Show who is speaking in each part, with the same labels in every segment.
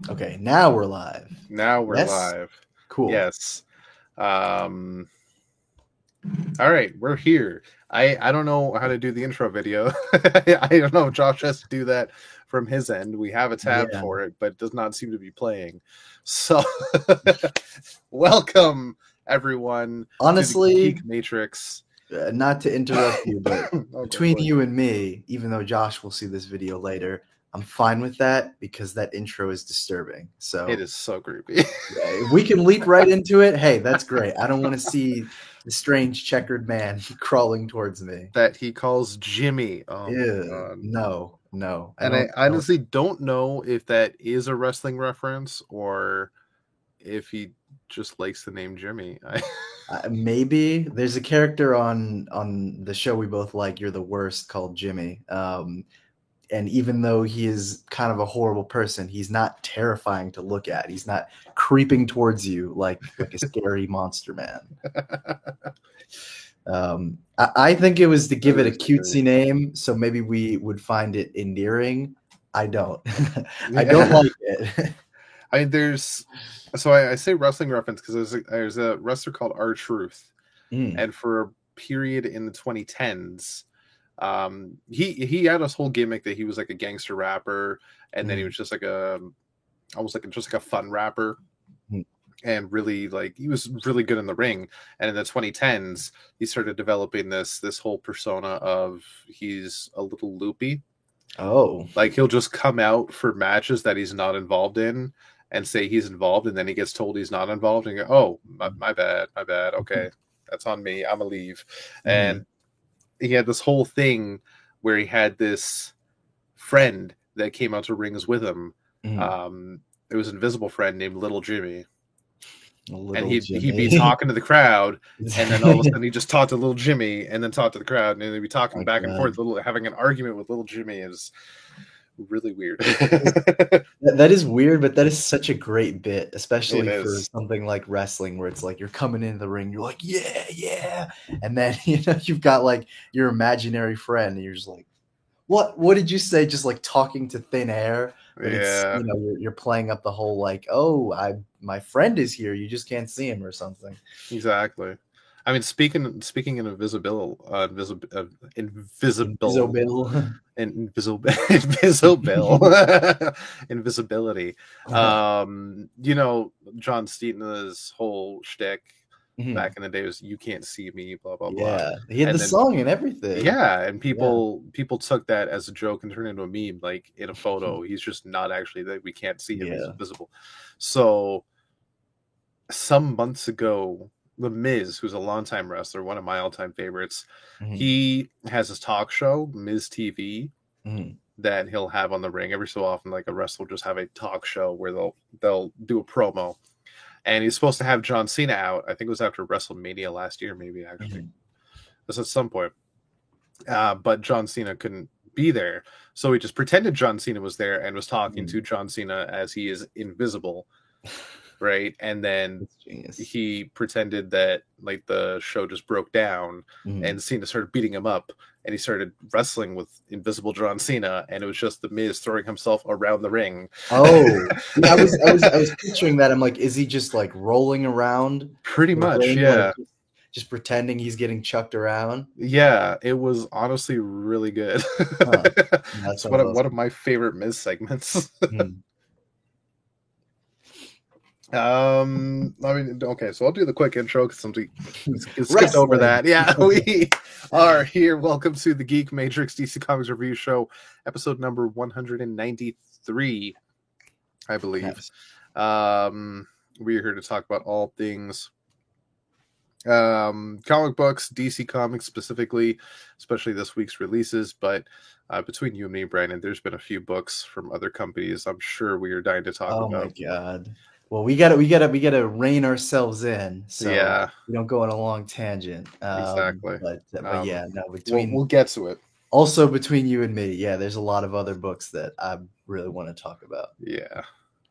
Speaker 1: Okay, now we're live.
Speaker 2: Now we're
Speaker 1: Yes?
Speaker 2: live.
Speaker 1: Cool.
Speaker 2: Yes. All right, we're here. I don't know how to do the intro video. I don't know if Josh has to do that from his end. We have a tab
Speaker 1: Yeah.
Speaker 2: for it, but it does not seem to be playing. So, welcome everyone.
Speaker 1: Honestly,
Speaker 2: to the Geek Matrix.
Speaker 1: Not to interrupt you, but
Speaker 2: Okay,
Speaker 1: between
Speaker 2: boy.
Speaker 1: you and me, even though Josh will see this video later, I'm fine with that because that intro is disturbing. So
Speaker 2: It is so creepy.
Speaker 1: if we can leap right into it, hey, that's great. I don't want to see the strange checkered man crawling towards me.
Speaker 2: That he calls Jimmy. Oh, my
Speaker 1: Ew,
Speaker 2: God.
Speaker 1: no.
Speaker 2: And I honestly don't know if that is a wrestling reference or if he just likes the name Jimmy.
Speaker 1: Maybe there's a character on the show we both like, You're the Worst, called Jimmy. And even though he is kind of a horrible person, he's not terrifying to look at. He's not creeping towards you like a scary monster man. I think it was to give it a cutesy name, so maybe we would find it endearing. I don't. I don't like it.
Speaker 2: I mean, I say wrestling reference because there's a wrestler called R-Truth, and for a period in the 2010s, he had this whole gimmick that he was like a gangster rapper, and then he was just like almost like a fun rapper. And really, like, he was really good in the ring. And in the 2010s, he started developing this whole persona of he's a little loopy.
Speaker 1: Oh,
Speaker 2: like he'll just come out for matches that he's not involved in and say he's involved, and then he gets told he's not involved, and go, "Oh, my bad. Okay, that's on me. I'm gonna leave." And he had this whole thing where he had this friend that came out to rings with him. It was an invisible friend named Little Jimmy. And he'd be talking to the crowd, and then all of a sudden he just talked to Little Jimmy, and then talked to the crowd, and then he'd be talking back and forth, having an argument with Little Jimmy. Is really weird.
Speaker 1: That is weird, but that is such a great bit, especially for something like wrestling, where it's like you're coming into the ring, you're like, yeah, and then you've got like your imaginary friend, and you're just like, what did you say? Just like talking to thin air. But
Speaker 2: yeah,
Speaker 1: it's, you're playing up the whole like, oh, my friend is here, you just can't see him or something.
Speaker 2: Exactly. I mean, speaking in invisibility. John Cena's whole shtick back in the day was "You can't see me," blah blah blah.
Speaker 1: Yeah, he had the song and everything.
Speaker 2: Yeah, and people took that as a joke and turned it into a meme. Like in a photo, he's just not actually that we can't see him; he's invisible. So, some months ago, The Miz, who's a longtime wrestler, one of my all-time favorites, he has his talk show, Miz TV, that he'll have on the ring every so often. Like a wrestler will just have a talk show where they'll do a promo, and he's supposed to have John Cena out. I think it was after WrestleMania last year, maybe actually. It was at some point, but John Cena couldn't be there, so he just pretended John Cena was there and was talking to John Cena as he is invisible. Right, and then he pretended that like the show just broke down, and Cena started beating him up, and he started wrestling with invisible John Cena, and it was just the Miz throwing himself around the ring.
Speaker 1: Oh, I was picturing that. I'm like, is he just like rolling around?
Speaker 2: Pretty much, yeah.
Speaker 1: Like, just pretending he's getting chucked around.
Speaker 2: Yeah, it was honestly really good. That's one of my favorite Miz segments. I mean, okay, so I'll do the quick intro because somebody skipped over that. Yeah, we are here. Welcome to the Geek Matrix DC Comics Review Show, episode number 193, I believe. Nice. We're here to talk about all things comic books, DC Comics specifically, especially this week's releases. But between you and me, Brandon, there's been a few books from other companies I'm sure we are dying to talk about.
Speaker 1: Oh my God. Well, we gotta rein ourselves in, so we don't go on a long tangent.
Speaker 2: Exactly.
Speaker 1: But yeah, no.
Speaker 2: We'll get to it.
Speaker 1: Also, between you and me, there's a lot of other books that I really want to talk about.
Speaker 2: Yeah,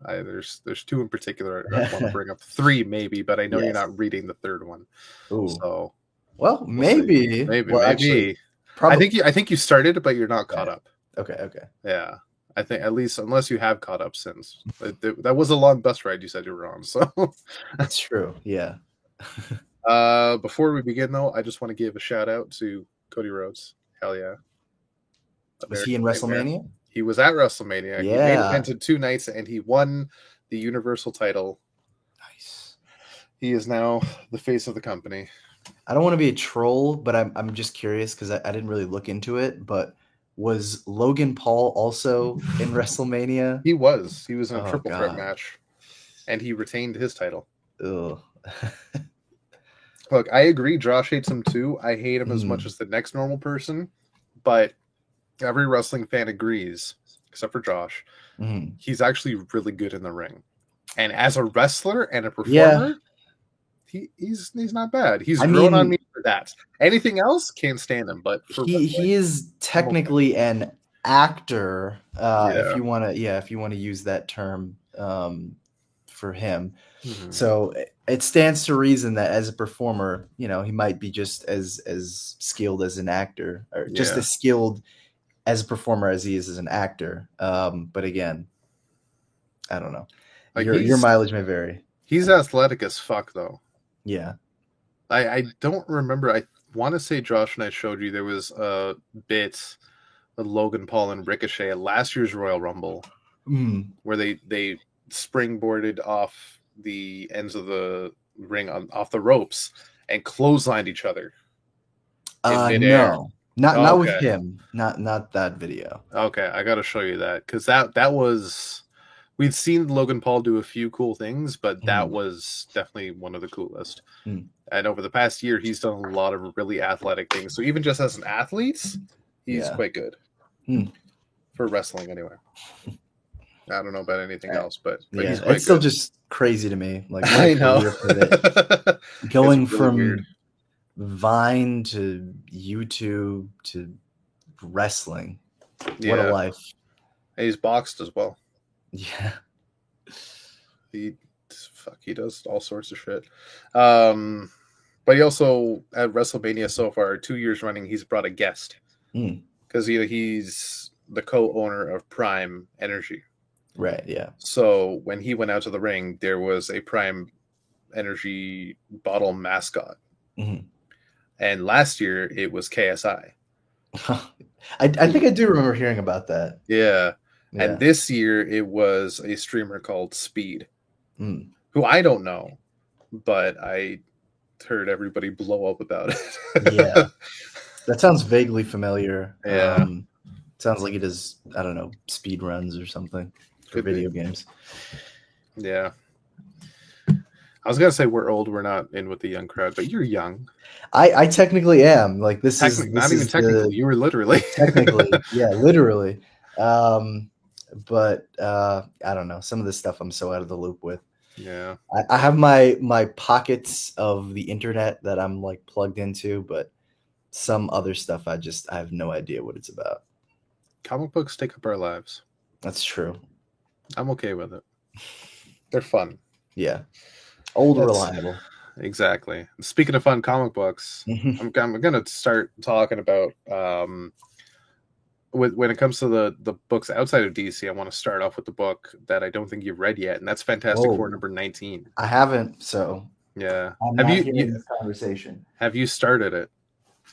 Speaker 2: there's two in particular I want to bring up. Three maybe, but I know you're not reading the third one.
Speaker 1: Ooh.
Speaker 2: So
Speaker 1: well, maybe.
Speaker 2: Maybe.
Speaker 1: Probably.
Speaker 2: I think you started, but you're not caught up.
Speaker 1: Okay.
Speaker 2: Yeah. I think at least unless you have caught up since. That was a long bus ride you said you were on. So
Speaker 1: that's true. Yeah.
Speaker 2: Before we begin though, I just want to give a shout out to Cody Rhodes. Hell yeah.
Speaker 1: Was he in WrestleMania?
Speaker 2: He was at WrestleMania.
Speaker 1: Yeah.
Speaker 2: He main evented 2 nights and he won the Universal title.
Speaker 1: Nice.
Speaker 2: He is now the face of the company.
Speaker 1: I don't want to be a troll, but I'm just curious because I didn't really look into it. But was Logan Paul also in WrestleMania?
Speaker 2: He was. He was in a triple threat match, and he retained his title.
Speaker 1: Ugh.
Speaker 2: Look, I agree. Josh hates him too. I hate him as much as the next normal person, but every wrestling fan agrees, except for Josh. He's actually really good in the ring, and as a wrestler and a performer, he's not bad. He's grown on me for that. Anything else, can't stand him. But for
Speaker 1: he is technically an actor, if you want to use that term for him. So it stands to reason that as a performer, he might be just as skilled as an actor, or just as skilled as a performer as he is as an actor. But again, I don't know. Like your mileage may vary.
Speaker 2: He's athletic as fuck, though.
Speaker 1: Yeah.
Speaker 2: I don't remember. I want to say Josh and I showed you there was a bit with Logan Paul and Ricochet at last year's Royal Rumble where they springboarded off the ends of the ring off the ropes and clotheslined each other.
Speaker 1: No. Not with him. Not that video.
Speaker 2: Okay, I got to show you that because that was. We'd seen Logan Paul do a few cool things, but that was definitely one of the coolest. And over the past year, he's done a lot of really athletic things. So even just as an athlete, he's quite good for wrestling anyway. I don't know about anything else, but he's quite
Speaker 1: it's still just crazy to me. Like
Speaker 2: I know.
Speaker 1: Going from weird. Vine to YouTube to wrestling. What a life.
Speaker 2: And he's boxed as well.
Speaker 1: Yeah.
Speaker 2: He does all sorts of shit. But he also at WrestleMania so far, 2 years running, he's brought a guest. Because he's the co-owner of Prime Energy.
Speaker 1: Right, yeah.
Speaker 2: So when he went out to the ring, there was a Prime Energy bottle mascot. And last year it was KSI.
Speaker 1: I think I do remember hearing about that.
Speaker 2: Yeah. And this year it was a streamer called Speed, who I don't know, but I heard everybody blow up about it.
Speaker 1: Yeah. That sounds vaguely familiar.
Speaker 2: Yeah.
Speaker 1: Sounds like he does, I don't know, speed runs or something for video games.
Speaker 2: Yeah. I was gonna say we're old, we're not in with the young crowd, but you're young.
Speaker 1: I technically am. Like this is
Speaker 2: not even technically. You were literally
Speaker 1: technically, yeah, literally. But I don't know. Some of this stuff I'm so out of the loop with.
Speaker 2: Yeah,
Speaker 1: I have my pockets of the internet that I'm like plugged into, but some other stuff I have no idea what it's about.
Speaker 2: Comic books take up our lives.
Speaker 1: That's true.
Speaker 2: I'm okay with it. They're fun.
Speaker 1: Yeah. Old, reliable.
Speaker 2: Exactly. Speaking of fun comic books, I'm going to start talking about when it comes to the books outside of DC. I want to start off with the book that I don't think you've read yet, and that's Fantastic Four number 19.
Speaker 1: I haven't, so
Speaker 2: yeah.
Speaker 1: Have you this conversation?
Speaker 2: Have you started it?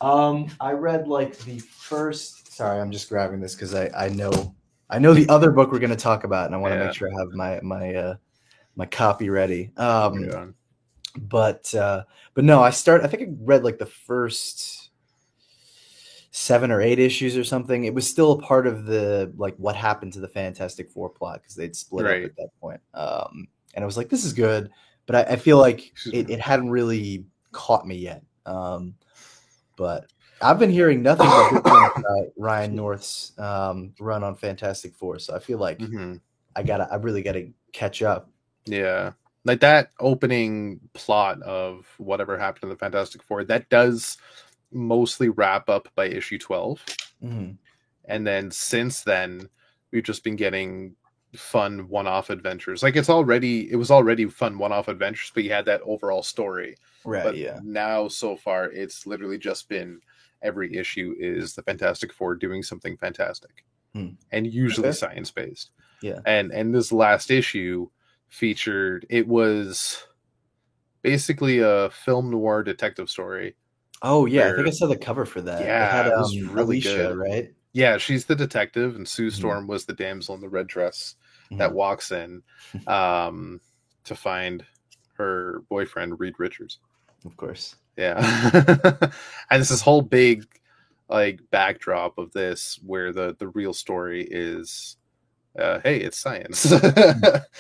Speaker 1: I read like the first. Sorry, I'm just grabbing this because I know the other book we're going to talk about, and I want to make sure I have my copy ready. But no, I think I read like the first 7 or 8 issues or something. It was still a part of the like what happened to the Fantastic Four plot because they'd split up at that point. And I was like, this is good, but I feel like it hadn't really caught me yet. But I've been hearing nothing but good things about Ryan North's run on Fantastic Four, so I feel like I really gotta catch up.
Speaker 2: Yeah. Like that opening plot of whatever happened to the Fantastic Four, that does mostly wrap up by issue 12. And then since then, we've just been getting fun one-off adventures. Like it was already fun one-off adventures, but you had that overall story.
Speaker 1: Right.
Speaker 2: But now so far, it's literally just been every issue is the Fantastic Four doing something fantastic, and usually science based.
Speaker 1: Yeah,
Speaker 2: and this last issue featured, it was basically a film noir detective story.
Speaker 1: Oh yeah, I think I saw the cover for that.
Speaker 2: Yeah, it was really
Speaker 1: Alicia,
Speaker 2: good,
Speaker 1: right?
Speaker 2: Yeah, she's the detective, and Sue Storm was the damsel in the red dress that walks in to find her boyfriend, Reed Richards.
Speaker 1: Of course.
Speaker 2: Yeah. And it's this whole big like backdrop of this where the real story is hey, it's science.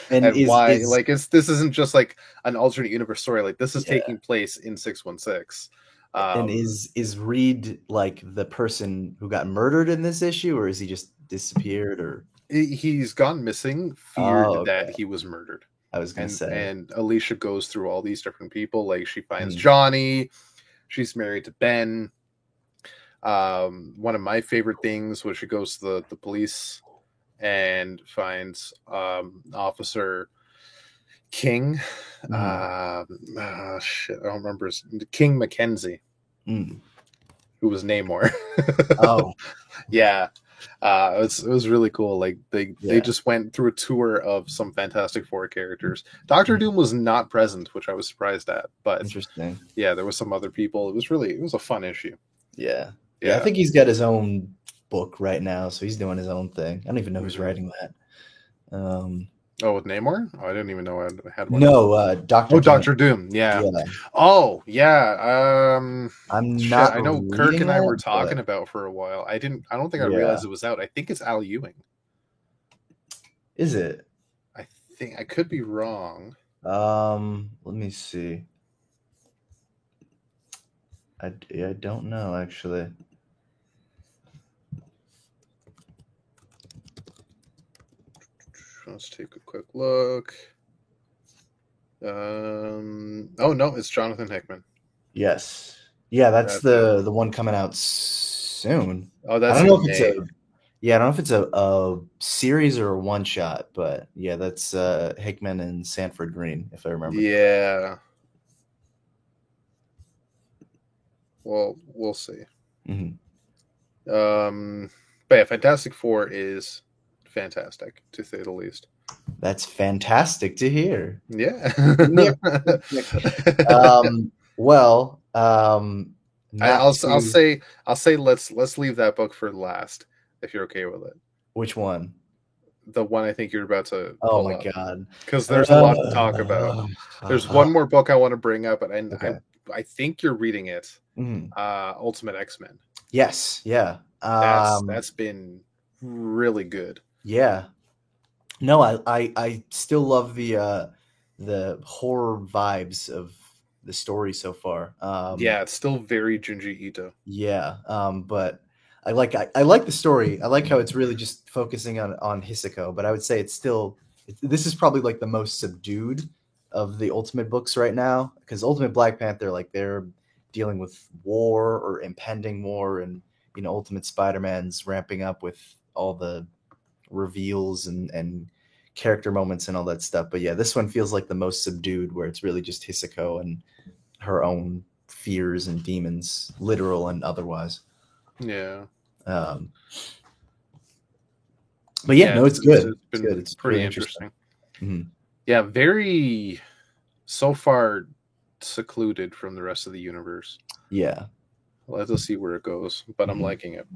Speaker 2: and why like this isn't just like an alternate universe story, like this is taking place in 616.
Speaker 1: And is Reed like the person who got murdered in this issue, or is he just disappeared, or
Speaker 2: he's gone missing, feared that he was murdered?
Speaker 1: I was gonna say.
Speaker 2: And Alicia goes through all these different people. Like she finds Johnny, she's married to Ben. One of my favorite things was she goes to the police and finds Officer King. Shit, I don't remember King Mackenzie, who was Namor.
Speaker 1: Oh,
Speaker 2: yeah. It was really cool. Like they just went through a tour of some Fantastic Four characters. Doctor Doom was not present, which I was surprised at. But
Speaker 1: interesting.
Speaker 2: Yeah, there was some other people. It was a fun issue.
Speaker 1: Yeah. I think he's got his own book right now, so he's doing his own thing. I don't even know who's writing that.
Speaker 2: With Namor? Oh, I didn't even know I had one.
Speaker 1: No, Doctor.
Speaker 2: Oh, Doctor Doom. Yeah. Oh, yeah.
Speaker 1: I'm not.
Speaker 2: I know Kirk and I were talking about for a while. I don't think I realized it was out. I think it's Al Ewing.
Speaker 1: Is it?
Speaker 2: I think I could be wrong.
Speaker 1: Let me see. I don't know actually.
Speaker 2: Let's take a quick look. Oh no, it's Jonathan Hickman.
Speaker 1: Yes. Yeah, that's the one coming out soon.
Speaker 2: Oh, that's
Speaker 1: I don't know if it's a series or a one shot, but yeah, that's Hickman and Sanford Green, if I remember.
Speaker 2: Yeah. Well, we'll see. But yeah, Fantastic Four is fantastic, to say the least.
Speaker 1: That's fantastic to hear.
Speaker 2: Yeah.
Speaker 1: Well,
Speaker 2: I'll say let's leave that book for last, if you're okay with it.
Speaker 1: Which one?
Speaker 2: The one I think you're about to.
Speaker 1: Oh my god!
Speaker 2: Because there's a lot to talk about. There's one more book I want to bring up, and I think you're reading it. Ultimate X-Men.
Speaker 1: Yes. Yeah.
Speaker 2: That's been really good.
Speaker 1: Yeah. No, I still love the horror vibes of the story so far.
Speaker 2: Yeah, it's still very Junji Ito.
Speaker 1: Yeah. But I like the story. I like how it's really just focusing on Hisako, but I would say this is probably like the most subdued of the Ultimate books right now, because Ultimate Black Panther, like they're dealing with war or impending war, and Ultimate Spider-Man's ramping up with all the reveals and character moments and all that stuff. But yeah, this one feels like the most subdued, where it's really just Hisako and her own fears and demons, literal and otherwise.
Speaker 2: Yeah.
Speaker 1: But yeah, no, it's good. It's good. It's
Speaker 2: pretty interesting. Yeah, very so far secluded from the rest of the universe.
Speaker 1: Yeah.
Speaker 2: Let's see where it goes, but I'm liking it.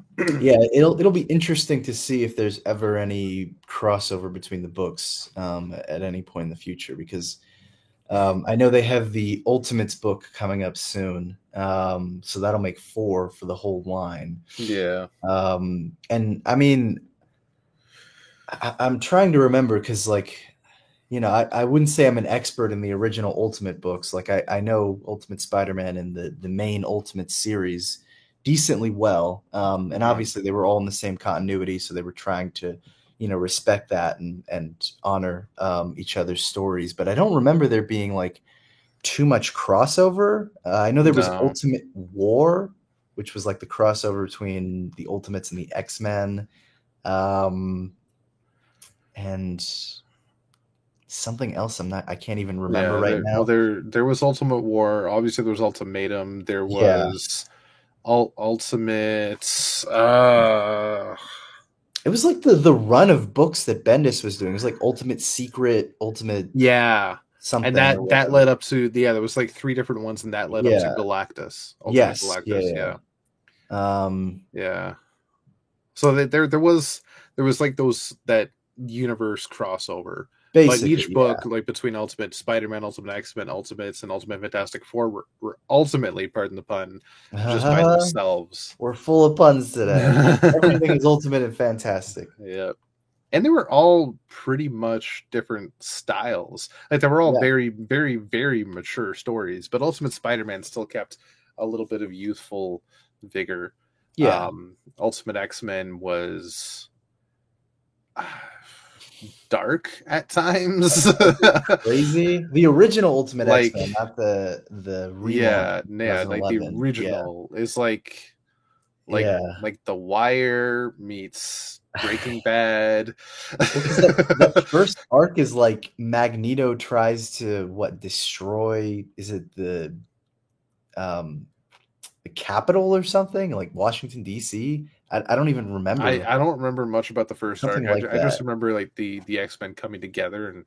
Speaker 1: Yeah, it'll be interesting to see if there's ever any crossover between the books at any point in the future, because I know they have the Ultimates book coming up soon, so that'll make 4 for the whole line.
Speaker 2: Yeah.
Speaker 1: And I mean, I'm trying to remember, because I wouldn't say I'm an expert in the original Ultimate books. Like I know Ultimate Spider-Man and the main Ultimate series decently well. And obviously they were all in the same continuity, so they were trying to, respect that and honor each other's stories. But I don't remember there being like too much crossover. I know there was Ultimate War, which was like the crossover between the Ultimates and the X-Men. And something else I can't even remember now.
Speaker 2: Well, there was Ultimate War. Obviously, there was Ultimatum. There was Ultimates.
Speaker 1: It was like the run of books that Bendis was doing. It was like Ultimate Secret, Ultimate something.
Speaker 2: And that led up to there was like 3 different ones, and that led up to Galactus. Ultimate Galactus,
Speaker 1: yeah.
Speaker 2: So there was like that universe crossover. Basically, but each book, like between Ultimate Spider-Man, Ultimate X-Men, Ultimates, and Ultimate Fantastic Four, were ultimately, pardon the pun, just by themselves.
Speaker 1: We're full of puns today. Everything is Ultimate and Fantastic.
Speaker 2: Yeah. And they were all pretty much different styles. Like they were all very, very, very mature stories, but Ultimate Spider-Man still kept a little bit of youthful vigor.
Speaker 1: Yeah.
Speaker 2: Ultimate X-Men was dark at times.
Speaker 1: Crazy. The original Ultimate X-Men, not the
Speaker 2: like the original is like The Wire meets Breaking Bad.
Speaker 1: that first arc is like Magneto tries to destroy, is it the Capitol or something, like Washington DC? I don't even remember.
Speaker 2: I don't remember much about the first arc. I just remember like the X-Men coming together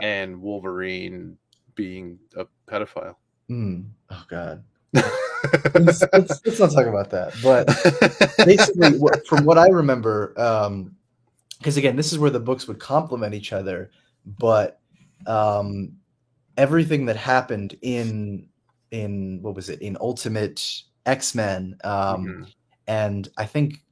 Speaker 2: and Wolverine being a pedophile.
Speaker 1: Oh God. let's not talk about that. But basically, from what I remember, because again, this is where the books would complement each other, but everything that happened in what was it, in Ultimate X-Men, and I think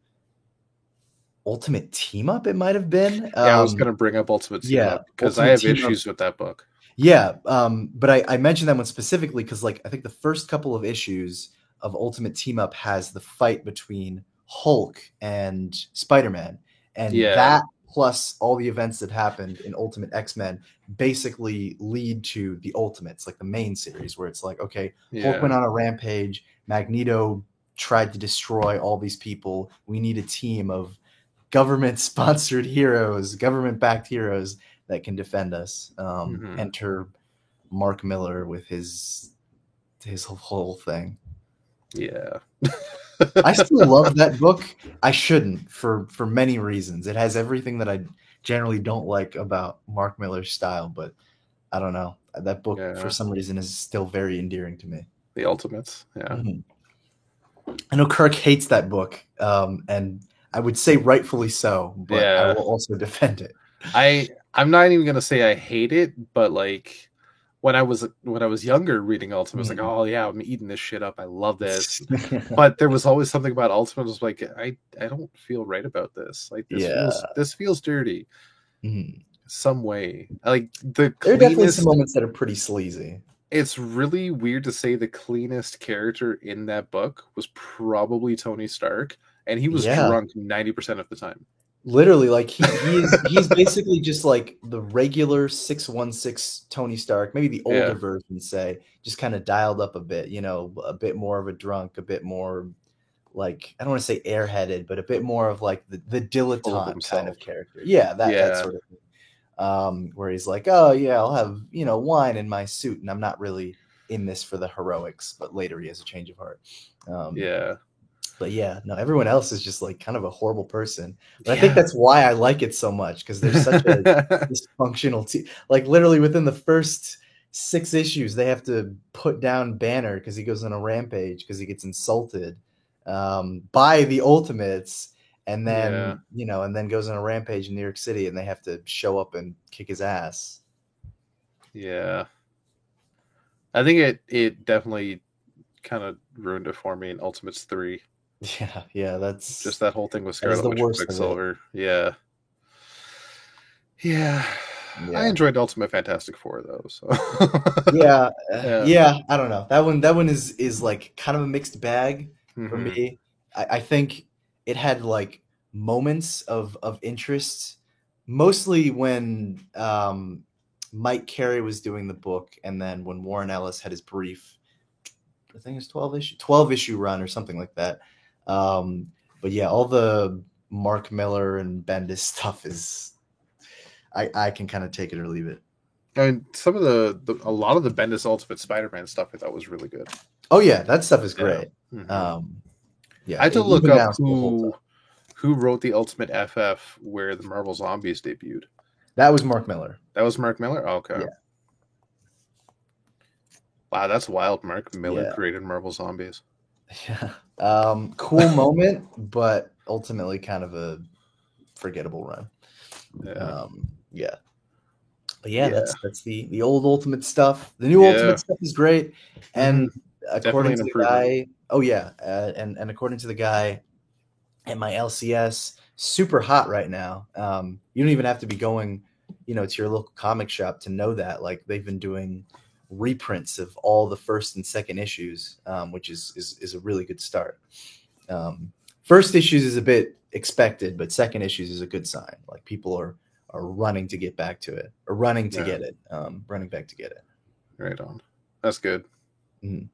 Speaker 1: Ultimate Team Up, it might have been.
Speaker 2: I was going to bring up Ultimate Team Up because I have issues with that book.
Speaker 1: Yeah, but I mentioned that one specifically because, like, I think the first couple of issues of Ultimate Team Up has the fight between Hulk and Spider-Man, and that plus all the events that happened in Ultimate X-Men basically lead to the Ultimates, like the main series, where it's like, okay, Hulk went on a rampage, Magneto tried to destroy all these people. We need a team of government-sponsored heroes, government-backed heroes that can defend us. Enter Mark Miller with his whole thing.
Speaker 2: Yeah.
Speaker 1: I still love that book. I shouldn't for many reasons. It has everything that I generally don't like about Mark Miller's style, but I don't know. That book for some reason is still very endearing to me.
Speaker 2: The Ultimates. Yeah.
Speaker 1: I know Kirk hates that book, and I would say rightfully so, but I will also defend it.
Speaker 2: I'm not even gonna say I hate it, but like when I was younger reading Ultimate, I was like, oh yeah, I'm eating this shit up. I love this. But there was always something about Ultimate. I was like, I don't feel right about this. Like this feels dirty. Some way. Like there are
Speaker 1: definitely some moments that are pretty sleazy.
Speaker 2: It's really weird to say the cleanest character in that book was probably Tony Stark, and he was drunk 90% of the time.
Speaker 1: Literally, like he's basically just like the regular 616 Tony Stark, maybe the older version, say, just kind of dialed up a bit, a bit more of a drunk, a bit more like, I don't want to say airheaded, but a bit more of like the dilettante kind of character. Yeah, that sort of thing. Where he's like, oh yeah, I'll have, wine in my suit, and I'm not really in this for the heroics, but later he has a change of heart. But yeah, no, everyone else is just like kind of a horrible person. But I think that's why I like it so much, because there's such a dysfunctional team. Like literally within the first 6 issues, they have to put down Banner because he goes on a rampage because he gets insulted by the Ultimates, and then and then goes on a rampage in New York City, and they have to show up and kick his ass.
Speaker 2: Yeah, I think it definitely kind of ruined it for me in Ultimates 3.
Speaker 1: Yeah, that's
Speaker 2: just that whole thing with Scarlet Witch and Quicksilver. Yeah. I enjoyed Ultimate Fantastic Four though. So
Speaker 1: yeah, I don't know. That one is like kind of a mixed bag for me. I think it had like moments of interest, mostly when Mike Carey was doing the book, and then when Warren Ellis had his brief, I think it's 12 issue run or something like that. But yeah, all the Mark Miller and Bendis stuff is, I can kind of take it or leave it.
Speaker 2: And some of a lot of the Bendis Ultimate Spider-Man stuff I thought was really good.
Speaker 1: Oh yeah, that stuff is great. Yeah,
Speaker 2: I had to look up who wrote the Ultimate FF where the Marvel Zombies debuted.
Speaker 1: That was Mark Millar.
Speaker 2: That was Mark Millar? Oh, okay.
Speaker 1: Yeah.
Speaker 2: Wow, that's wild. Mark Millar created Marvel Zombies.
Speaker 1: Yeah. Cool moment, but ultimately kind of a forgettable run. Yeah. But yeah, that's the old Ultimate stuff. The new Ultimate stuff is great. And according to the guy, and according to the guy at my LCS, super hot right now. You don't even have to be going, to your local comic shop to know that. Like, they've been doing reprints of all the first and second issues, which is a really good start. First issues is a bit expected, but second issues is a good sign. Like, people are running to get back to it, or running to get it, running back to get it.
Speaker 2: Right on. That's good.
Speaker 1: Mm-hmm.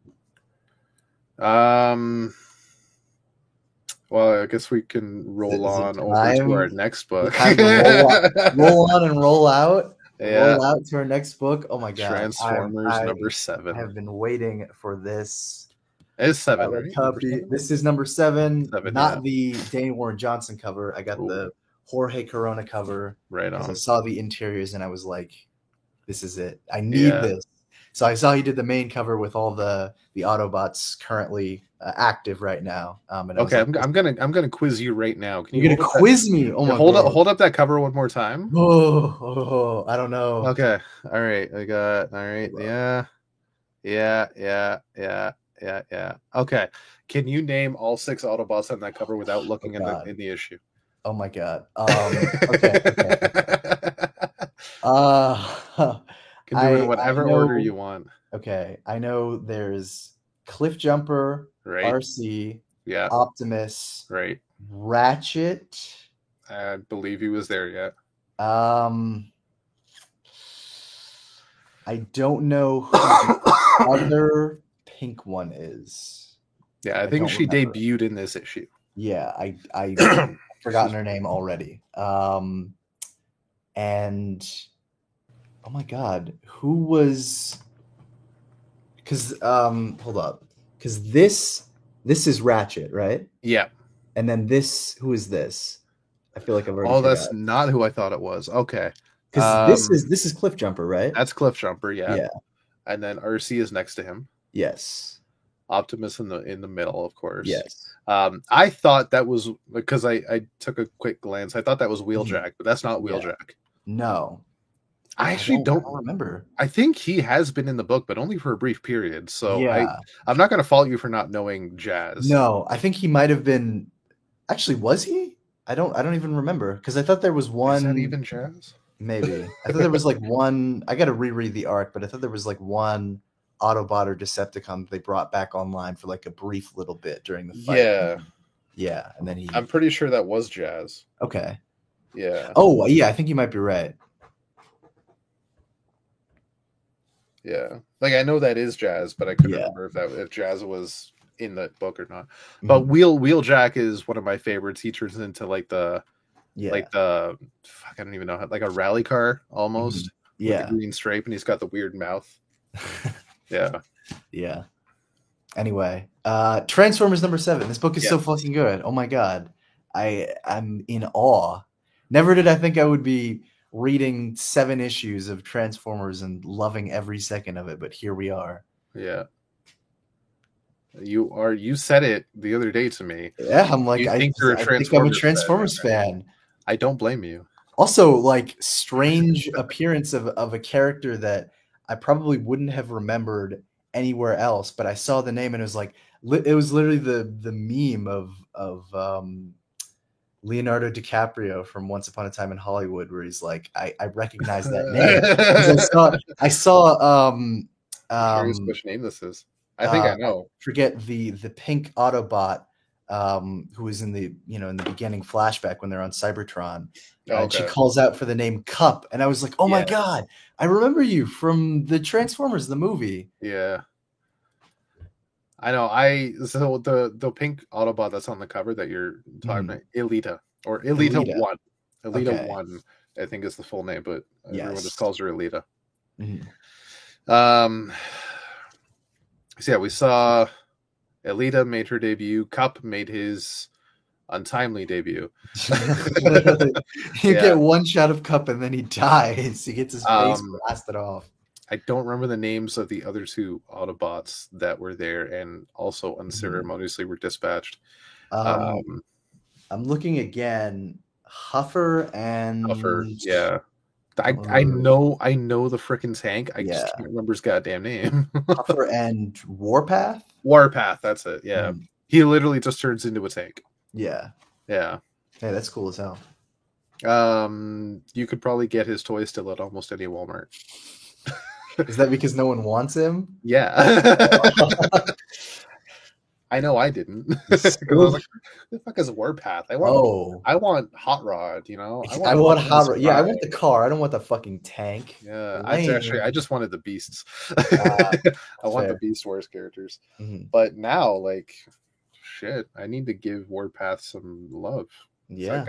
Speaker 2: Well, I guess we can roll on over to our next book.
Speaker 1: roll on and roll out. Yeah. Roll out to our next book. Oh my god!
Speaker 2: Transformers number 7.
Speaker 1: I have been waiting for this.
Speaker 2: It's 7, right?
Speaker 1: Copy. This is number 7. Not the Danny Warren Johnson cover. I got the Jorge Corona cover.
Speaker 2: Right on.
Speaker 1: I saw the interiors and I was like, "This is it. I need this." So I saw he did the main cover with all the Autobots currently active right now.
Speaker 2: Okay, like, I'm gonna quiz you right now.
Speaker 1: You're gonna quiz me? Oh my
Speaker 2: god! Hold up that cover one more time.
Speaker 1: Oh, I don't know.
Speaker 2: Okay, all right. I got all right. Yeah. Okay, can you name all 6 Autobots on that cover without looking in the issue?
Speaker 1: Oh my god. Okay.
Speaker 2: Can do it in whatever order you want.
Speaker 1: Okay, I know there's Cliffjumper,
Speaker 2: right?
Speaker 1: RC, Optimus,
Speaker 2: right?
Speaker 1: Ratchet.
Speaker 2: I believe he was there yet.
Speaker 1: I don't know who the other pink one is.
Speaker 2: Yeah, I think she debuted in this issue.
Speaker 1: Yeah, I forgotten her name already. And oh my god, who was? Because hold up, because this is Ratchet, right?
Speaker 2: Yeah.
Speaker 1: And then this, who is this? I feel like I've already.
Speaker 2: Oh, that's not who I thought it was. Okay.
Speaker 1: Because this is Cliffjumper, right?
Speaker 2: That's Cliffjumper, yeah.
Speaker 1: Yeah.
Speaker 2: And then RC is next to him.
Speaker 1: Yes.
Speaker 2: Optimus in the middle, of course.
Speaker 1: Yes.
Speaker 2: I thought that was because I took a quick glance. I thought that was Wheeljack, but that's not Wheeljack.
Speaker 1: No.
Speaker 2: I actually don't
Speaker 1: remember.
Speaker 2: I think he has been in the book, but only for a brief period. So I'm not going to fault you for not knowing Jazz.
Speaker 1: No, I think he might have been. Actually, was he? I don't even remember because I thought there was one.
Speaker 2: Is that even Jazz?
Speaker 1: Maybe I thought there was like one. I got to reread the arc, but I thought there was like one Autobot or Decepticon that they brought back online for like a brief little bit during the fight. Yeah, and then
Speaker 2: I'm pretty sure that was Jazz.
Speaker 1: Okay.
Speaker 2: Yeah.
Speaker 1: Oh yeah, I think you might be right.
Speaker 2: Yeah, like I know that is Jazz, but I couldn't remember if Jazz was in the book or not. But Wheeljack is one of my favorites. He turns into like the I don't even know, like a rally car almost. With the green stripe, and he's got the weird mouth.
Speaker 1: Yeah. Anyway, Transformers number 7. This book is so fucking good. Oh my god, I'm in awe. Never did I think I would be reading 7 issues of Transformers and loving every second of it, but here we are.
Speaker 2: Yeah. You said it the other day to me.
Speaker 1: Yeah, I'm like, I think I'm a Transformers fan.
Speaker 2: I don't blame you.
Speaker 1: Also, like, strange appearance of a character that I probably wouldn't have remembered anywhere else, but I saw the name and it was like, it was literally the meme of Leonardo DiCaprio from Once Upon a Time in Hollywood, where he's like, I recognize that name. I saw
Speaker 2: curious which name this is. I think I know.
Speaker 1: Forget the pink Autobot who was in the beginning flashback when they're on Cybertron. And she calls out for the name Cup, and I was like, oh my god, I remember you from the Transformers the movie.
Speaker 2: Yeah. I know. So the pink Autobot that's on the cover that you're talking about, Elita or Elita 1. Elita 1, I think is the full name, but everyone just calls her Elita.
Speaker 1: Mm-hmm.
Speaker 2: So we saw Elita made her debut. Cup made his untimely debut.
Speaker 1: You get one shot of Cup and then he dies. He gets his face blasted off.
Speaker 2: I don't remember the names of the other two Autobots that were there and also unceremoniously were dispatched.
Speaker 1: I'm looking again. Huffer and
Speaker 2: yeah. I know the frickin' tank. I just can't remember his goddamn name.
Speaker 1: Huffer and Warpath?
Speaker 2: Warpath, that's it. Yeah. He literally just turns into a tank.
Speaker 1: Yeah.
Speaker 2: Yeah.
Speaker 1: Hey, that's cool as hell.
Speaker 2: You could probably get his toy still at almost any Walmart.
Speaker 1: Is that because no one wants him?
Speaker 2: Yeah. I know I didn't. I was like, the fuck is Warpath? I want Hot Rod, you know?
Speaker 1: I want Hot Rod. Yeah, I want the car. I don't want the fucking tank.
Speaker 2: Yeah, I just wanted the beasts. I want the Beast Wars characters. But now, like, shit, I need to give Warpath some love.
Speaker 1: Yeah.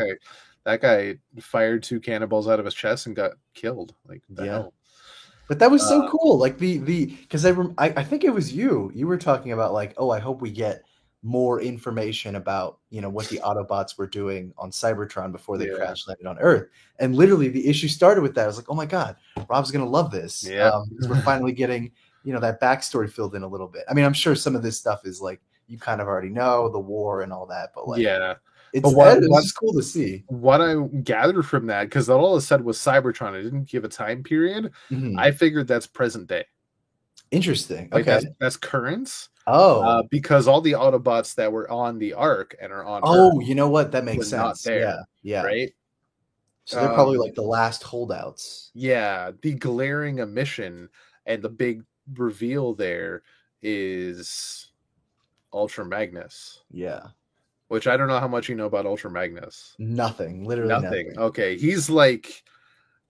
Speaker 2: That guy fired 2 cannonballs out of his chest and got killed. Like, the hell?
Speaker 1: But that was so cool. Like because I think it was you were talking about like, oh, I hope we get more information about, you know, what the Autobots were doing on Cybertron before they crash landed on Earth. And literally the issue started with that. I was like, oh my God, Rob's going to love this.
Speaker 2: Yeah.
Speaker 1: Because we're finally getting, you know, that backstory filled in a little bit. I mean, I'm sure some of this stuff is like, you kind of already know the war and all that, but like, it's cool to see.
Speaker 2: What I gathered from that, because all it said was Cybertron, it didn't give a time period. I figured that's present day.
Speaker 1: Interesting.
Speaker 2: Like that's current. Because all the Autobots that were on the Ark and are on
Speaker 1: Earth, you know what? That makes sense. Yeah.
Speaker 2: Right.
Speaker 1: So they're probably like the last holdouts.
Speaker 2: Yeah. The glaring omission and the big reveal there is Ultra Magnus.
Speaker 1: Yeah.
Speaker 2: Which I don't know how much you know about Ultra Magnus.
Speaker 1: Nothing. Literally nothing.
Speaker 2: Okay. He's like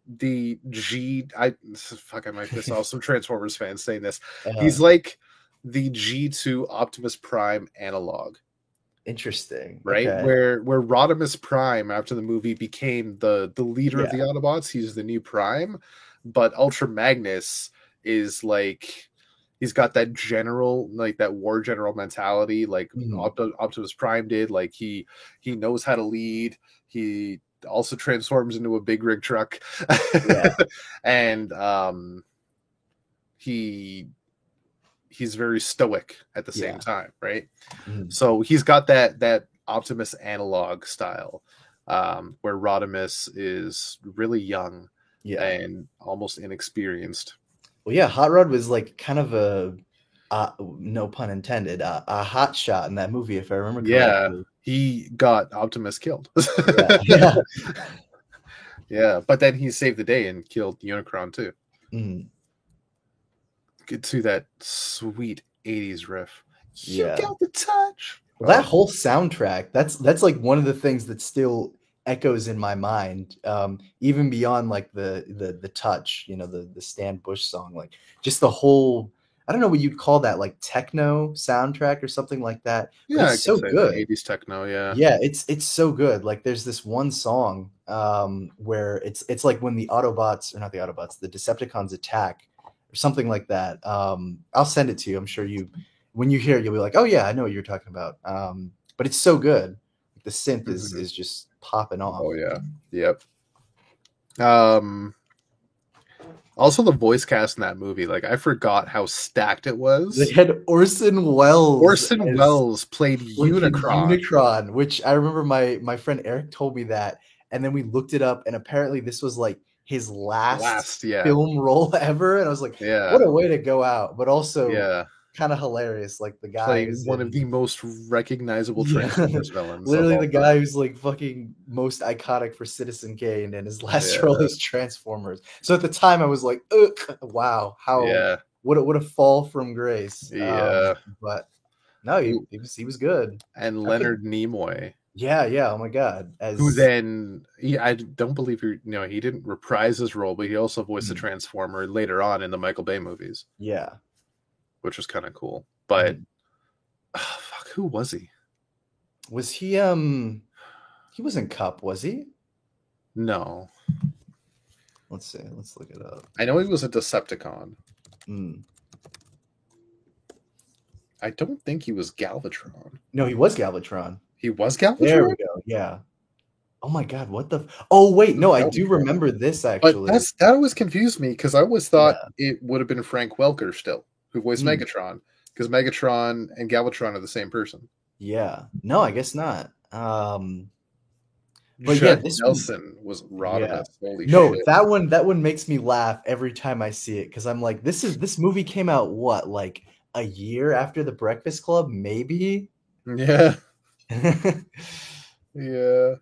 Speaker 2: the I might piss off some Transformers fans saying this. He's like the G2 Optimus Prime analog.
Speaker 1: Interesting.
Speaker 2: Right?
Speaker 1: Okay.
Speaker 2: Where Rodimus Prime after the movie became the leader of the Autobots, he's the new Prime, but Ultra Magnus is like he's got that general, like that war general mentality, like Optimus Prime did. Like he knows how to lead. He also transforms into a big rig truck, and he's very stoic at the same time, right? So he's got that Optimus analog style, where Rodimus is really young and almost inexperienced.
Speaker 1: Well, yeah, Hot Rod was like kind of a, no pun intended, a hot shot in that movie, if I remember correctly.
Speaker 2: Yeah, he got Optimus killed. Yeah, but then he saved the day and killed Unicron too. Get to that sweet 80s riff. You got the touch.
Speaker 1: Well, that whole soundtrack, that's like one of the things that still echoes in my mind, even beyond like the touch, you know, the Stan Bush song, like just the whole, I don't know what you'd call that, like techno soundtrack or something like that.
Speaker 2: Yeah,
Speaker 1: it's so good.
Speaker 2: 80s techno,
Speaker 1: yeah, it's so good. Like there's this one song where it's like when the Autobots, or not the Autobots, the Decepticons attack or something like that. I'll send it to you. I'm sure when you hear it, you'll be like, oh yeah, I know what you're talking about. But it's so good. The synth is just popping off.
Speaker 2: Oh yeah. Yep. Also the voice cast in that movie, like I forgot how stacked it was.
Speaker 1: They had Orson Welles.
Speaker 2: Orson Welles played Unicron,
Speaker 1: which I remember my friend Eric told me that, and then we looked it up, and apparently this was like his last film role ever, and I was like, what a way to go out, but also kind of hilarious. Like the guy
Speaker 2: who's one of the most recognizable Transformers villains.
Speaker 1: Literally the guy who's like fucking most iconic for Citizen Kane, and his last role is Transformers. So at the time I was like, wow, how what a fall from grace. But no, he was good.
Speaker 2: And Leonard Nimoy.
Speaker 1: Yeah. Oh my God.
Speaker 2: Who then? I don't believe he didn't reprise his role, but he also voiced the Transformer later on in the Michael Bay movies.
Speaker 1: Yeah.
Speaker 2: Which was kind of cool. But fuck, who was he?
Speaker 1: Was he he wasn't Cup, was he?
Speaker 2: No.
Speaker 1: Let's see. Let's look it up.
Speaker 2: I know he was a Decepticon. I don't think he was Galvatron.
Speaker 1: No, he was Galvatron.
Speaker 2: He was Galvatron?
Speaker 1: There we go. Yeah. Oh my God, what the? Oh wait, no, I do remember this actually.
Speaker 2: But that always confused me because I always thought it would have been Frank Welker still, who voiced Megatron, because Megatron and Galvatron are the same person.
Speaker 1: Yeah. No, I guess not.
Speaker 2: But Judd Nelson was Rodimus. Holy
Speaker 1: shit. that one makes me laugh every time I see it because I'm like, this movie came out what, like a year after The Breakfast Club, maybe?
Speaker 2: Yeah. Yeah.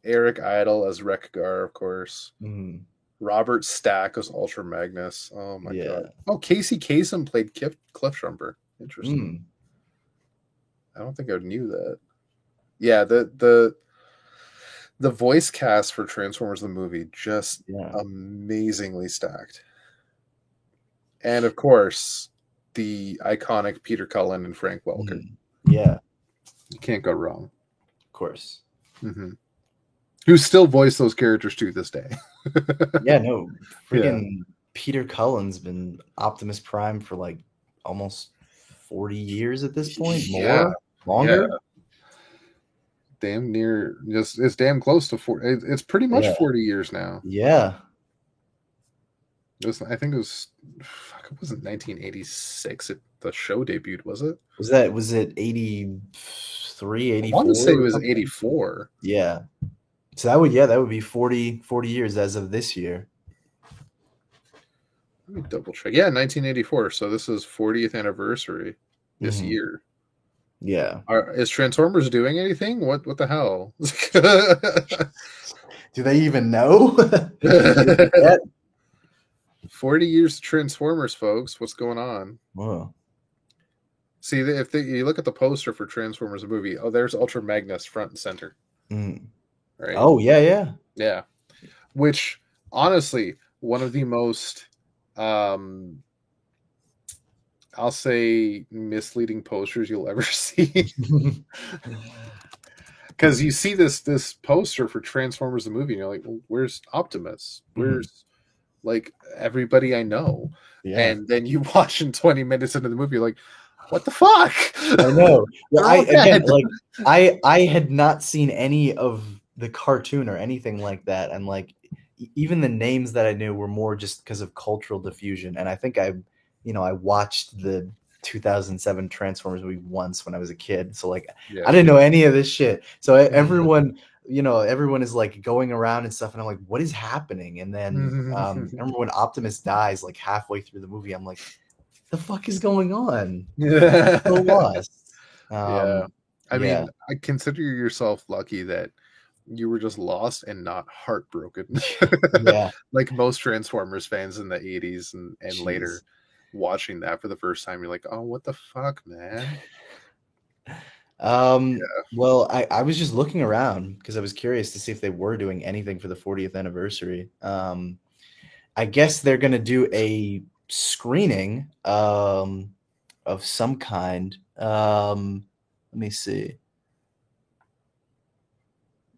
Speaker 2: Eric Idle as Wreck-Gar, of course.
Speaker 1: Mm.
Speaker 2: Robert Stack as Ultra Magnus. Oh my god. Oh, Casey Kasem played Cliffjumper. Interesting. I don't think I knew that. Yeah, the voice cast for Transformers the movie just amazingly stacked. And of course, the iconic Peter Cullen and Frank Welker.
Speaker 1: Yeah.
Speaker 2: You can't go wrong.
Speaker 1: Of course.
Speaker 2: Mm-hmm. Who still voice those characters to this day.
Speaker 1: Yeah, no. Freaking Peter Cullen's been Optimus Prime for like almost 40 years at this point. More? Longer?
Speaker 2: Yeah. Damn near. It's damn close to 40. It's pretty much 40 years now.
Speaker 1: Yeah.
Speaker 2: I think it was 1986 the show debuted, was it?
Speaker 1: Was it 83, 84?
Speaker 2: I want to say it was 84.
Speaker 1: Yeah. So that would be 40 years as of this year.
Speaker 2: Let me double check. Yeah, 1984. So this is 40th anniversary this year.
Speaker 1: Yeah.
Speaker 2: Is Transformers doing anything? What the hell?
Speaker 1: Do they even know?
Speaker 2: 40 years of Transformers, folks. What's going on?
Speaker 1: Whoa.
Speaker 2: See, if you look at the poster for Transformers the movie, there's Ultra Magnus front and center. Right?
Speaker 1: Oh, yeah.
Speaker 2: Which, honestly, one of the most, I'll say, misleading posters you'll ever see. Because you see this poster for Transformers the movie, and you're like, well, where's Optimus? Where's like everybody I know? Yeah. And then you watch in 20 minutes into the movie, you're like, what the fuck?
Speaker 1: I know. Well, I had not seen any of the cartoon or anything like that, and like even the names that I knew were more just because of cultural diffusion. And I think I watched the 2007 Transformers movie once when I was a kid, so like I didn't know any of this shit. So everyone is like going around and stuff, and I'm like, what is happening? And then I remember when Optimus dies, like halfway through the movie, I'm like, the fuck is going on? I'm so lost.
Speaker 2: I mean, I consider yourself lucky that you were just lost and not heartbroken. Like most Transformers fans in the 80s and later, watching that for the first time, you're like, oh, what the fuck, man?
Speaker 1: Well, I was just looking around because I was curious to see if they were doing anything for the 40th anniversary. I guess they're gonna do a screening of some kind. Let me see.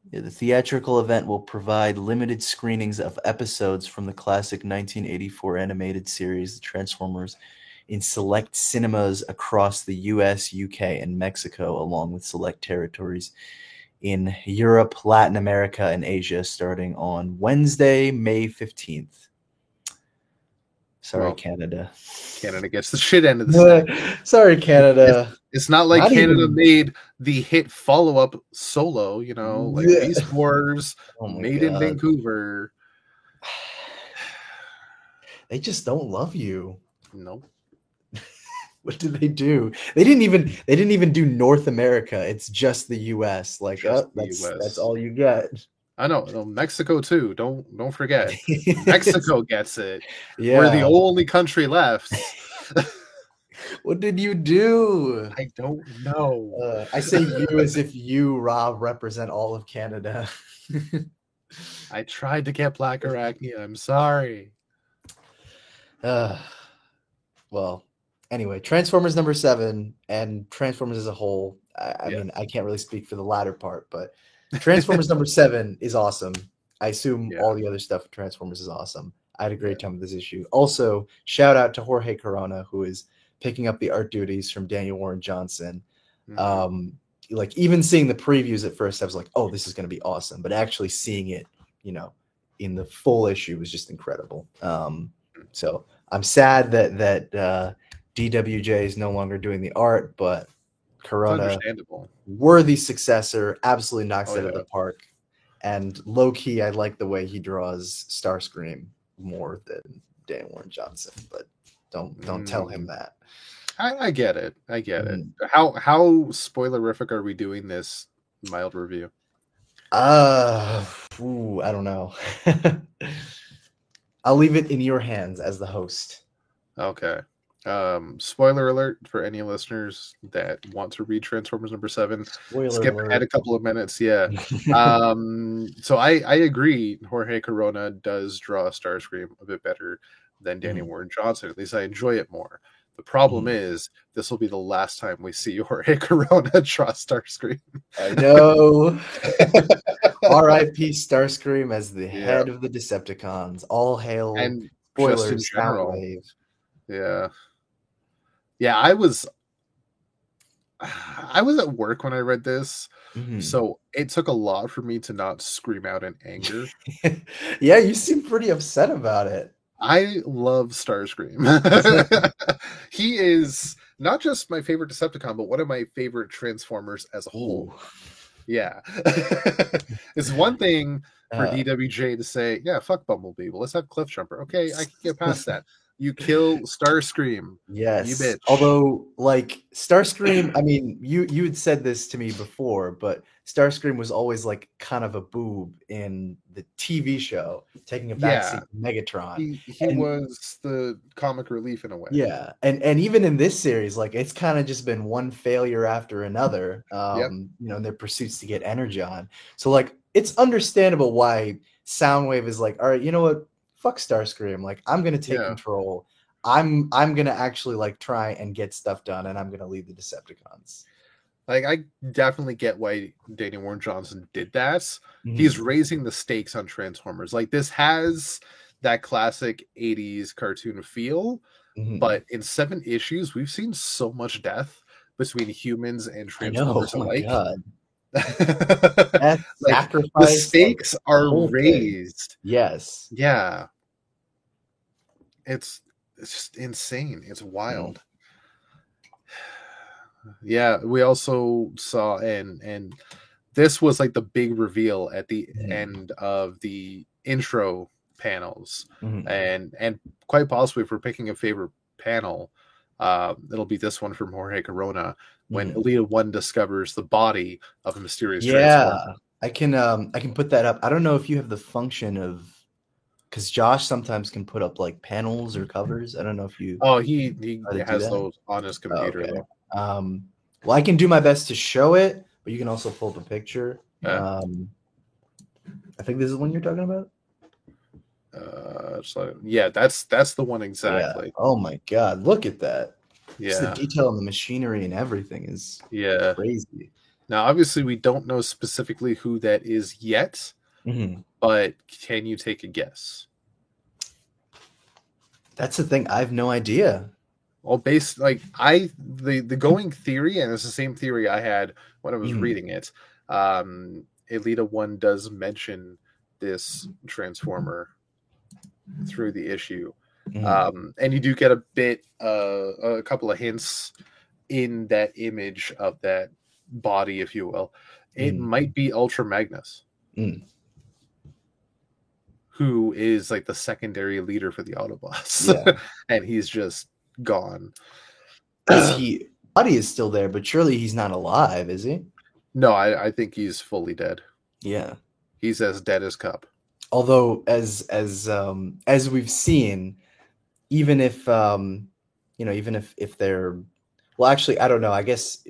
Speaker 1: Yeah, the theatrical event will provide limited screenings of episodes from the classic 1984 animated series, The Transformers, in select cinemas across the US, UK, and Mexico, along with select territories in Europe, Latin America, and Asia, starting on Wednesday, May 15th. Sorry, Canada.
Speaker 2: Canada gets the shit end of the
Speaker 1: Sorry, Canada.
Speaker 2: It's not like Canada made the hit follow-up Solo, like Beast Wars, made in Vancouver.
Speaker 1: They just don't love you.
Speaker 2: Nope.
Speaker 1: What did they do? They didn't even do North America. It's just the US. Like that's all you get.
Speaker 2: I know. Mexico too. Don't forget. Mexico gets it.
Speaker 1: Yeah.
Speaker 2: We're the only country left.
Speaker 1: What did you do?
Speaker 2: I don't know.
Speaker 1: I say you as if you, Rob, represent all of Canada.
Speaker 2: I tried to get Black Arachnia. I'm sorry.
Speaker 1: Well, anyway, Transformers number 7 and Transformers as a whole. I mean, I can't really speak for the latter part, but Transformers number 7 is awesome. I assume all the other stuff in Transformers is awesome. I had a great time with this issue. Also, shout out to Jorge Corona, who is picking up the art duties from Daniel Warren Johnson. Like even seeing the previews at first, I was like, oh, this is going to be awesome. But actually seeing it, in the full issue was just incredible. So I'm sad that DWJ is no longer doing the art, but Corona, worthy successor, absolutely knocks it out of the park. And low key, I like the way he draws Starscream more than Dan Warren Johnson, but don't tell him that.
Speaker 2: I get it. How spoilerific are we doing this mild review?
Speaker 1: I don't know. I'll leave it in your hands as the host.
Speaker 2: Okay. Spoiler alert for any listeners that want to read Transformers #7. Skip ahead a couple of minutes. Yeah. So I agree. Jorge Corona does draw Starscream a bit better than Danny Warren Johnson. At least I enjoy it more. The problem is this will be the last time we see Jorge Corona draw Starscream.
Speaker 1: I know. R.I.P. Starscream as the head of the Decepticons. All hail
Speaker 2: and
Speaker 1: spoilers, Soundwave.
Speaker 2: Yeah, I was at work when I read this, so it took a lot for me to not scream out in anger.
Speaker 1: Yeah, you seem pretty upset about it.
Speaker 2: I love Starscream. He is not just my favorite Decepticon, but one of my favorite Transformers as a whole. Yeah. It's one thing for DWJ to say, yeah, fuck Bumblebee, but let's have Cliffjumper. Okay, I can get past that. You kill Starscream.
Speaker 1: Yes.
Speaker 2: You bitch.
Speaker 1: Although, like, Starscream, I mean, you had said this to me before, but Starscream was always, like, kind of a boob in the TV show, taking a backseat to Megatron.
Speaker 2: He was the comic relief in a way.
Speaker 1: Yeah. And even in this series, like, it's kind of just been one failure after another, in their pursuits to get Energon. So, like, it's understandable why Soundwave is like, all right, you know what? Fuck Starscream. Like, I'm gonna take control. I'm gonna actually like try and get stuff done, and I'm gonna lead the Decepticons.
Speaker 2: Like, I definitely get why Danny Warren Johnson did that. He's raising the stakes on Transformers. Like, this has that classic 80s cartoon feel, but in 7 issues, we've seen so much death between humans and Transformers alike.
Speaker 1: God.
Speaker 2: Like, the stakes are raised.
Speaker 1: Yes.
Speaker 2: Yeah. It's just insane. It's wild. Yeah, we also saw and this was like the big reveal at the end of the intro panels. And quite possibly, if we're picking a favorite panel, it'll be this one from Jorge Corona when Elita 1 discovers the body of a mysterious Transformer.
Speaker 1: I can put that up. I don't know if you have the function of, because Josh sometimes can put up like panels or covers. I don't know if you.
Speaker 2: Oh, he has those on his computer.
Speaker 1: Oh, okay. Well, I can do my best to show it, but you can also pull up a picture. I think this is the one you're talking about.
Speaker 2: Yeah, that's the one exactly.
Speaker 1: Yeah. Oh my God, look at that. Yeah, just the detail on the machinery and everything is crazy.
Speaker 2: Now, obviously, we don't know specifically who that is yet, but can you take a guess?
Speaker 1: That's the thing. I have no idea.
Speaker 2: Well, the going theory, and it's the same theory I had when I was reading it. Elita 1 does mention this Transformer through the issue. And you do get a couple of hints in that image of that body, if you will. It might be Ultra Magnus, who is like the secondary leader for the Autobots, and he's just gone.
Speaker 1: Body is still there, but surely he's not alive, is he?
Speaker 2: No, I think he's fully dead.
Speaker 1: Yeah,
Speaker 2: he's as dead as Cup.
Speaker 1: Although, as we've seen, even if they're, well, actually, I don't know. I guess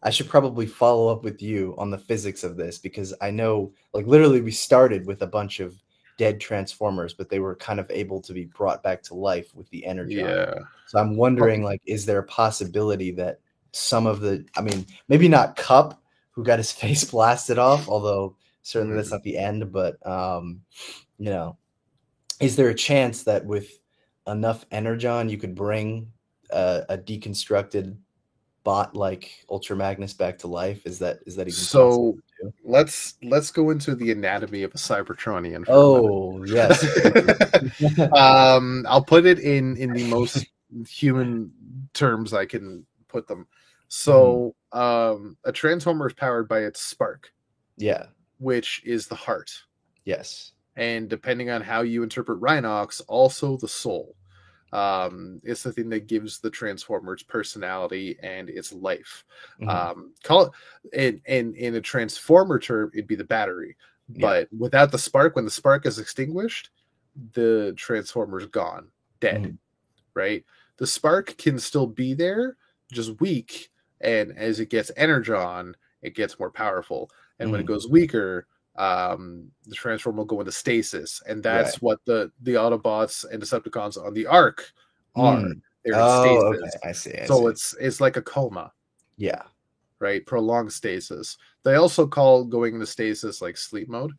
Speaker 1: I should probably follow up with you on the physics of this, because I know, like, literally we started with a bunch of dead Transformers, but they were kind of able to be brought back to life with the energy.
Speaker 2: Yeah.
Speaker 1: So I'm wondering, like, is there a possibility that some of the, I mean, maybe not Cup, who got his face blasted off, although certainly that's not the end, but is there a chance that with enough Energon you could bring a deconstructed bot like Ultra Magnus back to life? Is that even
Speaker 2: so possible? Let's go into the anatomy of a Cybertronian.
Speaker 1: Yes.
Speaker 2: I'll put it in the most human terms I can put them. So a transformer is powered by its spark.
Speaker 1: Yeah.
Speaker 2: Which is the heart.
Speaker 1: Yes.
Speaker 2: And depending on how you interpret Rhinox, also the soul. It's the thing that gives the transformer its personality and its life. Call it in a transformer term, it'd be the battery. But without the spark, when the spark is extinguished, the transformer's gone, dead. Right? The spark can still be there, just weak, and as it gets energon, it gets more powerful. And when it goes weaker, the transformer will go into stasis, and that's what the Autobots and Decepticons on the Ark are. They're in stasis.
Speaker 1: Okay. I see.
Speaker 2: So it's like a coma.
Speaker 1: Yeah.
Speaker 2: Right? Prolonged stasis. They also call going into stasis like sleep mode.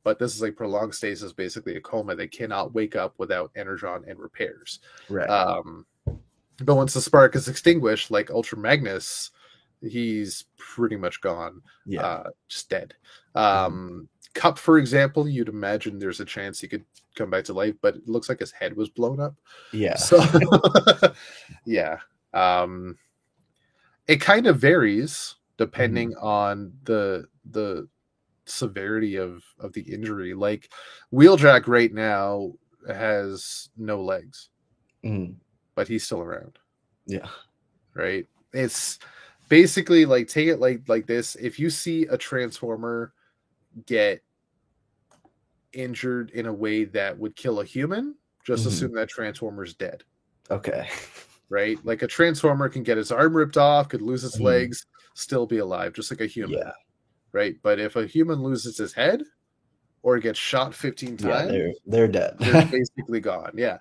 Speaker 2: But this is like prolonged stasis, basically a coma. They cannot wake up without energon and repairs.
Speaker 1: Right.
Speaker 2: But once the spark is extinguished, like Ultra Magnus, he's pretty much gone. Just dead. Cup, for example, you'd imagine there's a chance he could come back to life, but it looks like his head was blown up.
Speaker 1: Yeah.
Speaker 2: So yeah. It kind of varies depending on the severity of the injury. Like Wheeljack right now has no legs. But he's still around.
Speaker 1: Yeah.
Speaker 2: Right? It's basically like, take it like this. If you see a transformer get injured in a way that would kill a human, just assume that transformer's dead.
Speaker 1: Okay.
Speaker 2: Right? Like a transformer can get his arm ripped off, could lose its legs, still be alive, just like a human.
Speaker 1: Yeah.
Speaker 2: Right? But if a human loses his head or gets shot 15 times,
Speaker 1: they're dead.
Speaker 2: They're basically gone. Yeah.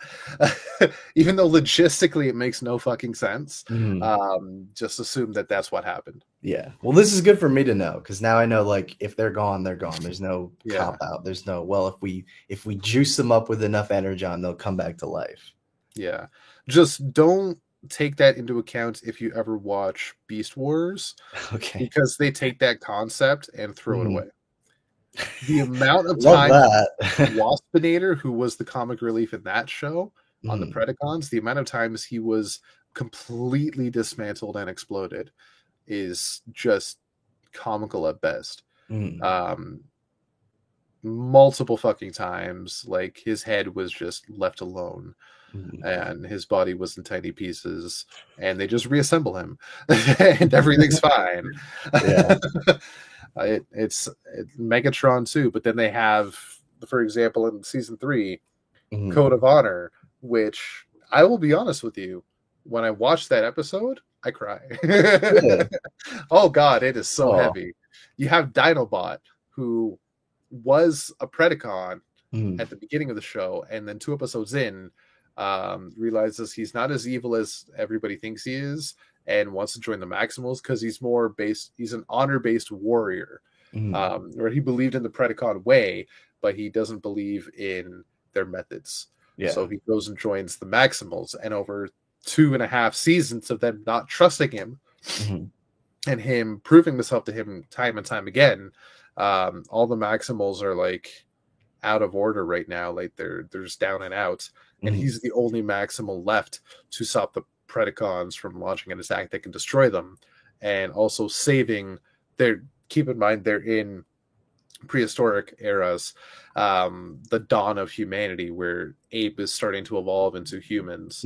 Speaker 2: Even though logistically it makes no fucking sense. Just assume that that's what happened.
Speaker 1: Yeah. Well, this is good for me to know, because now I know, like, if they're gone, they're gone. There's no cop out. There's no, well, if we juice them up with enough energon, they'll come back to life.
Speaker 2: Yeah. Just don't take that into account if you ever watch Beast Wars.
Speaker 1: Okay.
Speaker 2: Because they take that concept and throw it away. The amount of time Waspinator, who was the comic relief in that show on the Predacons, the amount of times he was completely dismantled and exploded is just comical at best. Multiple fucking times, like his head was just left alone and his body was in tiny pieces, and they just reassemble him and everything's fine. It's Megatron too, but then they have, for example, in season 3, Code of Honor, which I will be honest with you, when I watched that episode, I cry. Oh God, it is so heavy. You have Dinobot, who was a Predacon at the beginning of the show, and then 2 episodes in, realizes he's not as evil as everybody thinks he is, and wants to join the Maximals because he's an honor-based warrior. Where he believed in the Predacon way, but he doesn't believe in their methods. So he goes and joins the Maximals, and over 2.5 seasons of them not trusting him and him proving himself to him time and time again, all the Maximals are like out of order right now. Like they're just down and out, and he's the only Maximal left to stop the Predacons from launching an attack that can destroy them, and also saving their. Keep in mind, they're in prehistoric eras, the dawn of humanity, where ape is starting to evolve into humans,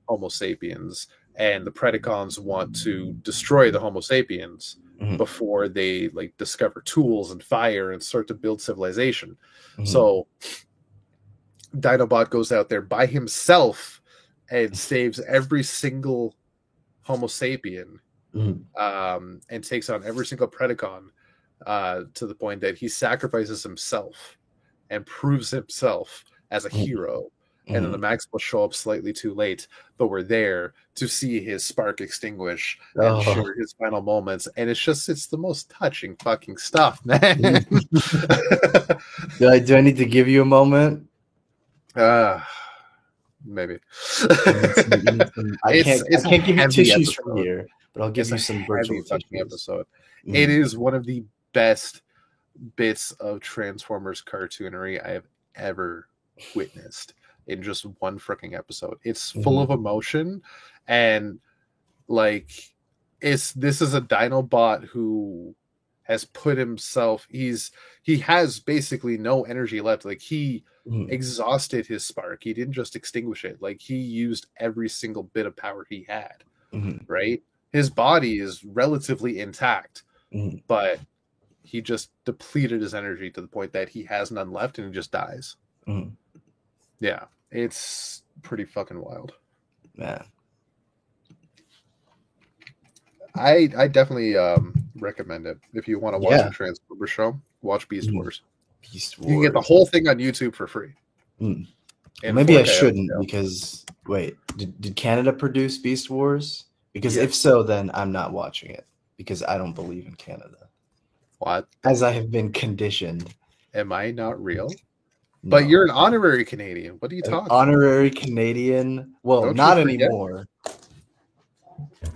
Speaker 2: Homo sapiens, and the Predacons want to destroy the Homo sapiens before they like discover tools and fire and start to build civilization. So Dinobot goes out there by himself and saves every single Homo sapien. And takes on every single Predacon to the point that he sacrifices himself and proves himself as a hero. And then the Max will show up slightly too late, but we're there to see his spark extinguish and share his final moments. And it's the most touching fucking stuff, man.
Speaker 1: Do I need to give you a moment?
Speaker 2: Maybe.
Speaker 1: I can't give you tissues from here, but I'll give you some virtual
Speaker 2: tissues. Episode. It is one of the best bits of Transformers cartoonery I have ever witnessed in just one freaking episode. It's full of emotion, and like this is a Dinobot who has put himself, he has basically no energy left. Like he exhausted his spark. He didn't just extinguish it. Like he used every single bit of power he had. Right? His body is relatively intact, but he just depleted his energy to the point that he has none left and he just dies. Yeah, it's pretty fucking wild.
Speaker 1: Man.
Speaker 2: I definitely recommend it. If you want to watch a Transformers show, watch Beast Wars.
Speaker 1: Beast Wars.
Speaker 2: You can get the whole thing on YouTube for free.
Speaker 1: Maybe I shouldn't because wait, did Canada produce Beast Wars? Because if so, then I'm not watching it because I don't believe in Canada.
Speaker 2: What?
Speaker 1: As I have been conditioned.
Speaker 2: Am I not real? No. But you're an honorary Canadian. What are you talking?
Speaker 1: Honorary Canadian? Well, not anymore.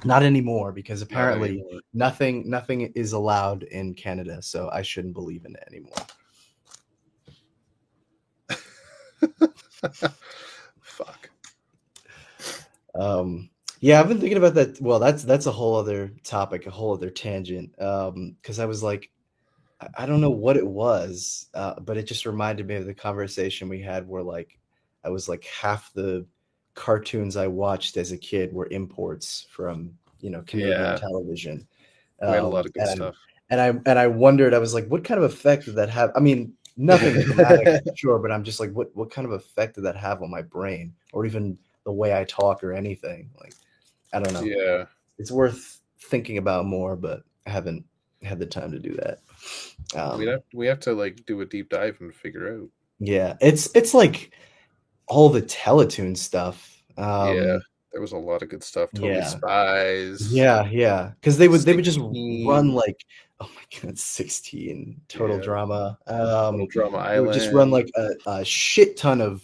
Speaker 1: Not anymore because apparently nothing is allowed in Canada, so I shouldn't believe in it anymore.
Speaker 2: Fuck.
Speaker 1: Yeah, I've been thinking about that. Well, that's a whole other topic, a whole other tangent. Because I was like, I don't know what it was, but it just reminded me of the conversation we had where like I was like half the cartoons I watched as a kid were imports from Canadian television.
Speaker 2: We had a lot of good stuff.
Speaker 1: And I wondered, I was like, what kind of effect did that have? I mean, nothing dramatic, sure, but I'm just like, what kind of effect did that have on my brain, or even the way I talk or anything? Like, I don't know.
Speaker 2: Yeah,
Speaker 1: it's worth thinking about more, but I haven't had the time to do that.
Speaker 2: We have to like do a deep dive and figure out.
Speaker 1: Yeah, it's like all the Teletoon stuff.
Speaker 2: There was a lot of good stuff. Totally Spies.
Speaker 1: Yeah. Because they would just run like, oh my god, 16 Total Drama.
Speaker 2: Total Drama Island.
Speaker 1: They would just run like a shit ton of,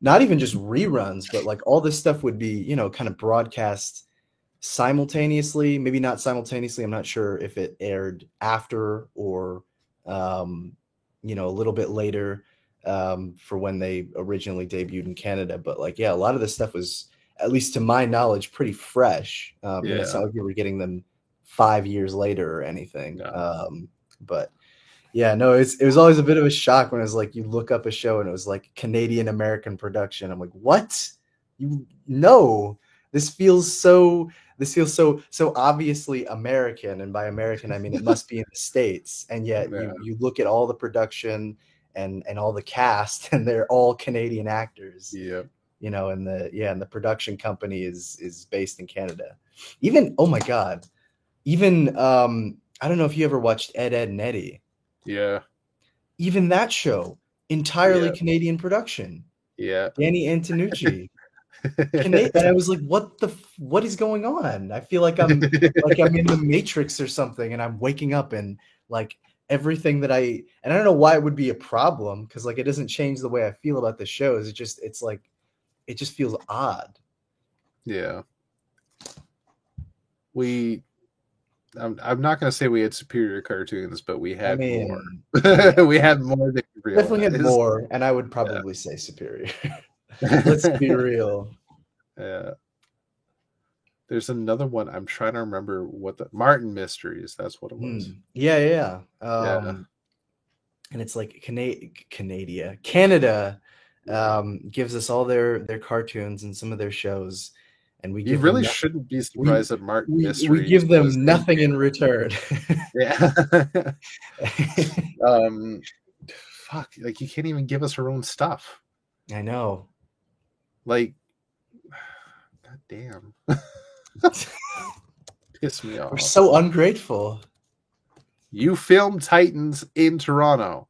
Speaker 1: not even just reruns, but like all this stuff would be, kind of broadcast simultaneously. Maybe not simultaneously. I'm not sure if it aired after or, a little bit later for when they originally debuted in Canada. But like, a lot of this stuff was, at least to my knowledge, pretty fresh. It's not like we were getting them 5 years later or anything.
Speaker 2: No.
Speaker 1: But it was always a bit of a shock when it was like you look up a show and it was like Canadian American production. I'm like, what? This feels so obviously American, and by American I mean it must be in the States. And yet you look at all the production and all the cast, and they're all Canadian actors.
Speaker 2: Yeah.
Speaker 1: And the production company is based in Canada. Even, oh my god, even I don't know if you ever watched Ed, Edd n Eddy.
Speaker 2: Yeah.
Speaker 1: Even that show, entirely Canadian production.
Speaker 2: Yeah.
Speaker 1: Danny Antonucci. And I was like, what is going on? I feel like I'm in the Matrix or something, and I'm waking up and like everything that I don't know why it would be a problem, because like it doesn't change the way I feel about the shows. It just feels odd.
Speaker 2: Yeah. I'm not going to say we had superior cartoons, but we had more. We had more than you realize.
Speaker 1: Definitely had more, and I would probably say superior. Let's be real.
Speaker 2: Yeah. There's another one. I'm trying to remember what the Martin Mysteries. That's what it was.
Speaker 1: Yeah. And it's like Canada gives us all their cartoons and some of their shows, and we
Speaker 2: you really shouldn't be surprised that Martin Mysteries.
Speaker 1: We give them nothing in return.
Speaker 2: Yeah. Fuck! Like you can't even give us our own stuff.
Speaker 1: I know.
Speaker 2: Like, god damn. Piss me off.
Speaker 1: We're so ungrateful.
Speaker 2: You filmed Titans in Toronto,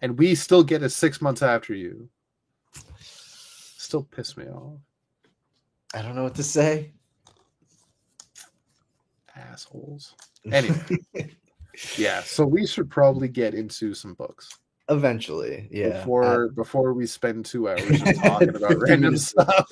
Speaker 2: and we still get it 6 months after you. Still piss me off.
Speaker 1: I don't know what to say.
Speaker 2: Assholes. Anyway. Yeah, so we should probably get into some books.
Speaker 1: Eventually, yeah.
Speaker 2: Before we spend 2 hours just talking about random stuff.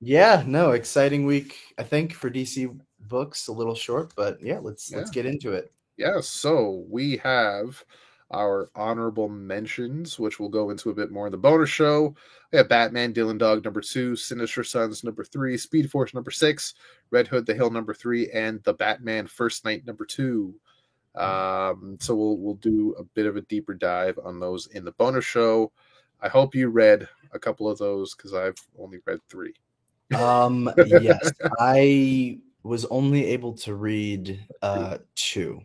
Speaker 1: Yeah, no, exciting week, I think, for DC books. A little short, but yeah, let's get into it.
Speaker 2: Yeah, so we have our honorable mentions, which we'll go into a bit more in the bonus show. We have Batman, Dylan Dog number 2, Sinister Sons number 3, Speed Force number 6, Red Hood the Hill number 3, and The Batman First Night number 2. So we'll do a bit of a deeper dive on those in the bonus show. I hope you read a couple of those because I've only read 3.
Speaker 1: Yes, I was only able to read 2.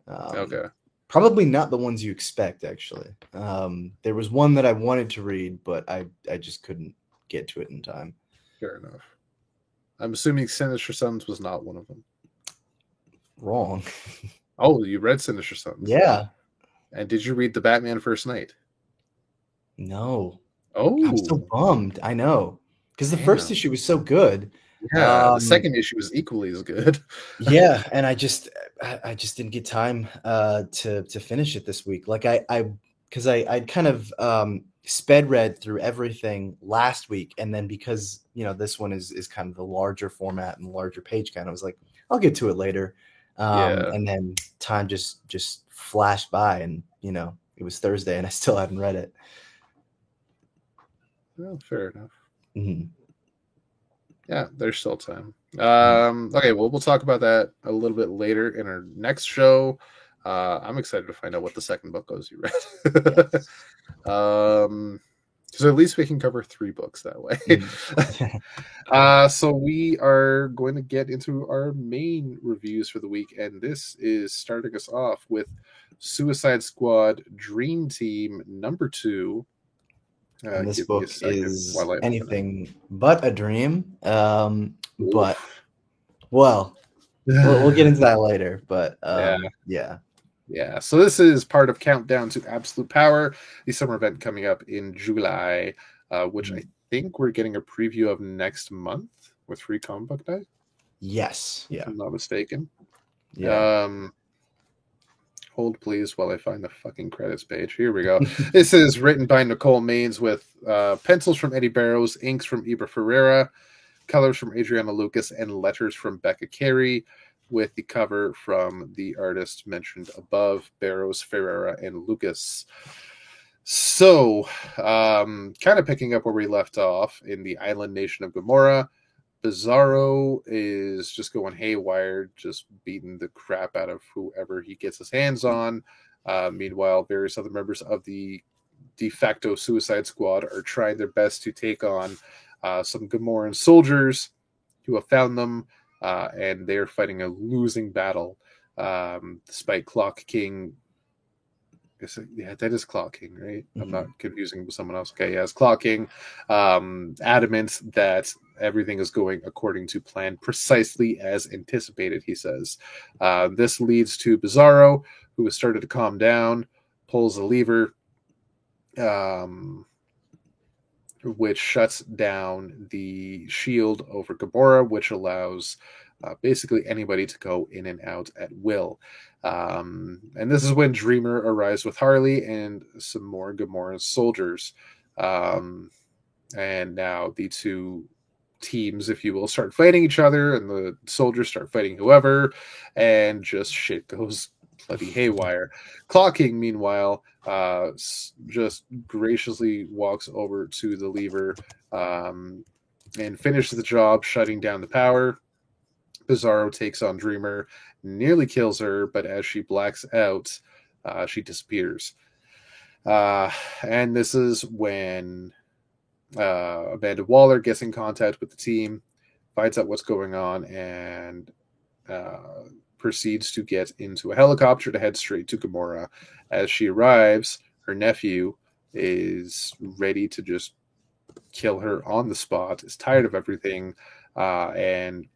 Speaker 2: Okay.
Speaker 1: Probably not the ones you expect, actually. There was one that I wanted to read, but I just couldn't get to it in time.
Speaker 2: Fair enough. I'm assuming Sinister Sons was not one of them.
Speaker 1: Wrong.
Speaker 2: Oh, you read Sinister Sons?
Speaker 1: Yeah.
Speaker 2: And did you read The Batman First Night?
Speaker 1: No.
Speaker 2: Oh.
Speaker 1: I'm so bummed. I know. Because the first issue was so good.
Speaker 2: Yeah, the second issue was equally as good.
Speaker 1: Yeah, and I just didn't get time to finish it this week. Like I'd kind of sped read through everything last week, and then because this one is kind of the larger format and larger page count, I was like, I'll get to it later. And then time just flashed by, and it was Thursday, and I still hadn't read it.
Speaker 2: Well, fair enough.
Speaker 1: Mm-hmm.
Speaker 2: Yeah, there's still time. Okay, well, we'll talk about that a little bit later in our next show. I'm excited to find out what the second book was you read. Yes. So at least we can cover 3 books that way. So we are going to get into our main reviews for the week, and this is starting us off with Suicide Squad Dream Team number 2.
Speaker 1: And this book is anything but a dream. But we'll get into that later. But
Speaker 2: yeah. So this is part of Countdown to Absolute Power, the summer event coming up in July, which I think we're getting a preview of next month with Free Comic Book Night.
Speaker 1: Yes. Yeah.
Speaker 2: If I'm not mistaken.
Speaker 1: Yeah.
Speaker 2: Hold, please, while I find the fucking credits page. Here we go. This is written by Nicole Maines with pencils from Eddie Barrows, inks from Ibra Ferreira, colors from Adriana Lucas, and letters from Becca Carey, with the cover from the artist mentioned above, Barrows, Ferreira, and Lucas. So, kind of picking up where we left off in the island nation of Gamora, Bizarro is just going haywire, just beating the crap out of whoever he gets his hands on. Meanwhile, various other members of the de facto Suicide Squad are trying their best to take on some Gamoran soldiers who have found them, and they're fighting a losing battle, despite Clock King. That is Clock King, right? Mm-hmm. I'm not confusing with someone else. Okay, yeah, it's Clock King. Adamant that everything is going according to plan, precisely as anticipated, he says. This leads to Bizarro, who has started to calm down, pulls a lever, which shuts down the shield over Gamora, which allows basically anybody to go in and out at will. And this is when Dreamer arrives with Harley and some more Gamoran soldiers. And now the two teams, if you will, start fighting each other, and the soldiers start fighting whoever, and just shit goes bloody haywire. Clock King, meanwhile, just graciously walks over to the lever and finishes the job, shutting down the power. Bizarro takes on Dreamer, nearly kills her, but as she blacks out, she disappears. And this is when Amanda Waller gets in contact with the team, finds out what's going on, and proceeds to get into a helicopter to head straight to Gamora. As she arrives, her nephew is ready to just kill her on the spot, is tired of everything, and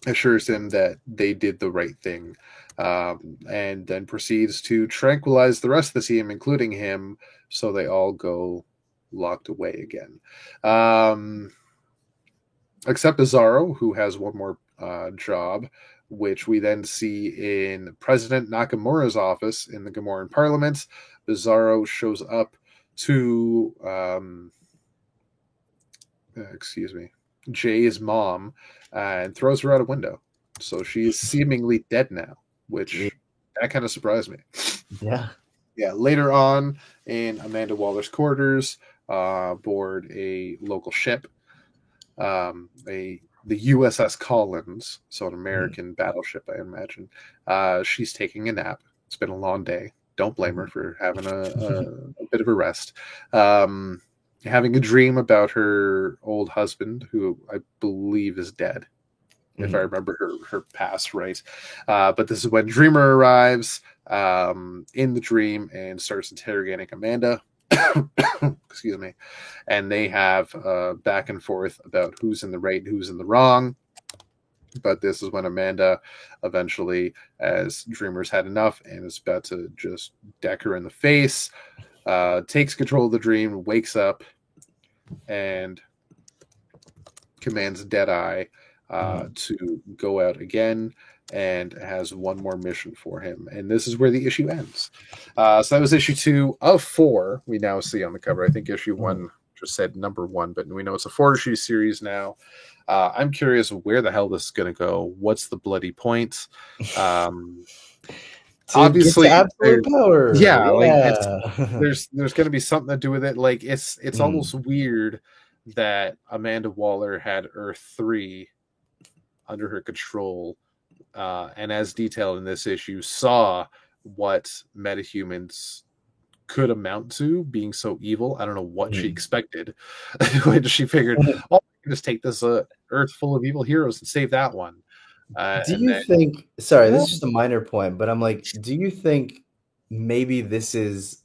Speaker 2: assures him that they did the right thing, and then proceeds to tranquilize the rest of the team, including him, so they all go locked away again. Except Bizarro, who has one more job, which we then see in President Nakamura's office in the Gamoran Parliament. Bizarro shows up to, Jay's mom and throws her out a window. So she is seemingly dead now, which that kind of surprised me.
Speaker 1: Yeah.
Speaker 2: Yeah. Later on in Amanda Waller's quarters, aboard a local ship, the USS Collins, so an American battleship, I imagine. She's taking a nap. It's been a long day. Don't blame her for having a bit of a rest. Having a dream about her old husband, who I believe is dead, if I remember her past right. But this is when Dreamer arrives in the dream and starts interrogating Amanda. Excuse me. And they have back and forth about who's in the right and who's in the wrong. But this is when Amanda eventually, as Dreamer's had enough and is about to just deck her in the face, takes control of the dream, wakes up, and commands Deadeye to go out again, and has one more mission for him. And this is where the issue ends. So that was issue 2 of 4 we now see on the cover. I think issue 1 just said number 1, but we know it's a 4-issue series now. I'm curious where the hell this is going to go. What's the bloody point? Obviously,
Speaker 1: absolute power.
Speaker 2: Yeah, like there's going to be something to do with it. Like it's almost weird that Amanda Waller had Earth 3 under her control, and as detailed in this issue, saw what metahumans could amount to, being so evil. I don't know what she expected when she figured, oh, I can just take this Earth full of evil heroes and save that one.
Speaker 1: Do you think, sorry, this is just a minor point, but I'm like, do you think maybe this is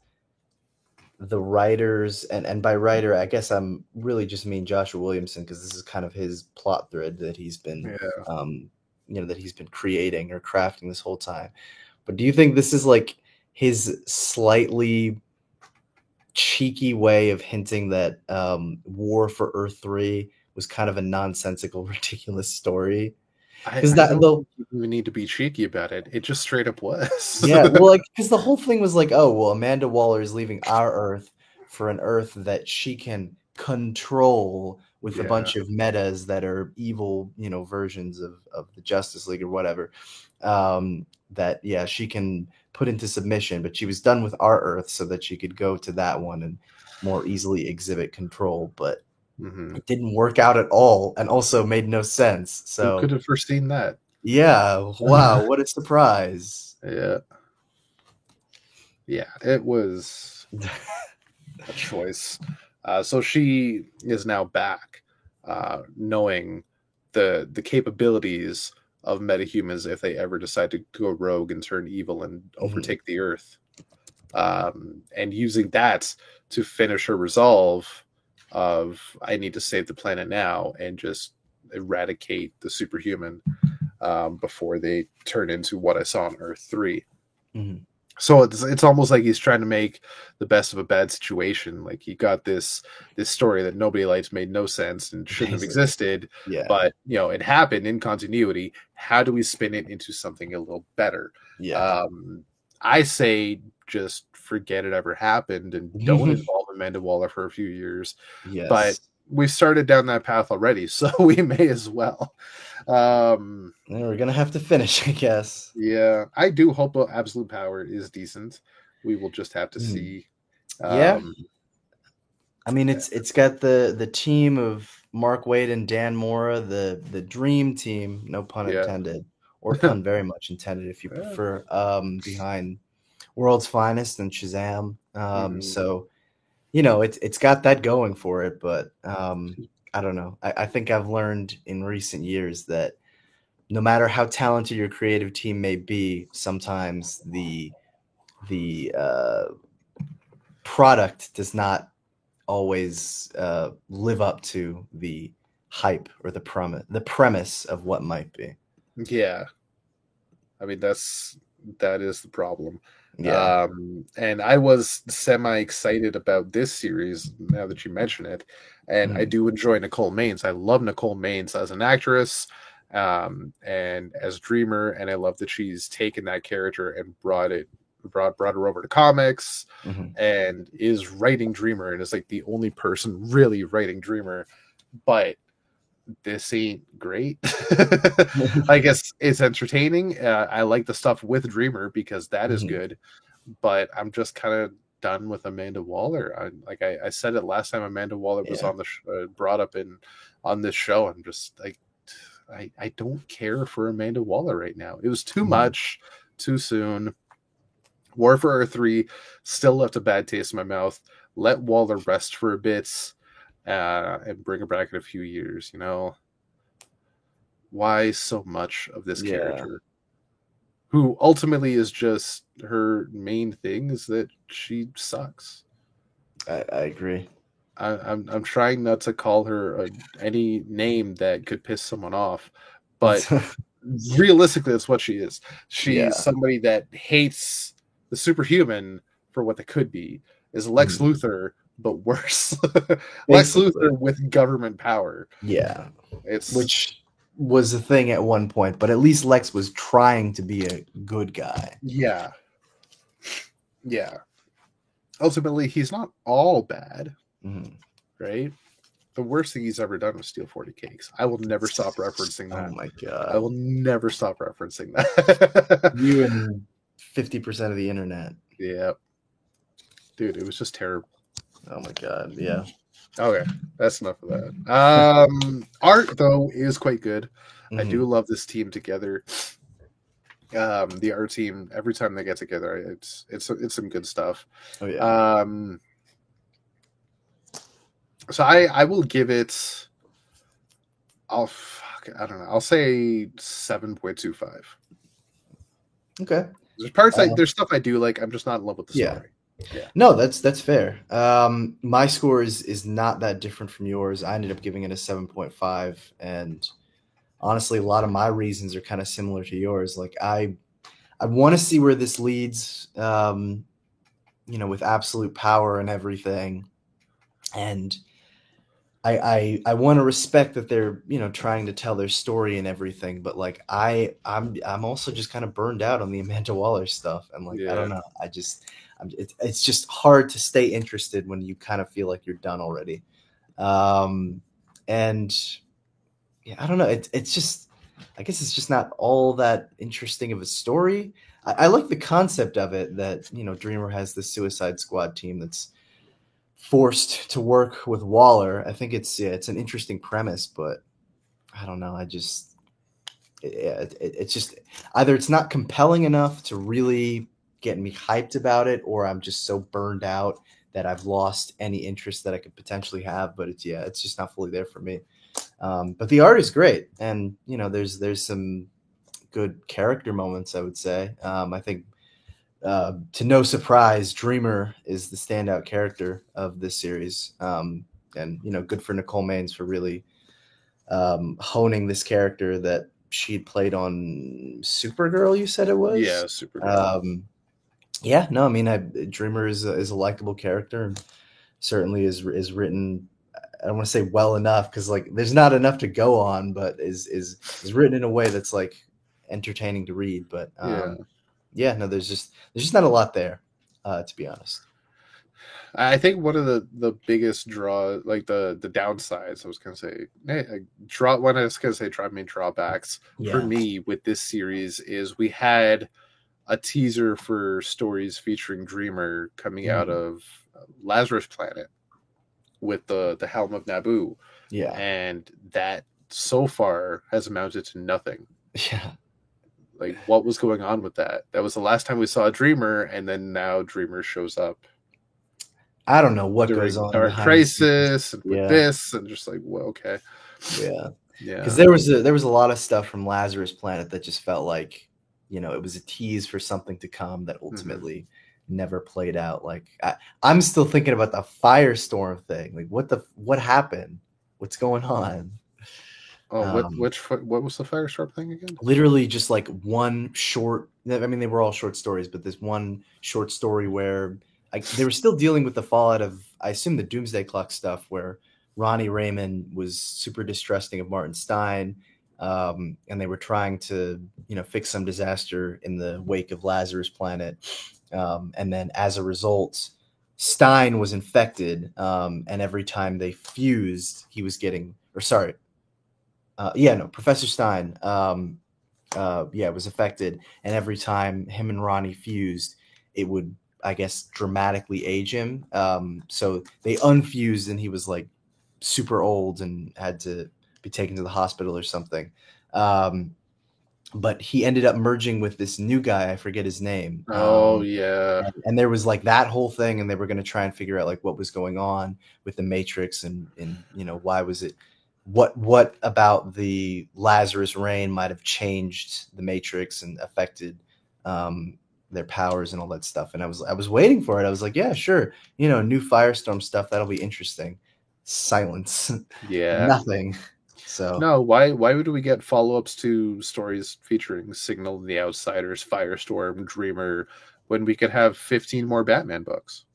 Speaker 1: the writers, and by writer, I guess I'm really just mean Joshua Williamson, because this is kind of his plot thread that he's been, that he's been creating or crafting this whole time. But do you think this is like his slightly cheeky way of hinting that War for Earth 3 was kind of a nonsensical, ridiculous story?
Speaker 2: Because that don't even need to be cheeky about it. It just straight up was.
Speaker 1: Yeah, well, like, because the whole thing was like, oh, well, Amanda Waller is leaving our Earth for an Earth that she can control with a bunch of metas that are evil, versions of the Justice League or whatever. That she can put into submission, but she was done with our Earth so that she could go to that one and more easily exhibit control, but it didn't work out at all, and also made no sense. So
Speaker 2: who could have foreseen that?
Speaker 1: Yeah, wow, what a surprise.
Speaker 2: Yeah, it was a choice. So she is now back, knowing the capabilities of metahumans if they ever decide to go rogue and turn evil and overtake the Earth, and using that to finish her resolve of, I need to save the planet now and just eradicate the superhuman before they turn into what I saw on Earth 3. So it's almost like he's trying to make the best of a bad situation. Like, he got this story that nobody likes, made no sense and shouldn't have existed.
Speaker 1: Yeah.
Speaker 2: But it happened in continuity. How do we spin it into something a little better?
Speaker 1: Yeah.
Speaker 2: I say just forget it ever happened and don't involve Amanda Waller for a few years.
Speaker 1: Yes.
Speaker 2: But we started down that path already, so we may as well.
Speaker 1: We're gonna have to finish, I guess.
Speaker 2: Yeah, I do hope Absolute Power is decent. We will just have to see.
Speaker 1: I mean, it's got the team of Mark Waid and Dan Mora, the dream team, no pun intended, or pun very much intended if you prefer, behind World's Finest and Shazam. So, it's got that going for it, but I don't know. I think I've learned in recent years that no matter how talented your creative team may be, sometimes the product does not always live up to the hype or the premise of what might be.
Speaker 2: Yeah, I mean that is the problem.
Speaker 1: Yeah.
Speaker 2: And I was semi excited about this series now that you mention it, and I do enjoy Nicole Maines. I love Nicole Maines as an actress, And as Dreamer, and I love that she's taken that character and brought her over to comics, and is writing Dreamer, and is like the only person really writing Dreamer. But this ain't great. I guess it's entertaining. I like the stuff with Dreamer because that is good, but I'm just kind of done with Amanda Waller. I said it last time Amanda Waller was on the brought up on this show. I'm just like, I don't care for Amanda Waller right now. It was too much, too soon. War for Earth 3 still left a bad taste in my mouth. Let Waller rest for a bit, and bring her back in a few years. You know, why so much of this character, who ultimately is just, her main thing is that she sucks.
Speaker 1: I agree.
Speaker 2: I'm trying not to call her any name that could piss someone off, but realistically, that's what she is. She's somebody that hates the superhuman for what they could be. Is Lex Luthor, but worse. Lex Luthor with government power.
Speaker 1: Yeah, which was a thing at one point, but at least Lex was trying to be a good guy.
Speaker 2: Yeah. Ultimately, he's not all bad. Right? The worst thing he's ever done was steal 40 cakes. I will never stop referencing that.
Speaker 1: Oh my god.
Speaker 2: I will never stop referencing that.
Speaker 1: You and 50% of the internet.
Speaker 2: Yeah. Dude, it was just terrible.
Speaker 1: Oh my god, yeah.
Speaker 2: Okay, that's enough of that. Art, though, is quite good. I do love this team together. The art team, every time they get together, it's some good stuff.
Speaker 1: Oh yeah.
Speaker 2: So I will give it. I don't know. I'll say 7.25.
Speaker 1: Okay.
Speaker 2: There's parts there's stuff I do like. I'm just not in love with the story.
Speaker 1: Yeah. No, that's fair. My score is not that different from yours. I ended up giving it a 7.5, and honestly, a lot of my reasons are kind of similar to yours. Like I want to see where this leads. With absolute power and everything, and I want to respect that they're trying to tell their story and everything, but like I'm also just kind of burned out on the Amanda Waller stuff, and like I don't know, it's just hard to stay interested when you kind of feel like you're done already, and yeah, I don't know, it's just, I guess it's just not all that interesting of a story. I like the concept of it, that Dreamer has the Suicide Squad team that's forced to work with Waller. I think it's an interesting premise, but I don't know. It's just either it's not compelling enough to really get me hyped about it, or I'm just so burned out that I've lost any interest that I could potentially have. But it's just not fully there for me. But the art is great, and there's some good character moments, I would say. I think, to no surprise, Dreamer is the standout character of this series. And good for Nicole Maines for really honing this character that she'd played on Supergirl, you said it was?
Speaker 2: Yeah, Supergirl.
Speaker 1: I mean, Dreamer is a likable character, and certainly is written, I don't want to say well enough, because like there's not enough to go on, but is written in a way that's like entertaining to read. But there's just not a lot there, to be honest.
Speaker 2: I think one of the biggest like the downsides, I was gonna say, drawbacks for me with this series is we had a teaser for stories featuring Dreamer coming out of Lazarus Planet with the Helm of Naboo.
Speaker 1: Yeah.
Speaker 2: And that so far has amounted to nothing.
Speaker 1: Yeah.
Speaker 2: Like, what was going on with that? That was the last time we saw Dreamer, and then now Dreamer shows up.
Speaker 1: I don't know what goes on.
Speaker 2: Dark Crisis and with this, and just like, well, okay.
Speaker 1: Yeah. Because there was a lot of stuff from Lazarus Planet that just felt like, it was a tease for something to come that ultimately never played out. Like I'm still thinking about the Firestorm thing. Like what happened? What's going on?
Speaker 2: Oh, what was the Firestorm thing again?
Speaker 1: Literally just like one short. I mean, they were all short stories, but this one short story where they were still dealing with the fallout of, I assume, the Doomsday Clock stuff, where Ronnie Raymond was super distrusting of Martin Stein. and they were trying to, fix some disaster in the wake of Lazarus Planet. And then as a result, Stein was infected, and every time they fused, he was getting, or sorry, Professor Stein, was affected, and every time him and Ronnie fused, it would, I guess, dramatically age him. So they unfused, and he was like super old and had to be taken to the hospital or something. But he ended up merging with this new guy. I forget his name.
Speaker 2: Yeah.
Speaker 1: And there was like that whole thing, and they were going to try and figure out like what was going on with the Matrix, and why was it, what about the Lazarus Rain might have changed the Matrix and affected their powers and all that stuff. And I was waiting for it. I was like, yeah, sure. New Firestorm stuff. That'll be interesting. Silence.
Speaker 2: Yeah.
Speaker 1: Nothing. So
Speaker 2: no, why would we get follow-ups to stories featuring Signal, The Outsiders, Firestorm, Dreamer, when we could have 15 more Batman books?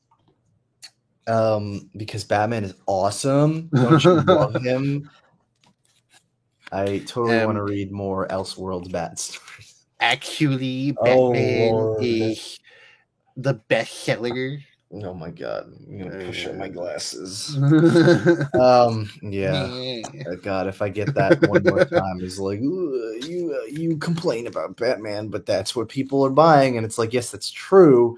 Speaker 1: Because Batman is awesome. Don't you love him? I totally want to read more Elseworlds Bat stories.
Speaker 2: Actually, Batman is the bestseller.
Speaker 1: Oh my god, I'm gonna push up my glasses. God, if I get that one more time, it's like you complain about Batman, but that's what people are buying, and it's like, yes, that's true,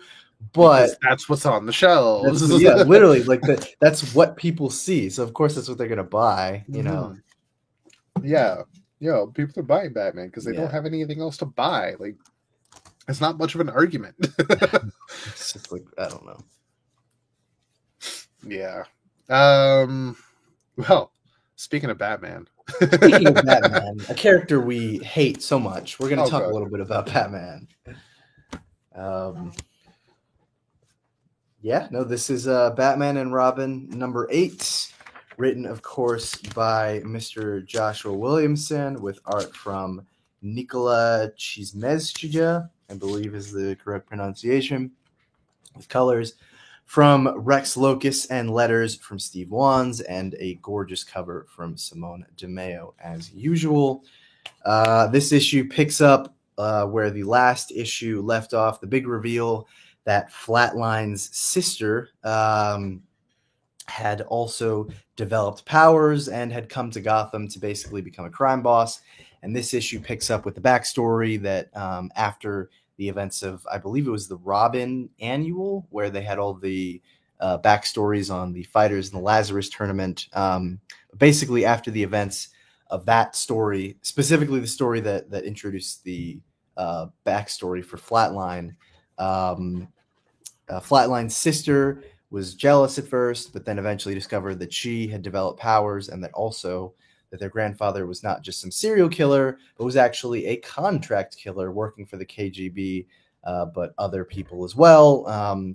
Speaker 1: but
Speaker 2: because that's what's on the shelves.
Speaker 1: Yeah, literally, like that's what people see, so of course that's what they're gonna buy.
Speaker 2: Yeah, people are buying Batman because they don't have anything else to buy. Like, it's not much of an argument.
Speaker 1: It's just like, I don't know.
Speaker 2: Yeah. Well, speaking of Batman.
Speaker 1: A character we hate so much, we're going to talk a little bit about Batman. This is Batman and Robin number 8, written, of course, by Mr. Joshua Williamson, with art from Nikola Chismezchija, I believe is the correct pronunciation, with colors from Rex Locus and letters from Steve Wands, and a gorgeous cover from Simone DeMeo, as usual. This issue picks up where the last issue left off, the big reveal that Flatline's sister had also developed powers and had come to Gotham to basically become a crime boss. And this issue picks up with the backstory that after the events of, I believe it was the Robin Annual, where they had all the backstories on the fighters in the Lazarus tournament. Basically, after the events of that story, specifically the story that introduced the backstory for Flatline, Flatline's sister was jealous at first, but then eventually discovered that she had developed powers, and that also that their grandfather was not just some serial killer, but was actually a contract killer working for the KGB, but other people as well.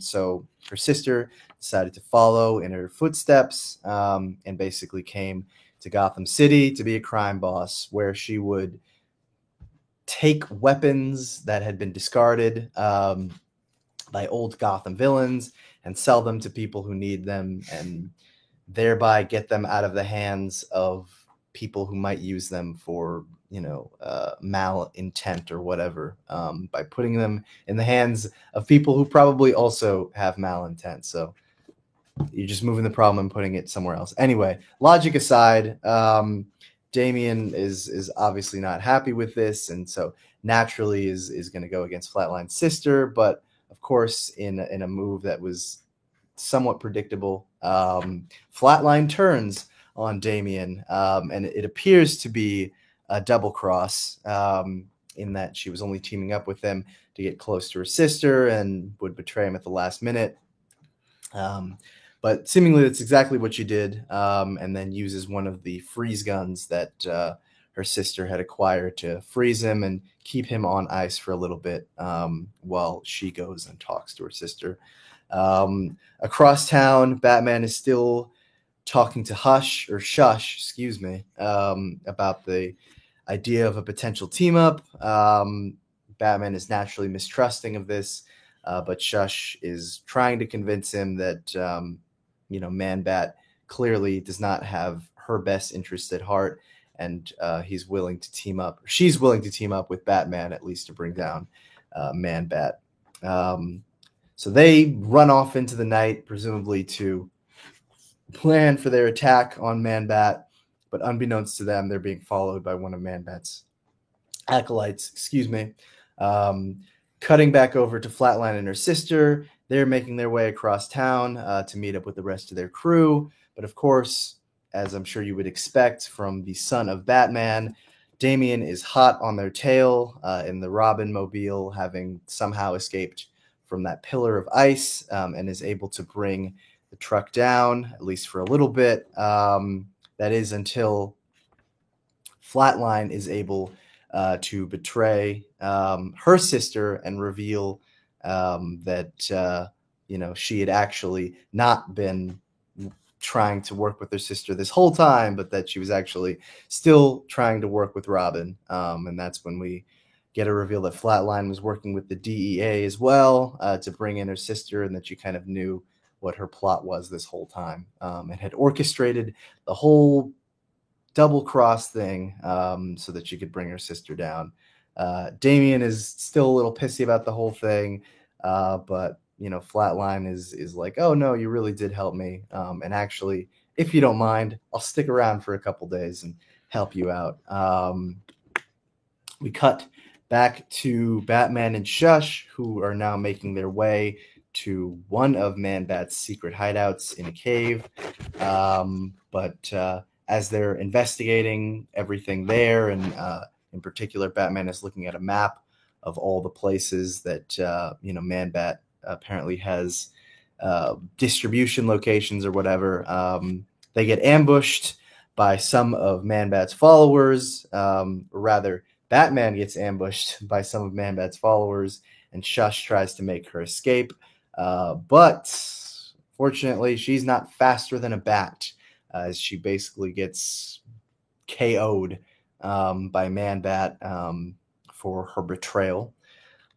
Speaker 1: So her sister decided to follow in her footsteps, and basically came to Gotham City to be a crime boss, where she would take weapons that had been discarded by old Gotham villains and sell them to people who need them, and thereby get them out of the hands of people who might use them for, malintent or whatever, by putting them in the hands of people who probably also have malintent. So you're just moving the problem and putting it somewhere else. Anyway, logic aside, Damian is obviously not happy with this, and so naturally is going to go against Flatline's sister. But of course, in a move that was somewhat predictable, Flatline turns on Damian, and it appears to be a double cross, in that she was only teaming up with him to get close to her sister and would betray him at the last minute. But seemingly that's exactly what she did, and then uses one of the freeze guns that her sister had acquired to freeze him and keep him on ice for a little bit, while she goes and talks to her sister. Across town, Batman is still talking to Shush, about the idea of a potential team up. Batman is naturally mistrusting of this, but Shush is trying to convince him that, Man-Bat clearly does not have her best interest at heart, and he's willing to team up. She's willing to team up with Batman, at least to bring down Man-Bat. So they run off into the night, presumably to plan for their attack on Man-Bat, but unbeknownst to them, they're being followed by one of Man-Bat's acolytes. Cutting back over to Flatline and her sister, they're making their way across town to meet up with the rest of their crew. But of course, as I'm sure you would expect from the son of Batman, Damian is hot on their tail in the Robin mobile, having somehow escaped from that pillar of ice, and is able to bring the truck down, at least for a little bit. That is until Flatline is able to betray her sister and reveal that she had actually not been trying to work with her sister this whole time, but that she was actually still trying to work with Robin. And that's when we get a reveal that Flatline was working with the DEA as well to bring in her sister, and that she kind of knew what her plot was this whole time, and had orchestrated the whole double cross thing so that she could bring her sister down. Damian is still a little pissy about the whole thing, but Flatline is like, oh no, you really did help me, and actually, if you don't mind, I'll stick around for a couple days and help you out. We cut back to Batman and Shush, who are now making their way to one of Man-Bat's secret hideouts in a cave. But as they're investigating everything there, and in particular, Batman is looking at a map of all the places that Man-Bat apparently has distribution locations or whatever. They get ambushed by some of Man-Bat's followers, or rather, Batman gets ambushed by some of Man-Bat's followers, and Shush tries to make her escape. But fortunately, she's not faster than a bat, as she basically gets KO'd by Man-Bat for her betrayal.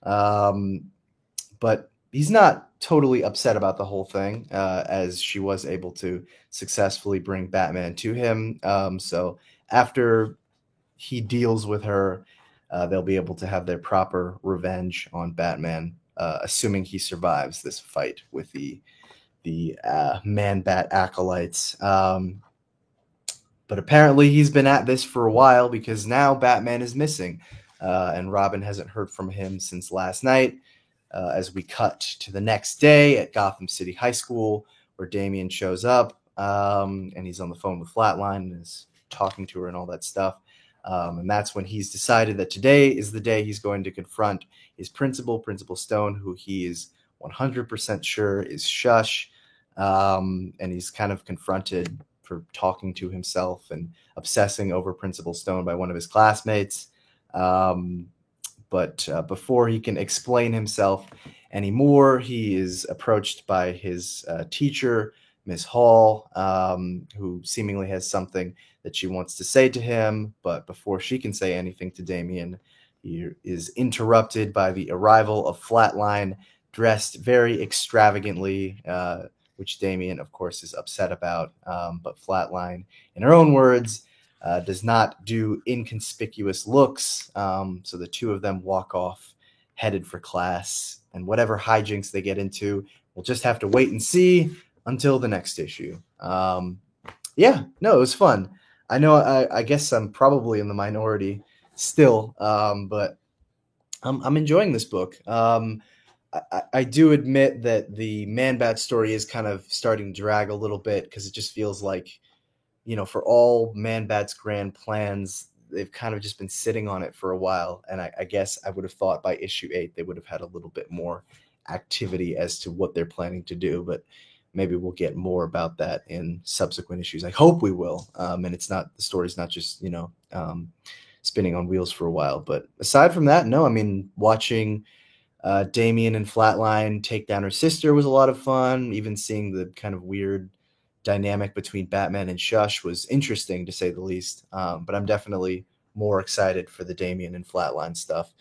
Speaker 1: But he's not totally upset about the whole thing, as she was able to successfully bring Batman to him. So after he deals with her, they'll be able to have their proper revenge on Batman, assuming he survives this fight with the Man-Bat acolytes. But apparently he's been at this for a while, because now Batman is missing, and Robin hasn't heard from him since last night. As we cut to the next day at Gotham City High School, where Damian shows up, and he's on the phone with Flatline and is talking to her and all that stuff. And that's when he's decided that today is the day he's going to confront his Principal Stone, who he is 100% sure is Shush. And he's kind of confronted for talking to himself and obsessing over Principal Stone by one of his classmates. But before he can explain himself anymore, he is approached by his teacher, Miss Hall, who seemingly has something that she wants to say to him. But before she can say anything to Damian, he is interrupted by the arrival of Flatline, dressed very extravagantly, which Damian, of course, is upset about. But Flatline, in her own words, does not do inconspicuous looks. So the two of them walk off, headed for class. And whatever hijinks they get into, we'll just have to wait and see until the next issue. It was fun. I know I guess I'm probably in the minority still, but I'm enjoying this book. I do admit that the Man-Bat story is kind of starting to drag a little bit, because it just feels like, for all Man-Bat's grand plans, they've kind of just been sitting on it for a while. And I guess I would have thought by issue 8 they would have had a little bit more activity as to what they're planning to do. But maybe we'll get more about that in subsequent issues. I hope we will. And the story's not just, spinning on wheels for a while. But aside from that, no, watching Damian and Flatline take down her sister was a lot of fun. Even seeing the kind of weird dynamic between Batman and Shush was interesting, to say the least. But I'm definitely more excited for the Damian and Flatline stuff,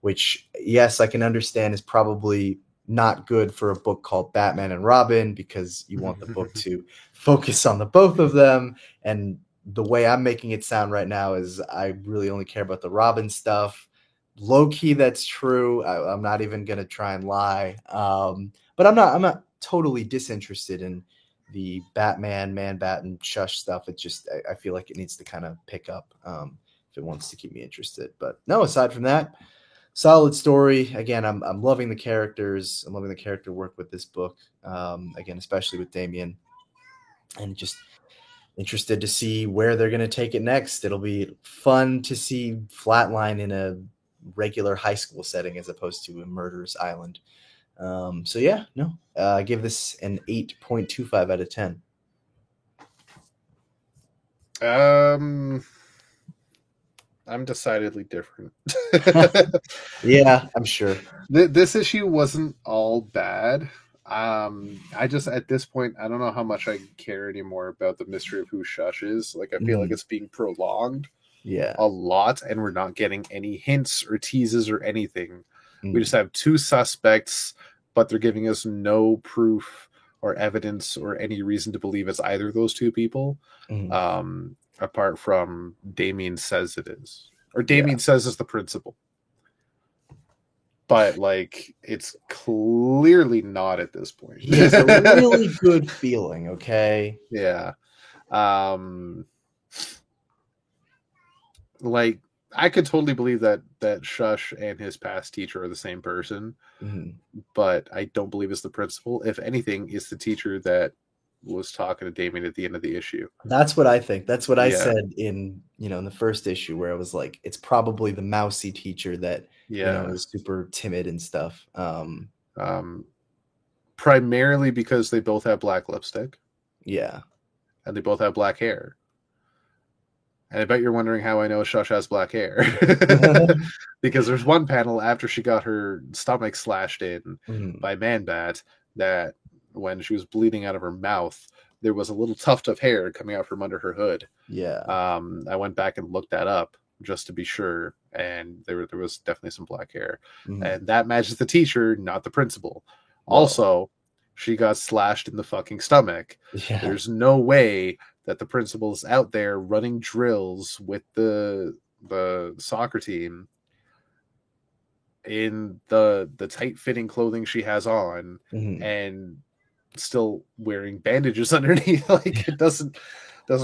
Speaker 1: which, yes, I can understand is probably not good for a book called Batman and Robin, because you want the book to focus on the both of them. And the way I'm making it sound right now is I really only care about the Robin stuff. Low key, that's true. I'm not even gonna try and lie. But I'm not totally disinterested in the Batman, Man Bat, and Shush stuff. It just I feel like it needs to kind of pick up if it wants to keep me interested. But no, aside from that, solid story. Again, I'm loving the characters. I'm loving the character work with this book. Again, especially with Damian, and just interested to see where they're going to take it next. It'll be fun to see Flatline in a regular high school setting as opposed to a murderous island. So yeah, no, I give this an 8.25 out of 10.
Speaker 2: I'm decidedly different.
Speaker 1: Yeah, I'm sure.
Speaker 2: This issue wasn't all bad. I just, at this point, I don't know how much I care anymore about the mystery of who Shush is. Like, I feel like it's being prolonged a lot, and we're not getting any hints or teases or anything. We just have two suspects, but they're giving us no proof or evidence or any reason to believe it's either of those two people. Apart from Damian says it is. Or Damian says it's the principal. But, like, it's clearly not at this point.
Speaker 1: He has a really good feeling, okay?
Speaker 2: Yeah. Like, I could totally believe that Shush and his past teacher are the same person, but I don't believe it's the principal. If anything, it's the teacher that was talking to Damian at the end of the issue.
Speaker 1: That's what I think. That's what I said in the first issue, where I was like, it's probably the mousy teacher that is super timid and stuff.
Speaker 2: Primarily because they both have black lipstick.
Speaker 1: Yeah.
Speaker 2: And they both have black hair. And I bet you're wondering how I know Shush has black hair. Because there's one panel after she got her stomach slashed in by Man Bat that when she was bleeding out of her mouth, there was a little tuft of hair coming out from under her hood.
Speaker 1: Yeah.
Speaker 2: I went back and looked that up just to be sure, and there was definitely some black hair. And that matches the teacher, not the principal. Whoa. Also, she got slashed in the fucking stomach. Yeah. There's no way that the principal's out there running drills with the soccer team in the tight-fitting clothing she has on and still wearing bandages underneath. Like, it doesn't